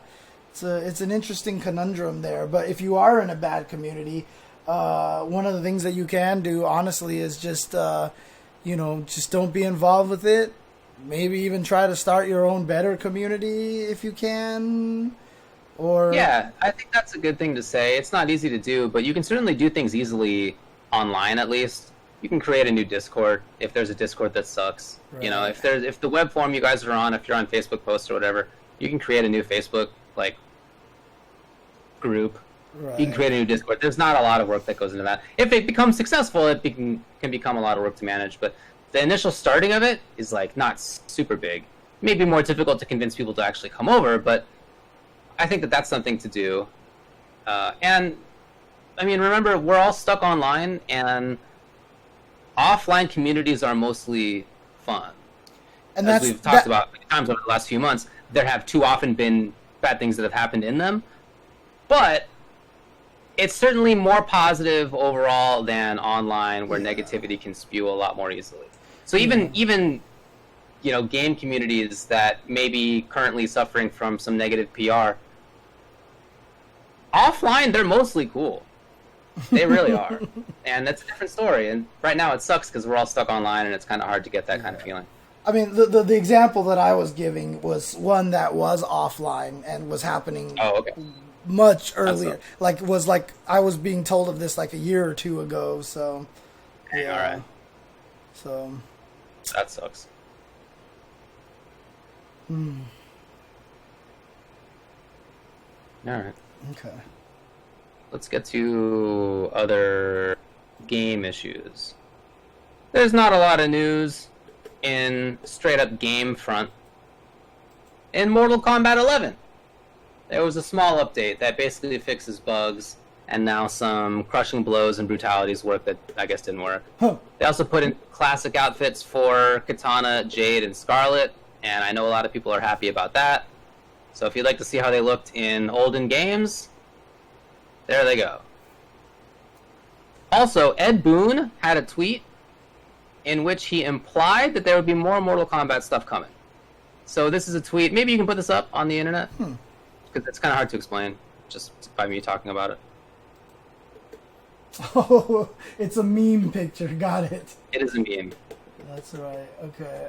[SPEAKER 1] it's an interesting conundrum there. But if you are in a bad community, one of the things that you can do, honestly, is just just don't be involved with it. Maybe even try to start your own better community if you can. Or
[SPEAKER 2] yeah, I think that's a good thing to say. It's not easy to do, but you can certainly do things easily online at least, you can create a new Discord if there's a Discord that sucks. Right. You know, if the web form you guys are on, if you're on Facebook posts or whatever, you can create a new Facebook like group. Right. You can create a new Discord. There's not a lot of work that goes into that. If it becomes successful, it can become a lot of work to manage. But the initial starting of it is like not super big. Maybe more difficult to convince people to actually come over, but I think that that's something to do. And I mean, remember, we're all stuck online, and offline communities are mostly fun. And as we've talked about many times over the last few months, there have too often been bad things that have happened in them. But it's certainly more positive overall than online, where negativity can spew a lot more easily. So even you know, game communities that may be currently suffering from some negative PR, offline they're mostly cool. They really are. And that's a different story. And right now it sucks because we're all stuck online and it's kind of hard to get that kind of feeling.
[SPEAKER 1] I mean, the example that I was giving was one that was offline and was happening much earlier. I was being told of this like a year or two ago. So, yeah.
[SPEAKER 2] All right.
[SPEAKER 1] So.
[SPEAKER 2] That sucks. All right.
[SPEAKER 1] Okay.
[SPEAKER 2] Let's get to other game issues. There's not a lot of news in straight-up game front. In Mortal Kombat 11, there was a small update that basically fixes bugs, and now some crushing blows and brutalities work that I guess didn't work.
[SPEAKER 1] Huh.
[SPEAKER 2] They also put in classic outfits for Katana, Jade, and Scarlet, and I know a lot of people are happy about that. So if you'd like to see how they looked in olden games, there they go. Also, Ed Boon had a tweet in which he implied that there would be more Mortal Kombat stuff coming. So this is a tweet. Maybe you can put this up on the internet, because it's kind of hard to explain just by me talking about it.
[SPEAKER 1] Oh, it's a meme picture. Got it.
[SPEAKER 2] It is a meme.
[SPEAKER 1] That's right. Okay.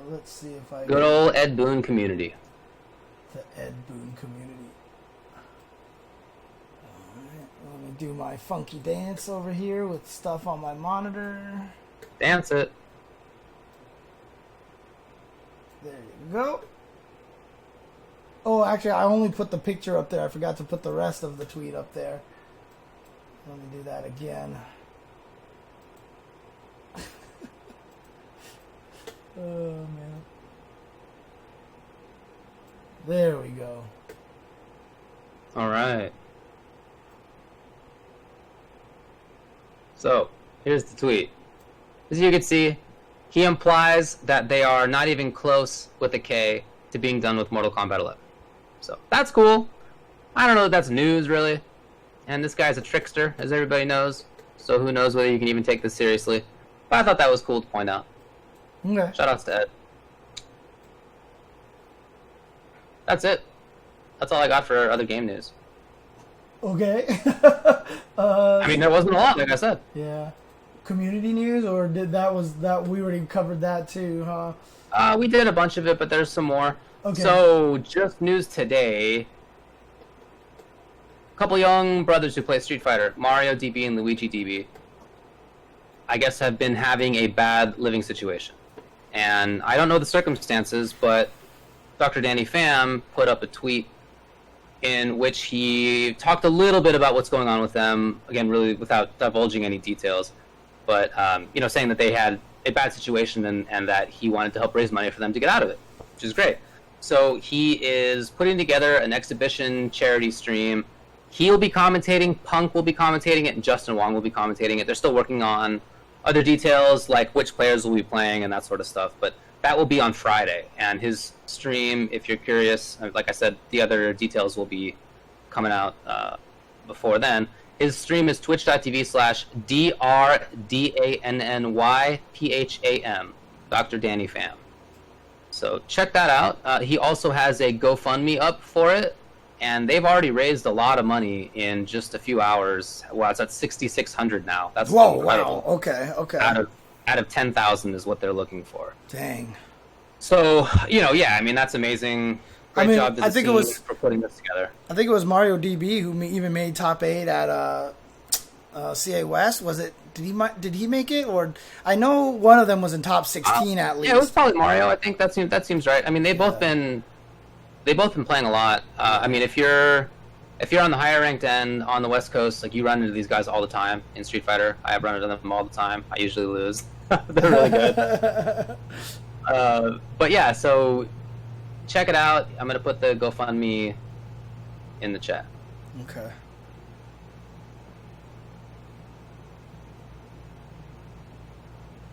[SPEAKER 1] Let's see if I...
[SPEAKER 2] Good old Ed Boon community.
[SPEAKER 1] The Ed Boon community. Alright, let me do my funky dance over here with stuff on my monitor.
[SPEAKER 2] Dance it.
[SPEAKER 1] There you go. Oh, actually, I only put the picture up there. I forgot to put the rest of the tweet up there. Let me do that again. Oh, man. There we go.
[SPEAKER 2] All right. So, here's the tweet. As you can see, he implies that they are not even close with a K to being done with Mortal Kombat 11. So, that's cool. I don't know if that's news, really. And this guy's a trickster, as everybody knows. So who knows whether you can even take this seriously. But I thought that was cool to point out.
[SPEAKER 1] Okay.
[SPEAKER 2] Shoutouts to Ed. That's it. That's all I got for other game news.
[SPEAKER 1] Okay.
[SPEAKER 2] I mean, there wasn't a lot, like I said.
[SPEAKER 1] Yeah. Community news, or that we already covered that too, huh?
[SPEAKER 2] We did a bunch of it, but there's some more.
[SPEAKER 1] Okay.
[SPEAKER 2] So, just news today. A couple young brothers who play Street Fighter, Mario DB and Luigi DB, I guess have been having a bad living situation. And I don't know the circumstances, but Dr. Danny Pham put up a tweet in which he talked a little bit about what's going on with them, again, really without divulging any details, but saying that they had a bad situation and that he wanted to help raise money for them to get out of it, which is great. So he is putting together an exhibition charity stream. He'll be commentating, Punk will be commentating it, and Justin Wong will be commentating it. They're still working on other details, like which players will be playing and that sort of stuff, but that will be on Friday. And his stream, if you're curious, like I said, the other details will be coming out before then. His stream is twitch.tv/DRDANNYPHAM, Dr. Danny Pham. So check that out. He also has a GoFundMe up for it, and they've already raised a lot of money in just a few hours. Wow, it's at 6,600 now. That's incredible.
[SPEAKER 1] Wow. Okay.
[SPEAKER 2] Out of 10,000 is what they're looking for.
[SPEAKER 1] Dang.
[SPEAKER 2] So, I mean, that's amazing. Great job to the team for putting this together.
[SPEAKER 1] I think it was Mario DB who even made top 8 at CA West. Was it? Did he make it? Or I know one of them was in top 16 at least.
[SPEAKER 2] Yeah, it was probably Mario. I think that seems right. I mean, they've both been playing a lot. I mean, if you're on the higher ranked end on the West Coast, like you run into these guys all the time in Street Fighter. I have run into them all the time. I usually lose. They're really good. But yeah, so check it out. I'm gonna put the GoFundMe in the chat.
[SPEAKER 1] Okay.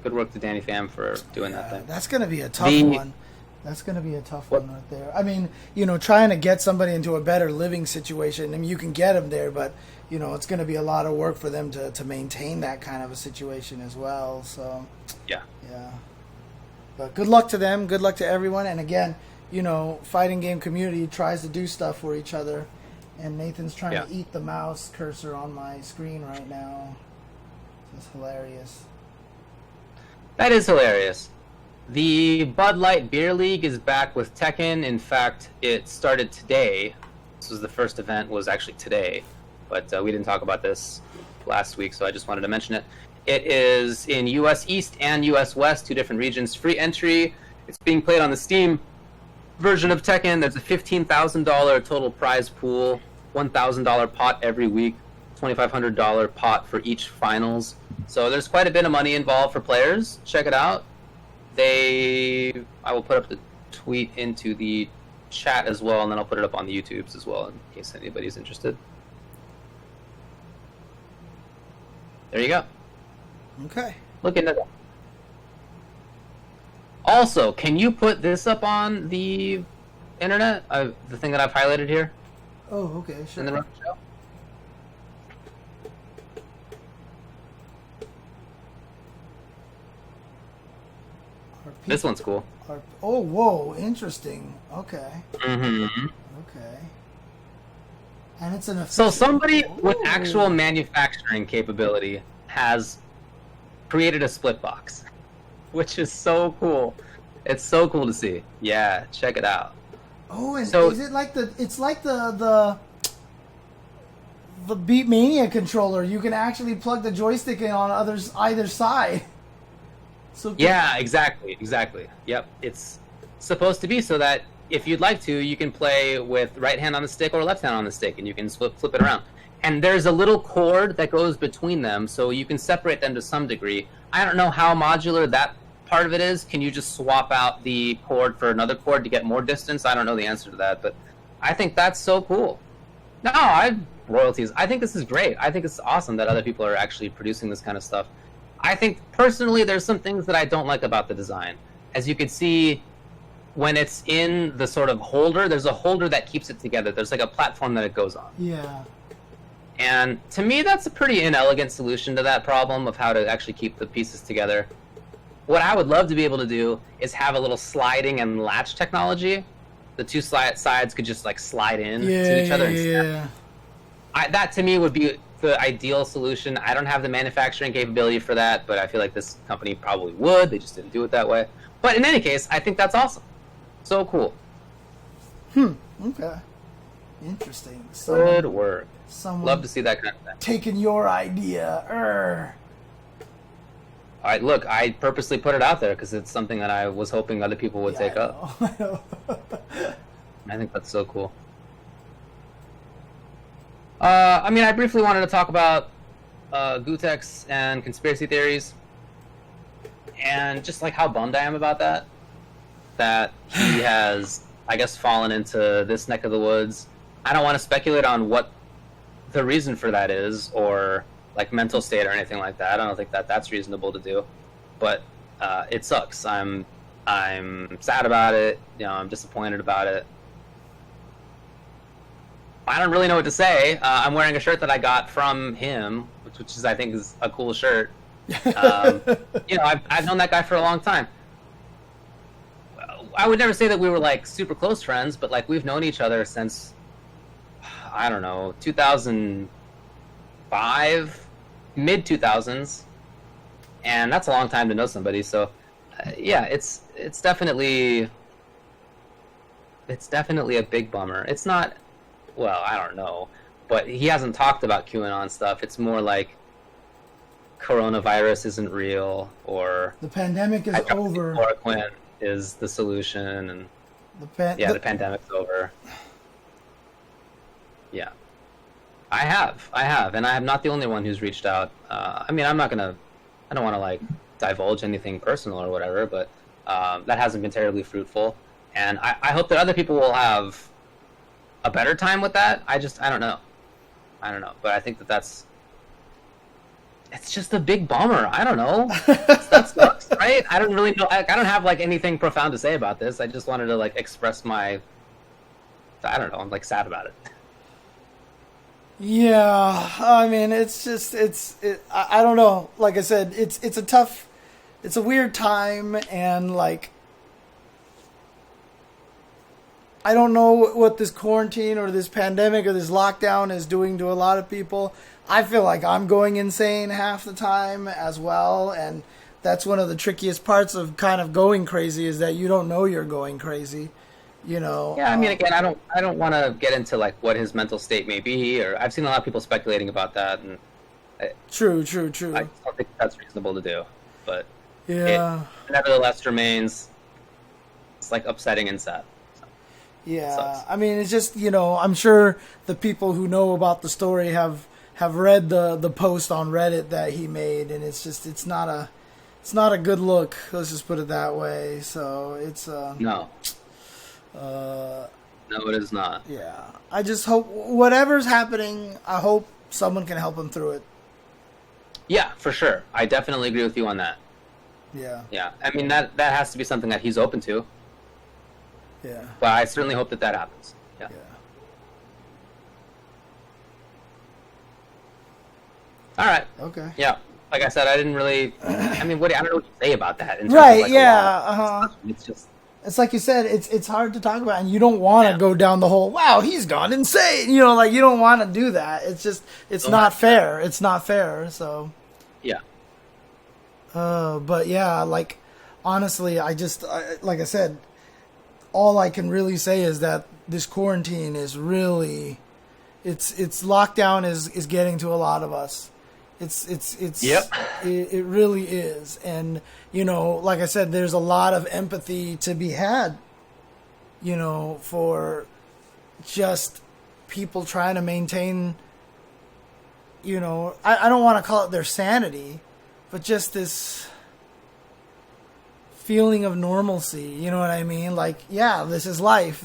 [SPEAKER 2] Good work to Danny Pham for doing that thing.
[SPEAKER 1] That's gonna be a tough one. That's going to be a tough one right there. I mean, trying to get somebody into a better living situation, I mean, you can get them there, but, it's going to be a lot of work for them to maintain that kind of a situation as well. So,
[SPEAKER 2] yeah.
[SPEAKER 1] But good luck to them. Good luck to everyone. And again, fighting game community tries to do stuff for each other. And Nathan's trying to eat the mouse cursor on my screen right now. It's hilarious.
[SPEAKER 2] That is hilarious. The Bud Light Beer League is back with Tekken. In fact, it started today. This was the first event, was actually today. But we didn't talk about this last week, so I just wanted to mention it. It is in US East and US West, 2 different regions. Free entry. It's being played on the Steam version of Tekken. There's a $15,000 total prize pool, $1,000 pot every week, $2,500 pot for each finals. So there's quite a bit of money involved for players. Check it out. I will put up the tweet into the chat as well, and then I'll put it up on the YouTubes as well in case anybody's interested. There you go.
[SPEAKER 1] Okay.
[SPEAKER 2] Look into that. Also, can you put this up on the internet? The thing that I've highlighted here?
[SPEAKER 1] Oh, okay, sure.
[SPEAKER 2] In the show? This one's cool.
[SPEAKER 1] Oh, whoa, interesting. Okay.
[SPEAKER 2] Mm-hmm.
[SPEAKER 1] Okay. And it's an official...
[SPEAKER 2] So somebody with actual manufacturing capability has created a split box, which is so cool. It's so cool to see. Yeah, check it out.
[SPEAKER 1] Oh, and so, is it like it's like the Beatmania controller? You can actually plug the joystick in on either side. So
[SPEAKER 2] yeah, exactly. Yep, it's supposed to be so that if you'd like to, you can play with right hand on the stick or left hand on the stick, and you can flip it around. And there's a little cord that goes between them, so you can separate them to some degree. I don't know how modular that part of it is. Can you just swap out the cord for another cord to get more distance? I don't know the answer to that, but I think that's so cool. Royalties. I think this is great. I think it's awesome that other people are actually producing this kind of stuff. I think, personally, there's some things that I don't like about the design. As you can see, when it's in the sort of holder, there's a holder that keeps it together. There's like a platform that it goes on.
[SPEAKER 1] Yeah.
[SPEAKER 2] And to me, that's a pretty inelegant solution to that problem of how to actually keep the pieces together. What I would love to be able to do is have a little sliding and latch technology. The two sides could just like slide in to each other.
[SPEAKER 1] Yeah.
[SPEAKER 2] That to me would be the ideal solution. I don't have the manufacturing capability for that, but I feel like this company probably would. They just didn't do it that way. But in any case, I think that's awesome. So cool.
[SPEAKER 1] Okay. Interesting.
[SPEAKER 2] Good work.
[SPEAKER 1] Someone
[SPEAKER 2] love to see that kind of thing.
[SPEAKER 1] Taking your idea.
[SPEAKER 2] All right, look, I purposely put it out there because it's something that I was hoping other people would take up.
[SPEAKER 1] I know.
[SPEAKER 2] I think that's so cool. I briefly wanted to talk about Gutex and conspiracy theories, and just like how bummed I am about that he has, I guess, fallen into this neck of the woods. I don't want to speculate on what the reason for that is, or like mental state or anything like that. I don't think that's reasonable to do, but it sucks. I'm sad about it. I'm disappointed about it. I don't really know what to say. I'm wearing a shirt that I got from him, which is, I think, is a cool shirt. I've known that guy for a long time. I would never say that we were like super close friends, but like we've known each other since, I don't know, 2005, mid 2000s, and that's a long time to know somebody. So, it's definitely a big bummer. It's not. Well, I don't know, but he hasn't talked about QAnon stuff. It's more like coronavirus isn't real, or
[SPEAKER 1] The pandemic is over.
[SPEAKER 2] hydroxychloroquine is the solution, and the pandemic's over. Yeah, I have, and I am not the only one who's reached out. I mean, I don't want to like divulge anything personal or whatever, but that hasn't been terribly fruitful, and I hope that other people will have a better time with that. I don't know, but I think it's just a big bummer. I don't know. That sucks, right? I don't really know. I don't have like anything profound to say about this. I just wanted to like express my. I don't know. I'm like sad about it.
[SPEAKER 1] Yeah, I mean, it's just I don't know. Like I said, it's a weird time, and like I don't know what this quarantine or this pandemic or this lockdown is doing to a lot of people. I feel like I'm going insane half the time as well, and that's one of the trickiest parts of kind of going crazy, is that you don't know you're going crazy, you know.
[SPEAKER 2] Yeah, I mean, again, I don't want to get into like what his mental state may be, or I've seen a lot of people speculating about that, and
[SPEAKER 1] True.
[SPEAKER 2] I don't think that's reasonable to do, but
[SPEAKER 1] yeah,
[SPEAKER 2] it nevertheless remains. It's like upsetting and sad.
[SPEAKER 1] Yeah, I mean, it's just, you know, I'm sure the people who know about the story have read the post on Reddit that he made, and it's just it's not a good look. Let's just put it that way. So it's
[SPEAKER 2] no, it is not.
[SPEAKER 1] Yeah, I just hope whatever's happening, I hope someone can help him through it.
[SPEAKER 2] Yeah, for sure. I definitely agree with you on that. Yeah. I mean, that has to be something that he's open to.
[SPEAKER 1] Yeah.
[SPEAKER 2] But I certainly hope that happens. Yeah. All right.
[SPEAKER 1] Okay.
[SPEAKER 2] Yeah. Like I said, I didn't really. I mean, I don't know what to say about that. In terms
[SPEAKER 1] right.
[SPEAKER 2] Of like
[SPEAKER 1] yeah.
[SPEAKER 2] It's just.
[SPEAKER 1] It's like you said. It's hard to talk about, and you don't want to go down the whole. Wow, he's gone insane. You know, like you don't want to do that. It's just. It's not fair. It's not fair. So.
[SPEAKER 2] Yeah.
[SPEAKER 1] But yeah, like honestly, like I said, all I can really say is that this quarantine is really, it's lockdown is getting to a lot of us.
[SPEAKER 2] Yep.
[SPEAKER 1] It really is. And, you know, like I said, there's a lot of empathy to be had, you know, for just people trying to maintain, you know, I don't want to call it their sanity, but just this feeling of normalcy, you know what I mean? Like, yeah, this is life,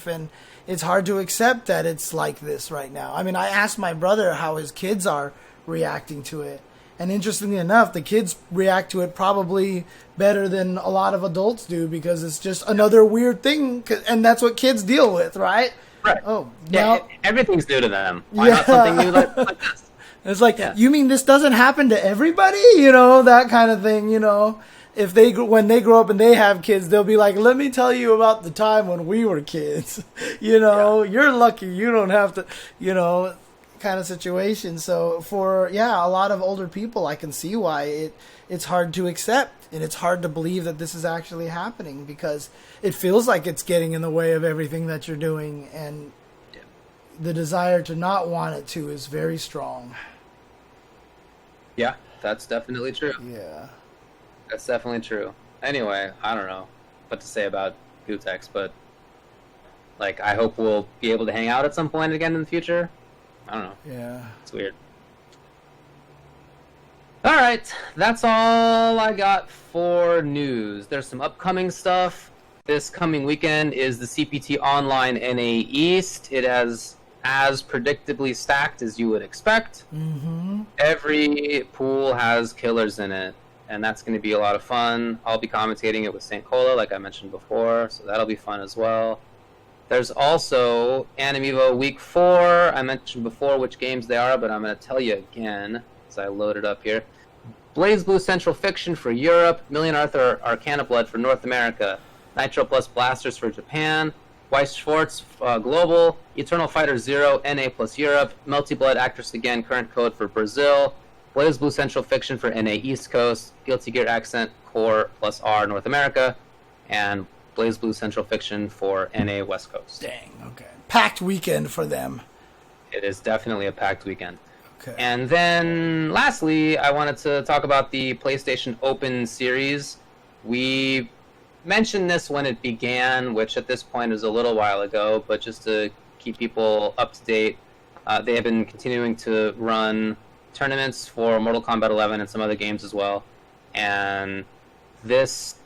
[SPEAKER 1] and it's hard to accept that it's like this right now. I mean, I asked my brother how his kids are reacting to it, and interestingly enough, the kids react to it probably better than a lot of adults do, because it's just another weird thing, and that's what kids deal with, right?
[SPEAKER 2] Right.
[SPEAKER 1] Oh,
[SPEAKER 2] yeah, everything's new to them. Why not something new like this?
[SPEAKER 1] It's like, you mean this doesn't happen to everybody? You know, that kind of thing, you know. If when they grow up and they have kids, they'll be like, let me tell you about the time when we were kids. You know, you're lucky you don't have to, you know, kind of situation. So for, a lot of older people, I can see why it's hard to accept, and it's hard to believe that this is actually happening, because it feels like it's getting in the way of everything that you're doing, and the desire to not want it to is very strong.
[SPEAKER 2] Yeah, that's definitely true.
[SPEAKER 1] Yeah.
[SPEAKER 2] That's definitely true. Anyway, I don't know what to say about Gutex, but like, I hope we'll be able to hang out at some point again in the future. I don't know.
[SPEAKER 1] Yeah.
[SPEAKER 2] It's weird. All right, that's all I got for news. There's some upcoming stuff. This coming weekend is the CPT Online NA East. It has as predictably stacked as you would expect.
[SPEAKER 1] Mm-hmm.
[SPEAKER 2] Every pool has killers in it, and that's going to be a lot of fun. I'll be commentating it with St. Cola, like I mentioned before, so that'll be fun as well. There's also AnimEvo Week 4. I mentioned before which games they are, but I'm going to tell you again as I load it up here. Blaze Blue Central Fiction for Europe, Million Arthur Arcana Blood for North America, Nitro Plus Blasters for Japan, Weiss Schwartz Global, Eternal Fighter 0 NA plus Europe, Melty Blood Actress Again current code for Brazil, Blaze Blue Central Fiction for NA East Coast, Guilty Gear Accent Core plus R North America, and Blaze Blue Central Fiction for NA West Coast.
[SPEAKER 1] Dang, okay. Packed weekend for them.
[SPEAKER 2] It is definitely a packed weekend.
[SPEAKER 1] Okay.
[SPEAKER 2] And then lastly, I wanted to talk about the PlayStation Open series. We mentioned this when it began, which at this point is a little while ago, but just to keep people up to date, they have been continuing to run tournaments for Mortal Kombat 11 and some other games as well. And this,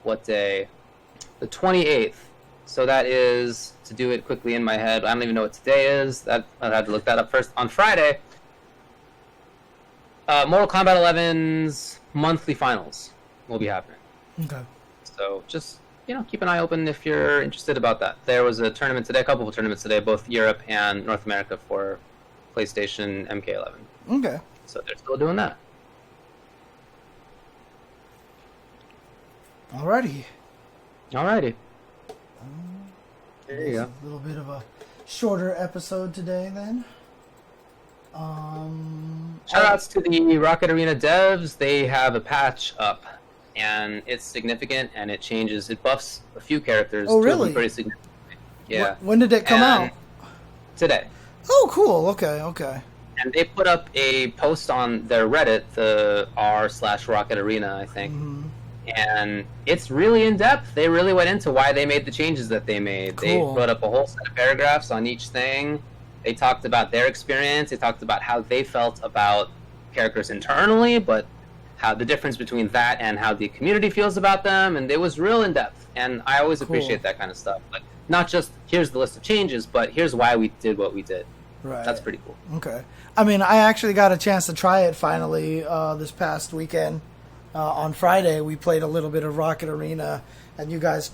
[SPEAKER 2] what day? The 28th. So that is, to do it quickly in my head, I don't even know what today is. That I had to look that up first. On Friday, Mortal Kombat 11's monthly finals will be happening.
[SPEAKER 1] Okay.
[SPEAKER 2] So just, keep an eye open if you're interested about that. There was a tournament today, a couple of tournaments today, both Europe and North America for PlayStation MK11.
[SPEAKER 1] Okay.
[SPEAKER 2] So they're still doing that.
[SPEAKER 1] Alrighty.
[SPEAKER 2] There you go.
[SPEAKER 1] A little bit of a shorter episode today, then.
[SPEAKER 2] Shoutouts to the Rocket Arena devs. They have a patch up, and it's significant, and it changes. It buffs a few characters.
[SPEAKER 1] Oh, really?
[SPEAKER 2] Pretty significantly. Yeah.
[SPEAKER 1] When did it come out?
[SPEAKER 2] Today.
[SPEAKER 1] Oh, cool. Okay.
[SPEAKER 2] And they put up a post on their Reddit, the r/Rocket Arena, I think.
[SPEAKER 1] Mm-hmm.
[SPEAKER 2] And it's really in depth. They really went into why they made the changes that they made. Cool. They wrote up a whole set of paragraphs on each thing. They talked about their experience. They talked about how they felt about characters internally, but how the difference between that and how the community feels about them. And it was real in depth. And I always appreciate that kind of stuff. Like, not just here's the list of changes, but here's why we did what we did.
[SPEAKER 1] Right.
[SPEAKER 2] That's pretty cool.
[SPEAKER 1] Okay. I mean, I actually got a chance to try it finally this past weekend. On Friday, we played a little bit of Rocket Arena, and you guys,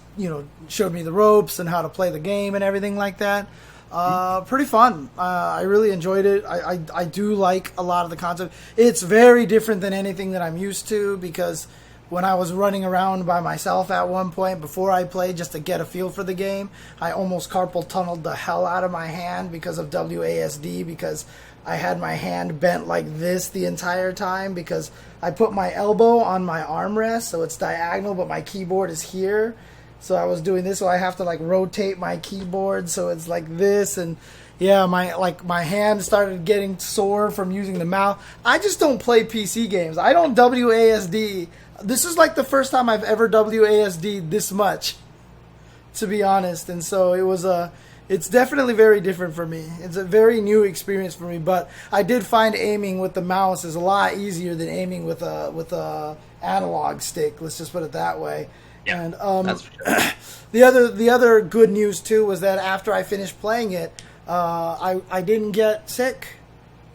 [SPEAKER 1] showed me the ropes and how to play the game and everything like that. Pretty fun. I really enjoyed it. I do like a lot of the concept. It's very different than anything that I'm used to, because when I was running around by myself at one point before I played just to get a feel for the game, I almost carpal tunneled the hell out of my hand because of WASD, because I had my hand bent like this the entire time, because I put my elbow on my armrest, so it's diagonal, but my keyboard is here. So I was doing this, so I have to rotate my keyboard so it's like this, and yeah, my hand started getting sore from using the mouse. I just don't play PC games. I don't WASD. This is the first time I've ever WASD'd this much, to be honest. And so it's definitely very different for me. It's a very new experience for me, but I did find aiming with the mouse is a lot easier than aiming with a analog stick. Let's just put it that way.
[SPEAKER 2] Yeah,
[SPEAKER 1] and
[SPEAKER 2] that's for sure.
[SPEAKER 1] the other good news too was that after I finished playing it, I didn't get sick.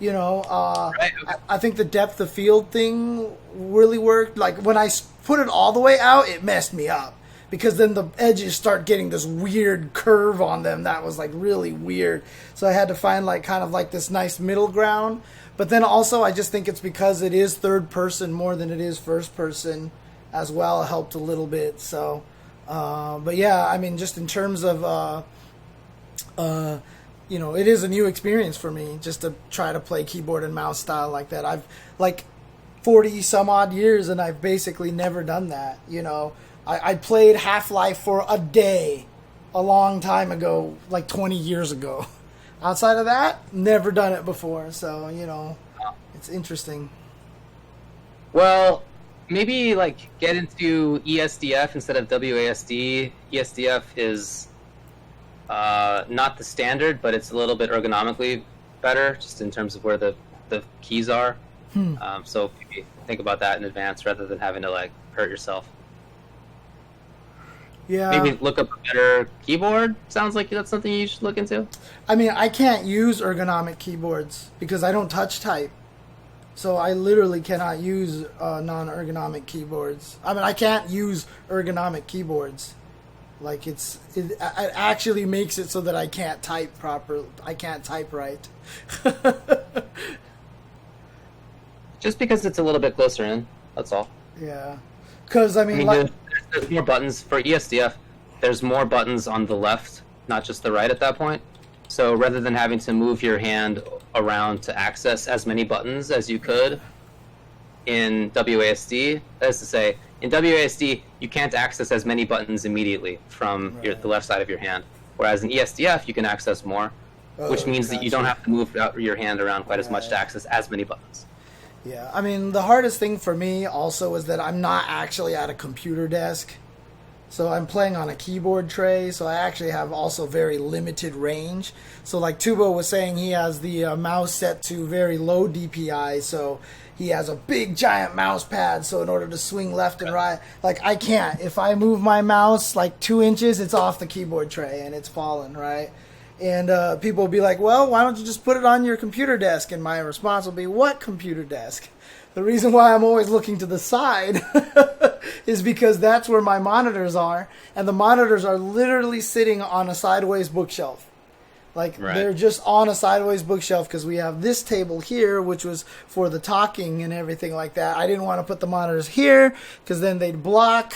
[SPEAKER 1] Right, okay. I think the depth of field thing really worked. Like when I put it all the way out, it messed me up, because then the edges start getting this weird curve on them that was really weird. So I had to find this nice middle ground. But then also I just think it's because it is third person more than it is first person as well. It helped a little bit. So, but yeah, I mean, just in terms of, it is a new experience for me just to try to play keyboard and mouse style like that. I've 40 some odd years and I've basically never done that. I played Half-Life for a day a long time ago, 20 years ago. Outside of that, never done it before. So, it's interesting.
[SPEAKER 2] Well, maybe get into ESDF instead of WASD. ESDF is not the standard, but it's a little bit ergonomically better, just in terms of where the keys are. So maybe think about that in advance rather than having to hurt yourself.
[SPEAKER 1] Yeah.
[SPEAKER 2] Maybe look up a better keyboard. Sounds like that's something you should look into.
[SPEAKER 1] I mean, I can't use ergonomic keyboards because I don't touch type. So I literally cannot use non-ergonomic keyboards. I mean, I can't use ergonomic keyboards. It actually makes it so that I can't type properly. I can't type right.
[SPEAKER 2] Just because it's a little bit closer in. That's all.
[SPEAKER 1] Yeah. Because, I mean
[SPEAKER 2] there's more buttons for ESDF. There's more buttons on the left, not just the right at that point. So rather than having to move your hand around to access as many buttons as you could in WASD, that is to say, in WASD, you can't access as many buttons immediately from the left side of your hand. Whereas in ESDF, you can access more. which means that you don't
[SPEAKER 1] gotcha.
[SPEAKER 2] have to move your hand around quite as much to access as many buttons.
[SPEAKER 1] Yeah, I mean, the hardest thing for me also is that I'm not actually at a computer desk. So I'm playing on a keyboard tray, so I actually have also very limited range. So like Tubo was saying, he has the mouse set to very low DPI, so he has a big giant mouse pad, so in order to swing left and right, like I can't. If I move my mouse like 2 inches, it's off the keyboard tray and it's fallen, right? And people will be like, well, why don't you just put it on your computer desk? And my response will be, what computer desk? The reason why I'm always looking to the side is because that's where my monitors are. And the monitors are literally sitting on a sideways bookshelf. Like, they're just on a sideways bookshelf because we have this table here, which was for the talking and everything like that. I didn't want to put the monitors here because then they'd block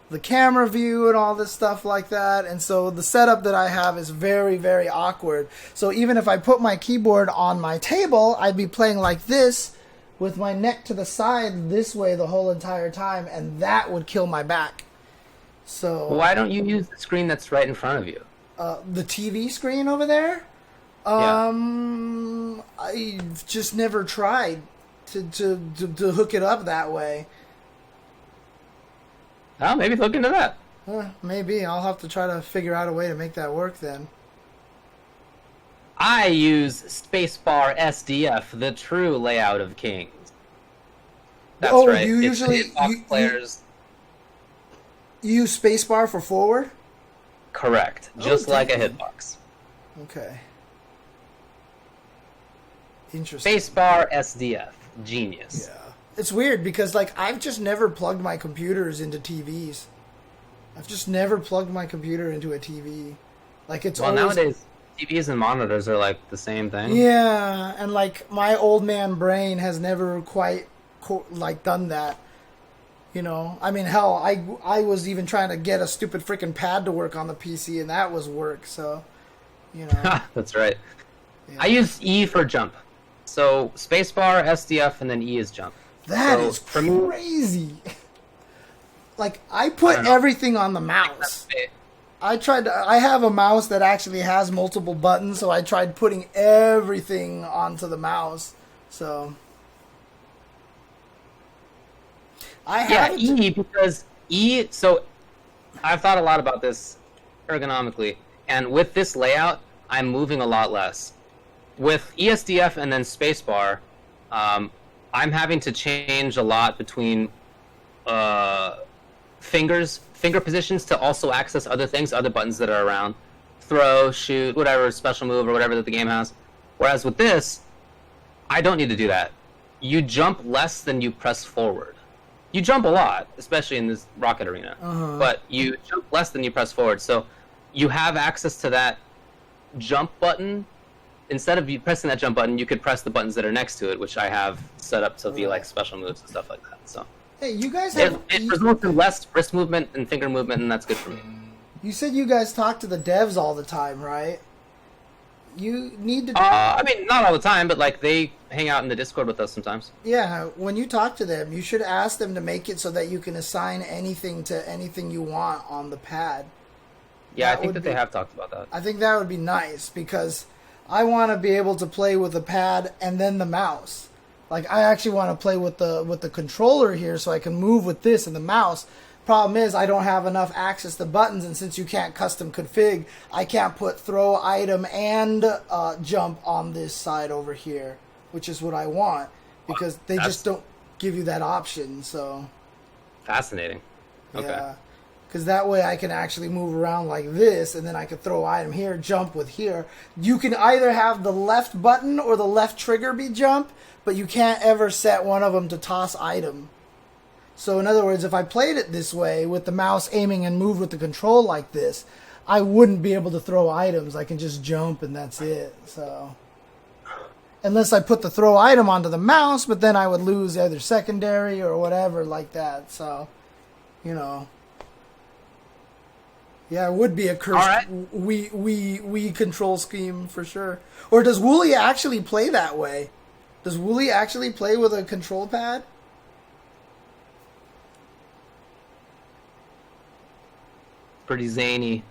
[SPEAKER 1] the camera view and all this stuff like that. And so the setup that I have is very, very awkward. So even if I put my keyboard on my table, I'd be playing like this with my neck to the side this way the whole entire time, and that would kill my back. So
[SPEAKER 2] why don't you use the screen that's right in front of you?
[SPEAKER 1] The TV screen over there? I've just never tried to hook it up that way.
[SPEAKER 2] Oh, maybe look into that.
[SPEAKER 1] Maybe. I'll have to try to figure out a way to make that work then.
[SPEAKER 2] I use spacebar SDF, the true layout of Kings. That's right.
[SPEAKER 1] You
[SPEAKER 2] it's
[SPEAKER 1] usually
[SPEAKER 2] players.
[SPEAKER 1] You use spacebar for forward?
[SPEAKER 2] Correct. Just like a hitbox.
[SPEAKER 1] Okay. Interesting.
[SPEAKER 2] Spacebar SDF. Genius.
[SPEAKER 1] Yeah. It's weird because like I've just never plugged my computers into TVs. I've just never plugged my computer into a TV. Like it's always...
[SPEAKER 2] nowadays TVs and monitors are like the same thing.
[SPEAKER 1] Yeah, and like my old man brain has never quite like done that. You know, I mean, hell, I was even trying to get a stupid freaking pad to work on the PC, and that was work. So, you know,
[SPEAKER 2] that's right.
[SPEAKER 1] Yeah.
[SPEAKER 2] I use E for jump. So spacebar, SDF, and then E is jump.
[SPEAKER 1] That is crazy. Like I put everything on the mouse. I have a mouse that actually has multiple buttons, so I tried putting everything onto the mouse. So
[SPEAKER 2] E, because E, so I've thought a lot about this ergonomically, and with this layout, I'm moving a lot less. With ESDF and then spacebar, I'm having to change a lot between finger positions to also access other things, other buttons that are around. Throw, shoot, whatever, special move, or whatever that the game has. Whereas with this, I don't need to do that. You jump less than you press forward. You jump a lot, especially in this rocket arena, but you jump less than you press forward. So you have access to that jump button. Instead of you pressing that jump button, you could press the buttons that are next to it, which I have set up to be like special moves and stuff like that. So
[SPEAKER 1] hey, you guys have...
[SPEAKER 2] It results in less wrist movement and finger movement, and that's good for me.
[SPEAKER 1] You said you guys talk to the devs all the time, right? You need to...
[SPEAKER 2] I mean, not all the time, but like they hang out in the Discord with us sometimes.
[SPEAKER 1] Yeah, when you talk to them, you should ask them to make it so that you can assign anything to anything you want on the pad.
[SPEAKER 2] Yeah, I think that they have talked about that.
[SPEAKER 1] I think that would be nice because I want to be able to play with the pad and then the mouse. Like I actually want to play with the controller here so I can move with this and the mouse. Problem is I don't have enough access to buttons, and since you can't custom config, I can't put throw item and jump on this side over here, which is what I want because they just don't give you that option. So
[SPEAKER 2] fascinating. Okay.
[SPEAKER 1] Yeah. Because that way I can actually move around like this, and then I can throw item here, jump with here. You can either have the left button or the left trigger be jump, but you can't ever set one of them to toss item. So in other words, if I played it this way, with the mouse aiming and move with the control like this, I wouldn't be able to throw items. I can just jump and that's it. So unless I put the throw item onto the mouse, but then I would lose either secondary or whatever like that. So, you know... Yeah, it would be a cursed we control scheme for sure. Or does Wooly actually play that way? Does Wooly actually play with a control pad?
[SPEAKER 2] Pretty zany.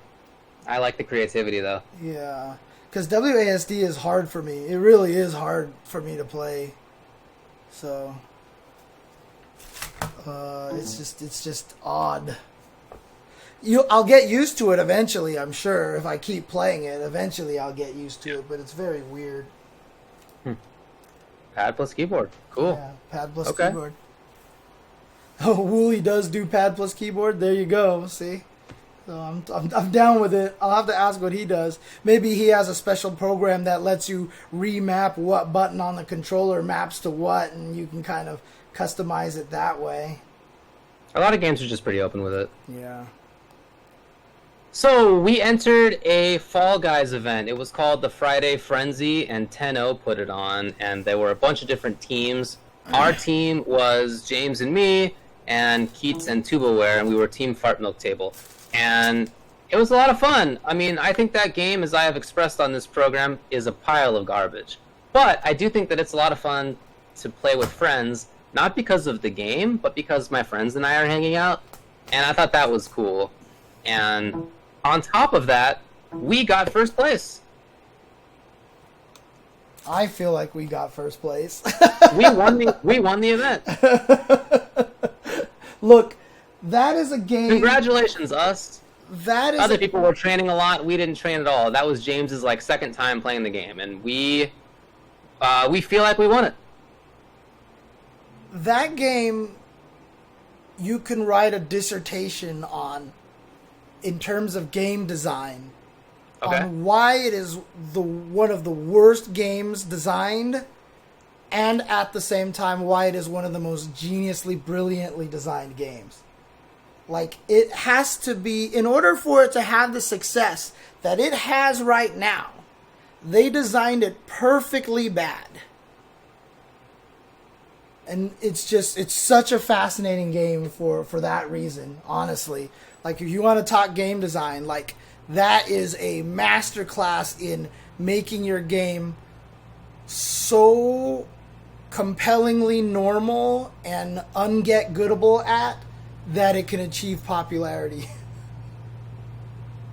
[SPEAKER 2] I like the creativity though.
[SPEAKER 1] Yeah, Because WASD is hard for me. It really is hard for me to play. So it's just odd. I'll get used to it eventually, I'm sure. If I keep playing it, eventually I'll get used to it. But it's very weird.
[SPEAKER 2] Pad plus keyboard. Cool.
[SPEAKER 1] Yeah, pad plus keyboard. Oh, Wooly does do pad plus keyboard. There you go. See. So I'm down with it. I'll have to ask what he does. Maybe he has a special program that lets you remap what button on the controller maps to what, and you can kind of customize it that way.
[SPEAKER 2] A lot of games are just pretty open with it.
[SPEAKER 1] Yeah.
[SPEAKER 2] So we entered a Fall Guys event. It was called the Friday Frenzy, and 10-0 put it on, and there were a bunch of different teams. Our team was James and me, and Keats and Tubaware, and we were Team Fart Milk Table. And it was a lot of fun. I mean, I think that game, as I have expressed on this program, is a pile of garbage. But I do think that it's a lot of fun to play with friends, not because of the game, but because my friends and I are hanging out. And I thought that was cool. And on top of that, we got first place.
[SPEAKER 1] I feel like we got first place.
[SPEAKER 2] we won the event.
[SPEAKER 1] Look, that is a game.
[SPEAKER 2] Congratulations, us.
[SPEAKER 1] That is
[SPEAKER 2] Other people were training a lot. We didn't train at all. That was James's second time playing the game, and we feel like we won it.
[SPEAKER 1] That game, you can write a dissertation on, in terms of game design, on why it is one of the worst games designed, and at the same time why it is one of the most geniusly, brilliantly designed games. Like, it has to be, in order for it to have the success that it has right now, they designed it perfectly bad. And it's such a fascinating game for that reason, honestly. Like, if you want to talk game design, like, that is a masterclass in making your game so compellingly normal and unget-goodable at that it can achieve popularity.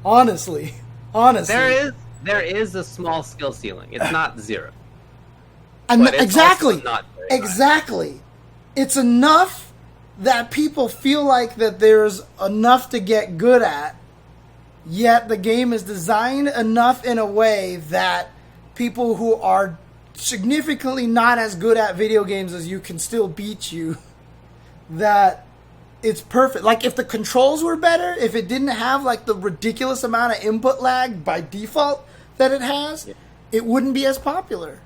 [SPEAKER 1] Honestly.
[SPEAKER 2] There is a small skill ceiling. It's not zero.
[SPEAKER 1] Exactly.
[SPEAKER 2] Exactly.
[SPEAKER 1] High. It's enough that people feel like that there's enough to get good at, yet the game is designed enough in a way that people who are significantly not as good at video games as you can still beat you, that it's perfect. Like, if the controls were better, if it didn't have the ridiculous amount of input lag by default that it has, it wouldn't be as popular.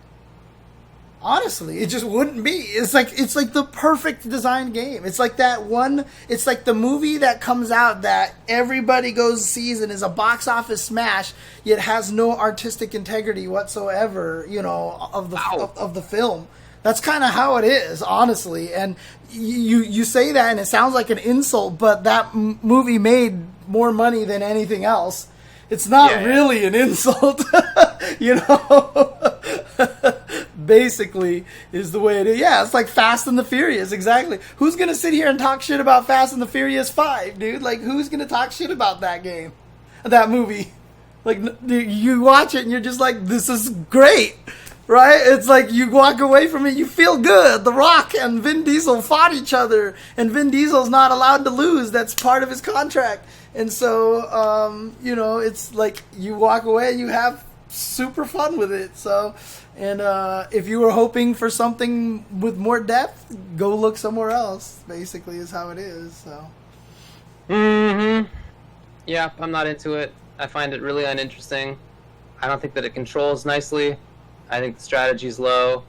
[SPEAKER 1] Honestly, it just wouldn't be. It's like the perfect designed game. It's like that one. It's like the movie that comes out that everybody goes sees and is a box office smash, yet has no artistic integrity whatsoever. Of the film. That's kind of how it is, honestly. And you say that, and it sounds like an insult, but that movie made more money than anything else. It's not really an insult, Basically, is the way it is. Yeah, it's like Fast and the Furious, exactly. Who's going to sit here and talk shit about Fast and the Furious 5, dude? Like, who's going to talk shit about that game? That movie? Like, you watch it and you're just like, this is great, right? It's like you walk away from it, you feel good. The Rock and Vin Diesel fought each other, and Vin Diesel's not allowed to lose. That's part of his contract. And so, it's like you walk away and you have super fun with it. So, and if you were hoping for something with more depth, go look somewhere else, basically, is how it is. So.
[SPEAKER 2] Yeah, I'm not into it. I find it really uninteresting. I don't think that it controls nicely. I think the strategy's low.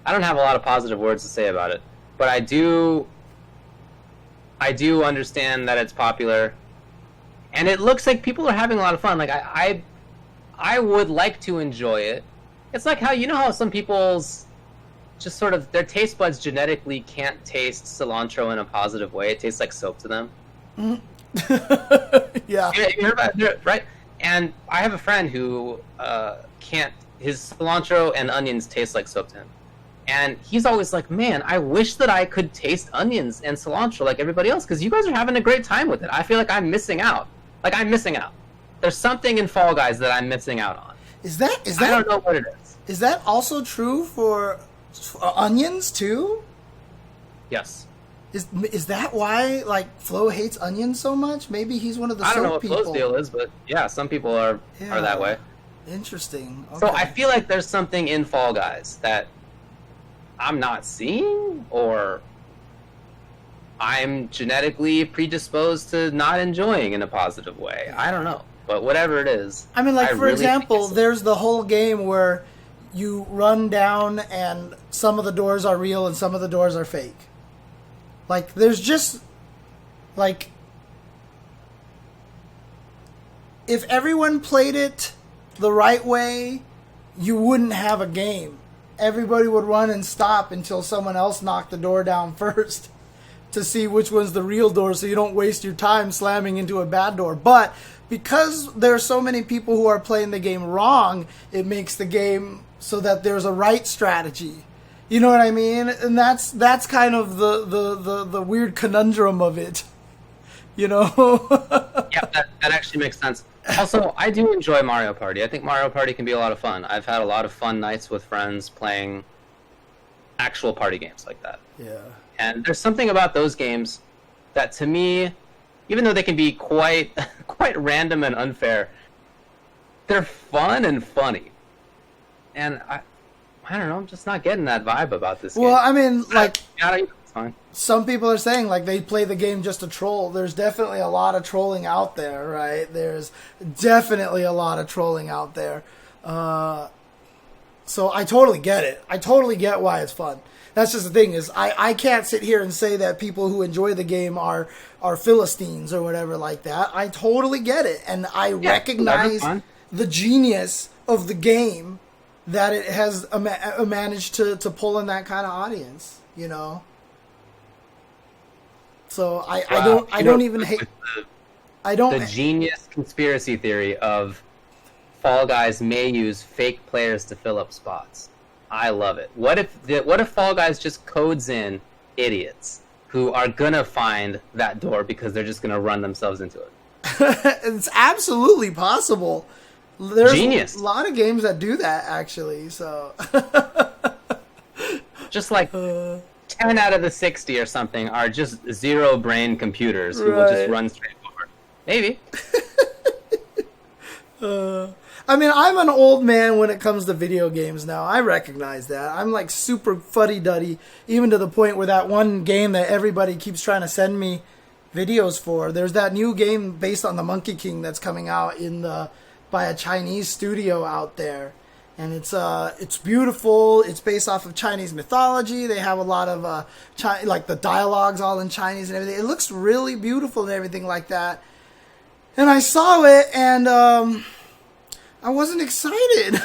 [SPEAKER 2] I don't have a lot of positive words to say about it, but I do understand that it's popular, and it looks like people are having a lot of fun. Like, I would like to enjoy it. It's like how some people's just sort of their taste buds genetically can't taste cilantro in a positive way. It tastes like soap to them.
[SPEAKER 1] Yeah.
[SPEAKER 2] You heard about it, right? And I have a friend who can't. His cilantro and onions taste like soap to him. And he's always like, man, I wish that I could taste onions and cilantro like everybody else, because you guys are having a great time with it. I feel like I'm missing out. There's something in Fall Guys that I'm missing out on. I don't know what it is.
[SPEAKER 1] Is that also true for onions too?
[SPEAKER 2] Yes.
[SPEAKER 1] Is that why like Flo hates onions so much? Maybe he's one of the
[SPEAKER 2] I don't know what
[SPEAKER 1] people.
[SPEAKER 2] Flo's deal is, but yeah, some people are that way.
[SPEAKER 1] Interesting. Okay.
[SPEAKER 2] So I feel like there's something in Fall Guys that I'm not seeing, or I'm genetically predisposed to not enjoying in a positive way. I don't know. But whatever it is.
[SPEAKER 1] I mean, like, for example, there's the whole game where you run down and some of the doors are real and some of the doors are fake. Like, there's just, like, if everyone played it the right way, you wouldn't have a game. Everybody would run and stop until someone else knocked the door down first to see which one's the real door, so you don't waste your time slamming into a bad door. But because there are so many people who are playing the game wrong, it makes the game so that there's a right strategy. You know what I mean? And that's kind of the weird conundrum of it. You know?
[SPEAKER 2] Yeah, that actually makes sense. Also, I do enjoy Mario Party. I think Mario Party can be a lot of fun. I've had a lot of fun nights with friends playing actual party games like that.
[SPEAKER 1] Yeah.
[SPEAKER 2] And there's something about those games that, to me, even though they can be quite random and unfair, they're fun and funny. And I don't know, I'm just not getting that vibe about this game.
[SPEAKER 1] Well, I mean, like,
[SPEAKER 2] it's fine.
[SPEAKER 1] Some people are saying, like, they play the game just to troll. There's definitely a lot of trolling out there, right? There's definitely a lot of trolling out there. So I totally get it. I totally get why it's fun. That's just the thing is I can't sit here and say that people who enjoy the game are Philistines or whatever like that. I totally get it. And I recognize the genius of the game that it has managed to pull in that kind of audience, you know? So I don't even hate... The genius
[SPEAKER 2] conspiracy theory of Fall Guys may use fake players to fill up spots. I love it. What if Fall Guys just codes in idiots who are gonna find that door because they're just gonna run themselves into it?
[SPEAKER 1] It's absolutely possible. There's
[SPEAKER 2] genius.
[SPEAKER 1] A lot of games that do that, actually. So,
[SPEAKER 2] just like 10 out of the 60 or something are just zero brain computers who will just run straight forward. Maybe.
[SPEAKER 1] I mean, I'm an old man when it comes to video games now. I recognize that. I'm like super fuddy-duddy, even to the point where that one game that everybody keeps trying to send me videos for, there's that new game based on the Monkey King that's coming out by a Chinese studio out there. And it's beautiful. It's based off of Chinese mythology. They have a lot of like the dialogues all in Chinese and everything. It looks really beautiful and everything like that. And I saw it and I wasn't excited.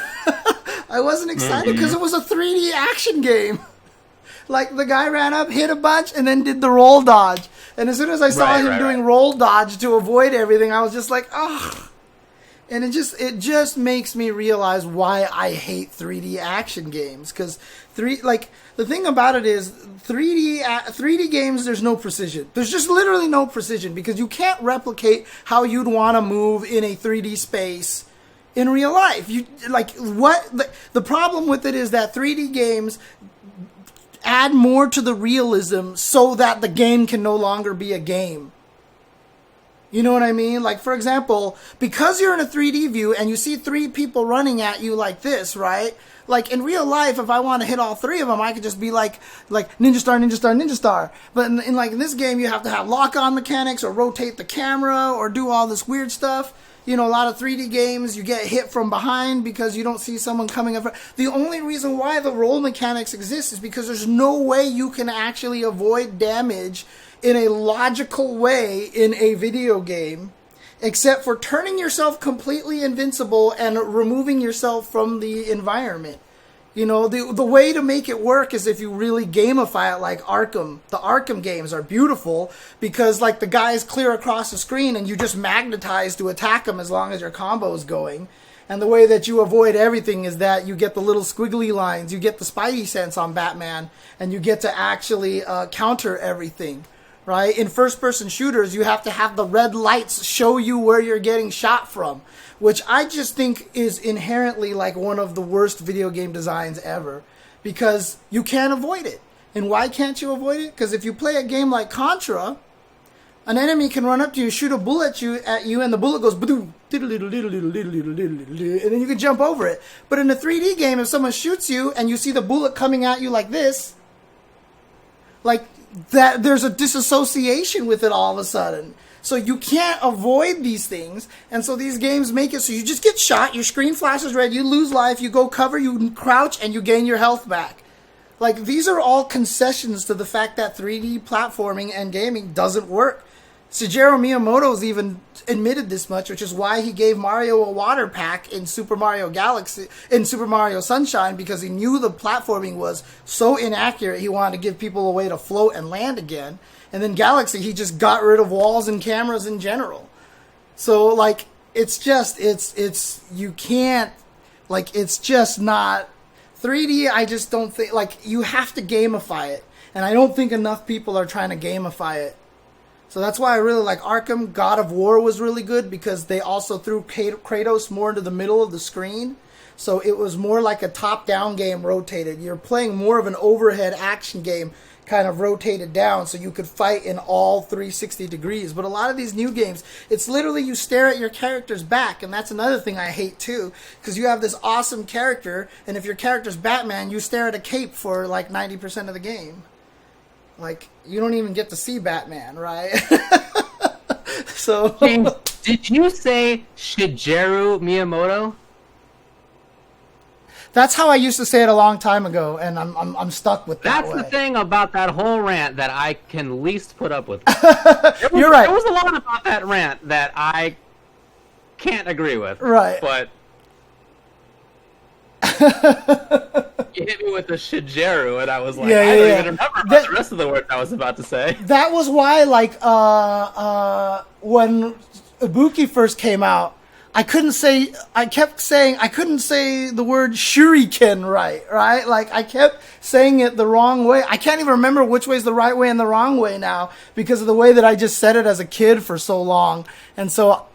[SPEAKER 1] I wasn't excited because it was a 3D action game. Like, the guy ran up, hit a bunch, and then did the roll dodge. And as soon as I saw him doing roll dodge to avoid everything, I was just like, ugh. And it just makes me realize why I hate 3D action games. Because the thing about it is 3D games, there's no precision. There's just literally no precision because you can't replicate how you'd want to move in a 3D space in real life. The problem with it is that 3D games add more to the realism so that the game can no longer be a game. You know what I mean? Like, for example, because you're in a 3D view and you see three people running at you like this, right? Like, in real life, if I want to hit all three of them, I could just be like ninja star, ninja star, ninja star. But in this game, you have to have lock-on mechanics or rotate the camera or do all this weird stuff. You know, a lot of 3D games, you get hit from behind because you don't see someone coming up. The only reason why the roll mechanics exist is because there's no way you can actually avoid damage in a logical way in a video game, except for turning yourself completely invincible and removing yourself from the environment. You know, the way to make it work is if you really gamify it like Arkham. The Arkham games are beautiful because, like, the guys clear across the screen and you just magnetize to attack them as long as your combo is going. And the way that you avoid everything is that you get the little squiggly lines, you get the Spidey sense on Batman, and you get to actually counter everything. right? In first-person shooters, you have to have the red lights show you where you're getting shot from, which I just think is inherently like one of the worst video game designs ever, because you can't avoid it. And why can't you avoid it? Because if you play a game like Contra, an enemy can run up to you, shoot a bullet at you, and the bullet goes boom, and then you can jump over it. But in a 3D game, if someone shoots you and you see the bullet coming at you like this, like that, there's a disassociation with it all of a sudden. So you can't avoid these things, and so these games make it so you just get shot, your screen flashes red, you lose life, you go cover, you crouch, and you gain your health back. Like, these are all concessions to the fact that 3D platforming and gaming doesn't work. Shigeru Miyamoto's even admitted this much, which is why he gave Mario a water pack in Super Mario Sunshine, because he knew the platforming was so inaccurate, he wanted to give people a way to float and land again. And then Galaxy, he just got rid of walls and cameras in general. So, like, it's just not 3D. I just don't think, like, you have to gamify it. And I don't think enough people are trying to gamify it. So that's why I really like Arkham. God of War was really good because they also threw Kratos more into the middle of the screen. So it was more like a top-down game rotated. You're playing more of an overhead action game kind of rotated down so you could fight in all 360 degrees. But a lot of these new games, it's literally you stare at your character's back, and that's another thing I hate too, because you have this awesome character, and if your character's Batman, you stare at a cape for like 90% of the game. Like, you don't even get to see Batman, right? So,
[SPEAKER 3] James, did you say Shigeru Miyamoto?
[SPEAKER 1] That's how I used to say it a long time ago, and I'm stuck with that.
[SPEAKER 3] That's
[SPEAKER 1] way.
[SPEAKER 3] the thing about that whole rant that I can least put up with.
[SPEAKER 1] You're right.
[SPEAKER 3] There was a lot about that rant that I can't agree with.
[SPEAKER 1] Right.
[SPEAKER 3] But you hit me with the Shigeru, and I was like, I don't even remember about the rest of the words I was about to say.
[SPEAKER 1] That was why, like, when Ibuki first came out, I couldn't say the word shuriken right? Like, I kept saying it the wrong way. I can't even remember which way is the right way and the wrong way now because of the way that I just said it as a kid for so long. And so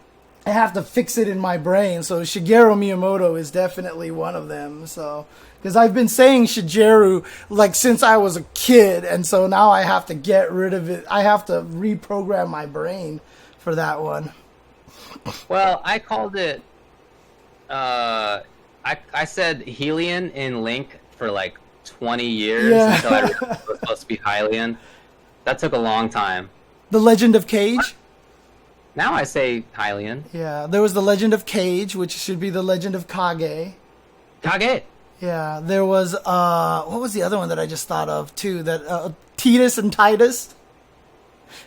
[SPEAKER 1] I have to fix it in my brain. So Shigeru Miyamoto is definitely one of them. So, because I've been saying Shigeru like since I was a kid, and so now I have to get rid of it. I have to reprogram my brain for that one.
[SPEAKER 3] Well, I called it. I said Hylian in Link for like 20 years until I realized it was supposed to be Hylian. That took a long time.
[SPEAKER 1] The Legend of Cage.
[SPEAKER 3] Now I say Hylian.
[SPEAKER 1] Yeah, there was the Legend of Cage, which should be the Legend of Kage.
[SPEAKER 3] Kage.
[SPEAKER 1] Yeah, there was what was the other one that I just thought of too? That Titus and Titus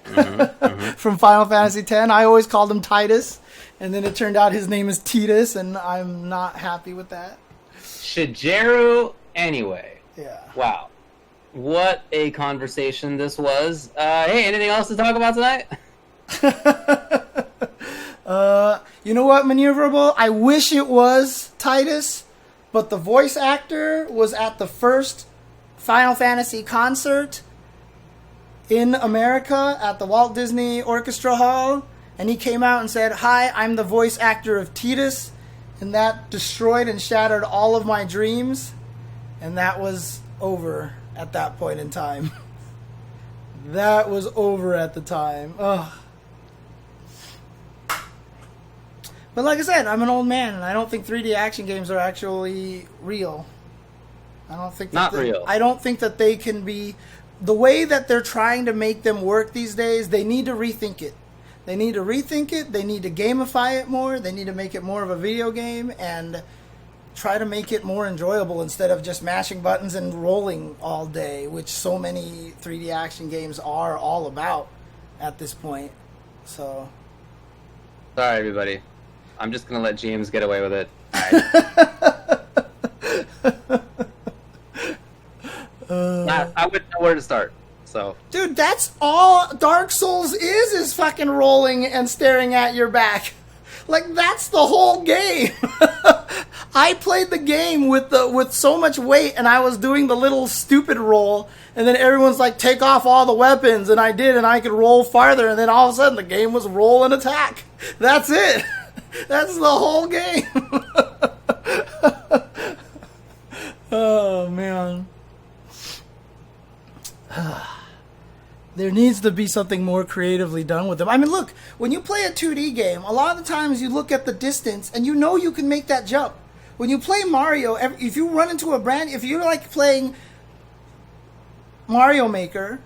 [SPEAKER 1] from Final Fantasy X. I always called him Titus, and then it turned out his name is Titus, and I'm not happy with that.
[SPEAKER 3] Shigeru, anyway.
[SPEAKER 1] Yeah.
[SPEAKER 3] Wow, what a conversation this was. Hey, anything else to talk about tonight?
[SPEAKER 1] You know what, Maneuverable? I wish it was Titus, but the voice actor was at the first Final Fantasy concert in America at the Walt Disney Orchestra Hall, and he came out and said, "Hi, I'm the voice actor of Titus," and that destroyed and shattered all of my dreams, and that was over at that point in time. That was over at the time. Ugh. But like I said, I'm an old man, and I don't think 3D action games are actually real. I don't think
[SPEAKER 3] real.
[SPEAKER 1] I don't think that they can be the way that they're trying to make them work these days. They need to rethink it. They need to rethink it. They need to gamify it more. They need to make it more of a video game and try to make it more enjoyable instead of just mashing buttons and rolling all day, which so many 3D action games are all about at this point. So,
[SPEAKER 3] sorry, everybody. I'm just going to let James get away with it. I wouldn't know where to start. So,
[SPEAKER 1] dude, that's all Dark Souls is fucking rolling and staring at your back. Like, that's the whole game. I played the game with so much weight, and I was doing the little stupid roll, and then everyone's like, take off all the weapons, and I did, and I could roll farther, and then all of a sudden the game was roll and attack. That's it. That's the whole game. Oh, man. There needs to be something more creatively done with them. I mean, look, when you play a 2D game, a lot of the times you look at the distance and you know you can make that jump. When you play Mario, if you run into if you're like playing Mario Maker,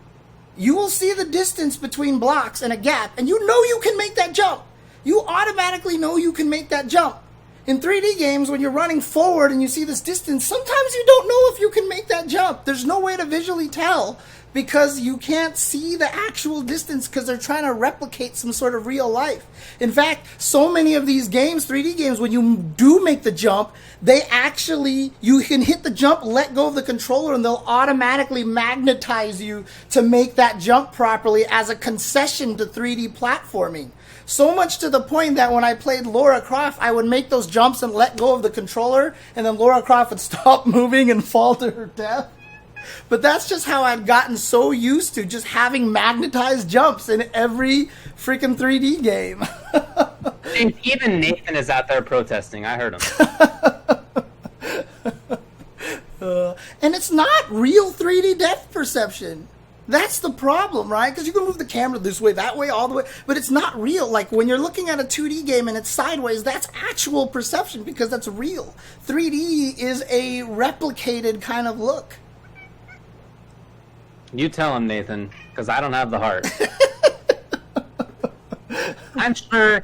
[SPEAKER 1] you will see the distance between blocks and a gap, and you know you can make that jump. You automatically know you can make that jump. In 3D games, when you're running forward and you see this distance, sometimes you don't know if you can make that jump. There's no way to visually tell because you can't see the actual distance because they're trying to replicate some sort of real life. In fact, so many of these games, 3D games, when you do make the jump, you can hit the jump, let go of the controller, and they'll automatically magnetize you to make that jump properly as a concession to 3D platforming. So much to the point that when I played Lara Croft, I would make those jumps and let go of the controller, and then Lara Croft would stop moving and fall to her death. But that's just how I'd gotten so used to just having magnetized jumps in every freaking 3D game.
[SPEAKER 3] Even Nathan is out there protesting. I heard him.
[SPEAKER 1] And it's not real 3D depth perception. That's the problem, right? Because you can move the camera this way, that way, all the way, but it's not real. Like when you're looking at a 2D game and it's sideways, that's actual perception because that's real. 3D is a replicated kind of look.
[SPEAKER 3] You tell him, Nathan, because I don't have the heart. I'm sure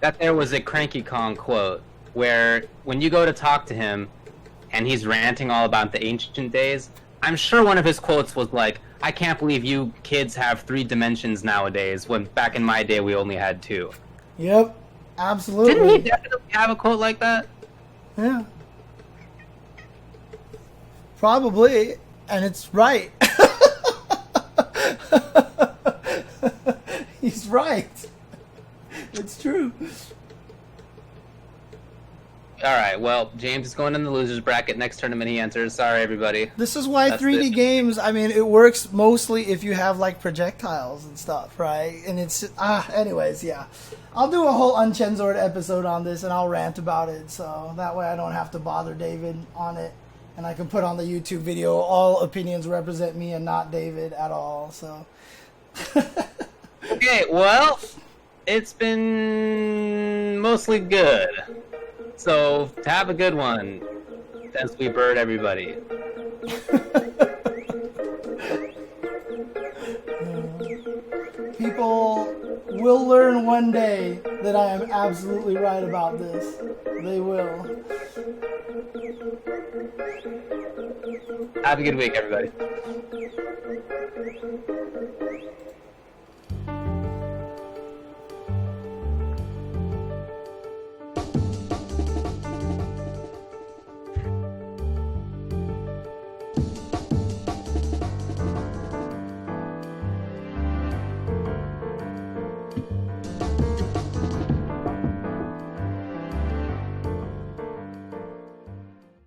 [SPEAKER 3] that there was a Cranky Kong quote where when you go to talk to him and he's ranting all about the ancient days, I'm sure one of his quotes was like, I can't believe you kids have 3 dimensions nowadays when back in my day we only had 2.
[SPEAKER 1] Yep, absolutely.
[SPEAKER 3] Didn't he definitely have a quote like that?
[SPEAKER 1] Yeah. Probably, and it's right. He's right. It's true.
[SPEAKER 3] Alright, well, James is going in the loser's bracket. Next tournament he enters. Sorry, everybody.
[SPEAKER 1] This is why
[SPEAKER 3] That's
[SPEAKER 1] 3D
[SPEAKER 3] it.
[SPEAKER 1] games, I mean, it works mostly if you have, like, projectiles and stuff, right? And it's, anyways, yeah. I'll do a whole uncensored episode on this, and I'll rant about it, so that way I don't have to bother David on it. And I can put on the YouTube video, all opinions represent me and not David at all, so.
[SPEAKER 3] Okay, well, it's been mostly good. So, have a good one, as we bird everybody.
[SPEAKER 1] People will learn one day that I am absolutely right about this. They will.
[SPEAKER 3] Have a good week, everybody.